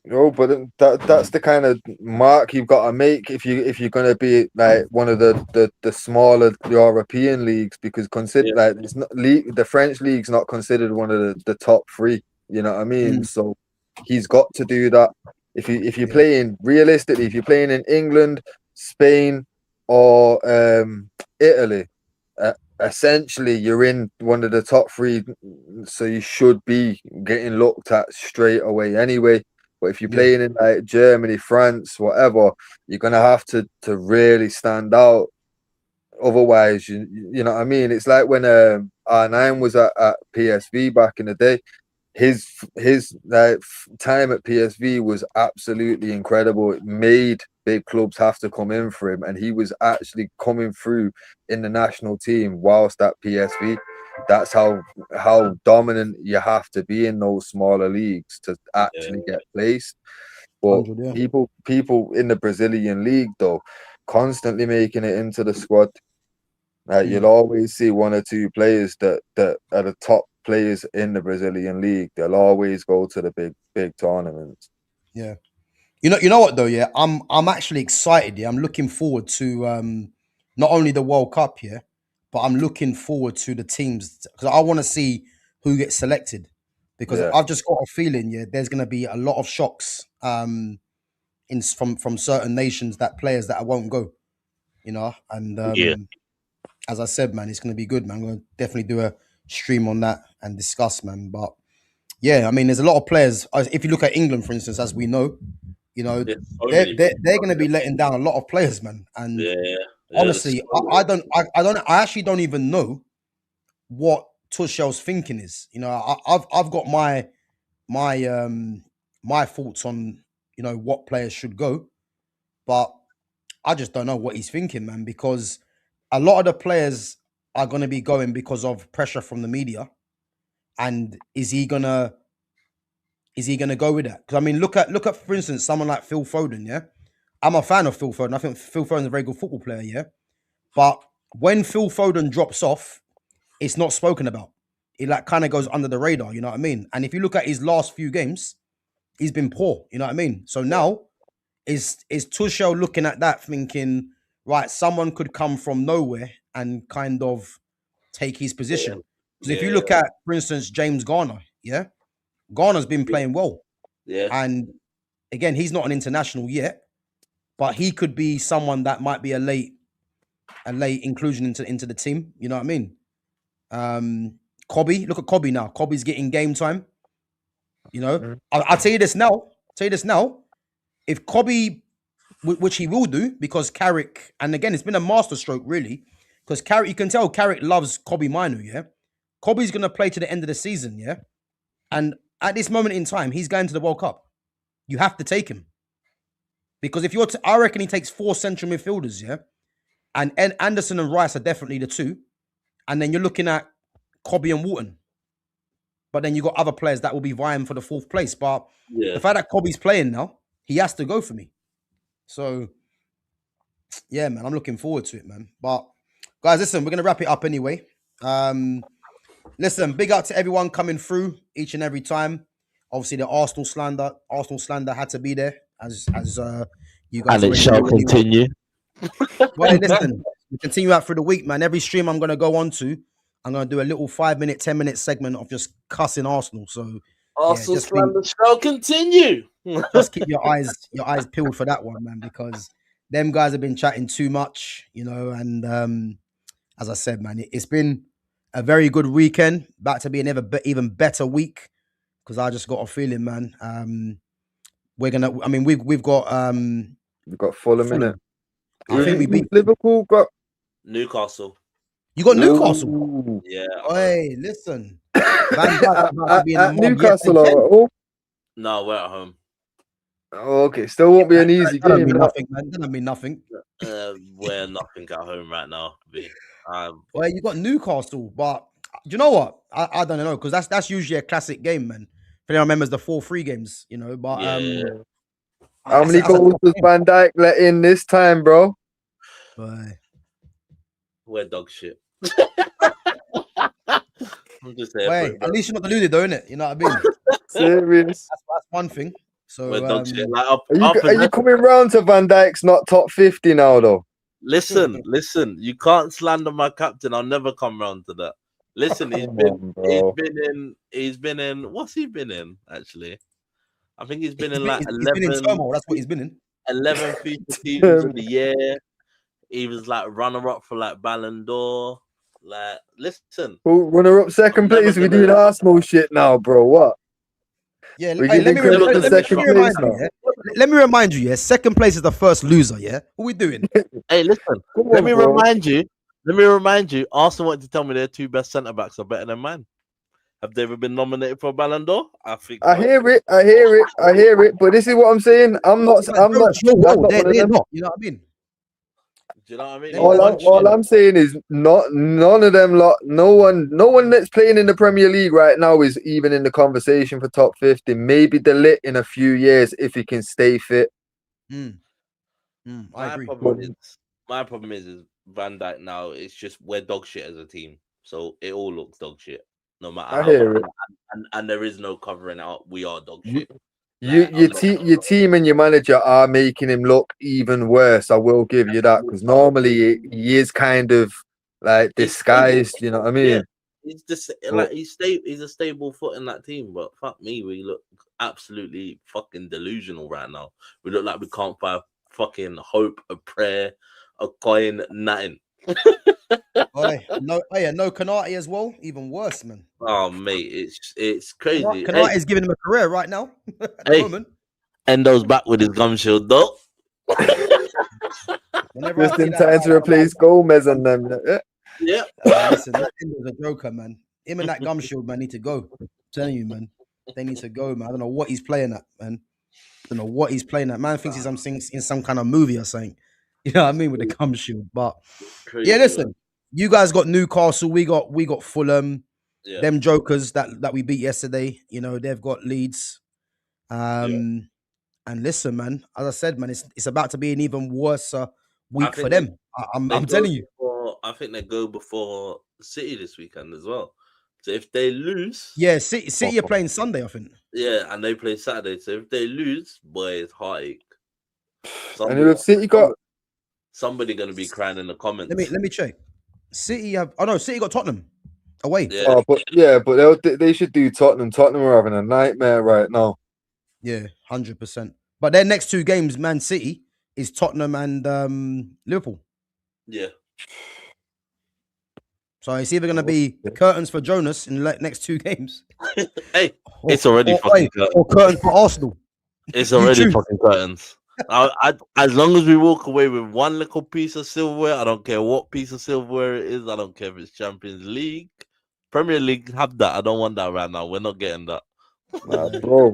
No, but that's the kind of mark you've got to make if you're going to be like one of the smaller European leagues, because like it's not the French league's not considered one of the top three. You know what I mean? So he's got to do that. If you're playing realistically, if you're playing in England, Spain, or Italy, essentially you're in one of the top three, so you should be getting looked at straight away anyway. But if you're playing in like Germany, France, whatever, you're gonna have to really stand out. Otherwise, you know what I mean. It's like when R9 was at PSV back in the day. His time at PSV was absolutely incredible. It made big clubs have to come in for him, and he was actually coming through in the national team whilst at PSV. That's how dominant you have to be in those smaller leagues to actually get placed. But people in the Brazilian league though, constantly making it into the squad. Like you'll always see one or two players that are the top players in the Brazilian league. They'll always go to the big tournaments. Yeah. You know what though, yeah? I'm actually excited, yeah. I'm looking forward to not only the World Cup, yeah, but I'm looking forward to the teams, because I want to see who gets selected. Because I've just got a feeling, yeah, there's gonna be a lot of shocks from certain nations, that players that I won't go, you know. And as I said, man, it's gonna be good, man. I'm gonna definitely do a stream on that and discuss, man. But yeah, I mean, there's a lot of players. If you look at England, for instance, as we know, you know, they're going to be letting down a lot of players, man. And honestly, I actually don't even know what Tuchel's thinking is. You know, I've got my thoughts on, you know, what players should go, but I just don't know what he's thinking, man. Because a lot of the players are going to be going because of pressure from the media, and is he gonna go with that? Because I mean, look at for instance, someone like Phil Foden. Yeah, I'm a fan of Phil Foden. I think Phil Foden's a very good football player. Yeah, but when Phil Foden drops off, it's not spoken about. It like kind of goes under the radar. You know what I mean? And if you look at his last few games, he's been poor. You know what I mean? So now is Tuchel looking at that, thinking, right, someone could come from nowhere and kind of take his position. Because if you look at, for instance, James Garner, yeah. Garner's been playing well. Yeah. And again, he's not an international yet, but he could be someone that might be a late inclusion into the team. You know what I mean? Kobe, look at Kobe now. Kobe's getting game time. You know, I'll tell you this now. If Kobe, which he will do, because Carrick, and again, it's been a masterstroke really, because Carrick, you can tell Carrick loves Kobe Minu, yeah? Kobe's going to play to the end of the season, yeah? And at this moment in time, he's going to the World Cup. You have to take him. Because if I reckon he takes 4 central midfielders, yeah? And Anderson and Rice are definitely the 2. And then you're looking at Kobe and Wharton. But then you got other players that will be vying for the 4th place. But the fact that Kobe's playing now, he has to go for me. So, yeah, man, I'm looking forward to it, man. But, guys, listen, we're going to wrap it up anyway. Listen, big up to everyone coming through each and every time. Obviously, the Arsenal slander had to be there, as you guys. And it shall continue. Well, listen, we continue out through the week, man. Every stream I'm going to go on to, I'm going to do a little 5-minute, 10-minute segment of just cussing Arsenal. So Arsenal slander shall continue. Just keep your eyes peeled for that one, man, because them guys have been chatting too much, you know. And as I said, man, it's been a very good weekend. About to be an even better week, because I just got a feeling, man. We've got Fulham in it. I think we beat Liverpool. Got Newcastle. You got Newcastle. Ooh. Yeah. Hey, listen. Newcastle or No, we're at home. Oh, okay, still won't be an easy That don't game. mean innit? nothing, man. That don't mean nothing. We're nothing at home right now. Well, you got Newcastle, but do you know what? I don't know because that's usually a classic game, man. If anyone remembers the 4-3 games, you know. But Yeah. How many that's a goals tough does game. Van Dijk let in this time, bro? Boy. We're dog shit. I'm just there for Wait, it, bro. at least you're not deluded, though, innit? You know what I mean? Serious. That's one thing. So We're dog shit. Like, Are you coming round to Van Dijk's not top 50 now, though? listen. You can't slander my captain. I'll never come round to that. Listen, he's been in. What's he been in? Actually, I think he's been in like he's been in turmoil. That's what he's been in. 11 FIFA teams of the year. He was like runner-up for like Ballon d'Or. Like, listen, Runner-up second place. We're doing Arsenal shit now, bro. What? Yeah, We're hey, giving credit to second place now. Let me remind you, yeah. Second place is the first loser, yeah. What we doing? Hey, listen. Let me remind you. Arsenal wanted to tell me their two best centre backs are better than mine. Have they ever been nominated for a Ballon d'Or? I think. I hear it. But this is what I'm saying. I'm not. They're not. You know what I mean? Do you know what I mean? All I'm saying is none of them lot. No one that's playing in the Premier League right now is even in the conversation for top 50. Maybe the lit in a few years if he can stay fit. I agree. My problem is Van Dijk now. It's just we're dog shit as a team, so it all looks dog shit. No matter. I hear it. And there is no covering out. We are dog shit. Your team and your manager are making him look even worse. I will give you that because normally he is kind of like disguised. You know what I mean? Yeah. He's just like he's a stable foot in that team, but fuck me, we look absolutely fucking delusional right now. We look like we can't find fucking hope, a prayer, a coin, nothing. No Kanate as well. Even worse, man. Oh mate, it's crazy. Kanate is giving him a career right now at the moment. Endo's back with his gum shield though. Just in time to replace Gomez and them. Yeah. Listen, that Endo's a joker, man. Him and that gum shield, man, need to go. I'm telling you, man. They need to go, man. I don't know what he's playing at, man. I don't know what he's playing at. Man thinks he's in some kind of movie or something. You know what I mean? With the gum shield. But yeah, listen. You guys got Newcastle. We got Fulham. Yeah. Them jokers that we beat yesterday. You know, they've got Leeds. And listen, man, as I said, man, it's about to be an even worse week for them. I'm telling you. I think they go before City this weekend as well. So if they lose, City are playing Sunday, I think. Yeah, and they play Saturday. So if they lose, boy, it's heartache. And if City got somebody gonna be crying in the comments. Let me check. City got Tottenham away. Yeah. But they should do Tottenham. Tottenham are having a nightmare right now. Yeah, 100%. But their next two games, Man City, is Tottenham and Liverpool. Yeah. So it's either going to be curtains for Jonas in the next two games. Hey, it's already fucking curtains. Or curtains for Arsenal. It's already fucking curtains. As long as we walk away with one little piece of silverware, I don't care what piece of silverware it is. I don't care if it's Champions League, Premier League. Have that. I don't want that right now. We're not getting that.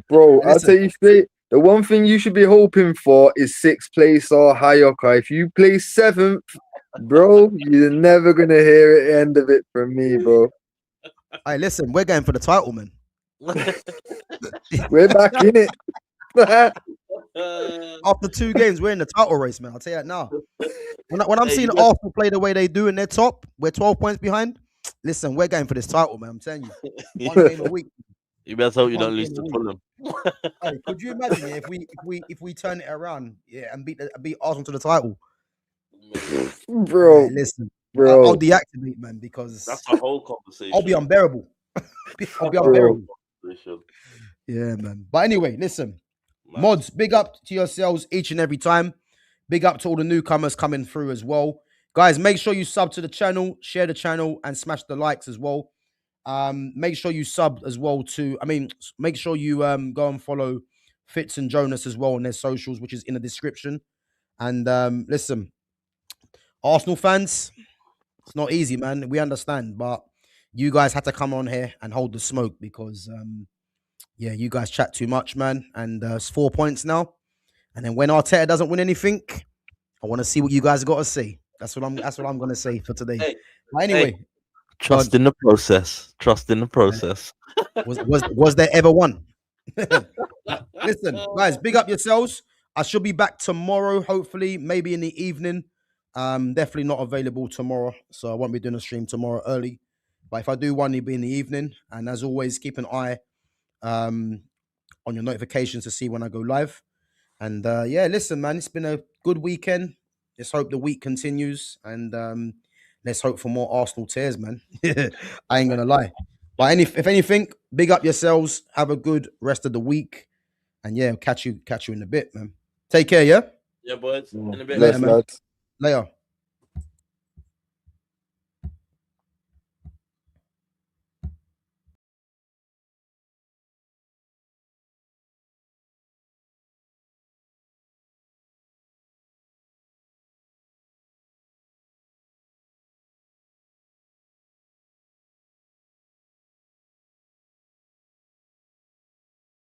Bro. I'll tell you straight. The one thing you should be hoping for is 6th place or higher. If you place 7th, bro, you're never gonna hear the end of it from me, bro. Hey, listen, we're going for the title, man. We're back in it. After 2 games, we're in the title race, man. I'll tell you that now. When I'm seeing Arsenal play the way they do in their top, we're 12 points behind. Listen, we're going for this title, man. I'm telling you, 1 game a week. You better hope you don't lose to Fulham. Hey, could you imagine if we turn it around, and beat Arsenal to the title, bro? Yeah, listen, bro, I'll deactivate, man, because that's a whole conversation. I'll be unbearable. I'll be unbearable. Yeah, man. But anyway, listen, mods, big up to yourselves each and every time. Big up to all the newcomers coming through as well, guys. Make sure you sub to the channel, share the channel, and smash the likes as well. Make sure you sub as well make sure you go and follow Fitz and Jonas as well on their socials, which is in the description. And listen, Arsenal fans, it's not easy, man. We understand, but you guys had to come on here and hold the smoke because you guys chat too much, man. And it's 4 points now. And then when Arteta doesn't win anything, I want to see what you guys got to see. That's what I'm going to say for today. Hey, but anyway, trust in the process. Trust in the process. Was there ever one? Listen, guys, big up yourselves. I should be back tomorrow, hopefully, maybe in the evening. Definitely not available tomorrow, so I won't be doing a stream tomorrow early. But if I do one, it'll be in the evening. And as always, keep an eye on your notifications to see when I go live. And yeah, listen, man, it's been a good weekend. Let's hope the week continues, and let's hope for more Arsenal tears, man. I ain't gonna lie. But if anything, big up yourselves. Have a good rest of the week, and yeah, catch you in a bit, man. Take care, yeah. Yeah, boys. In a bit. Later, man. lads. Later.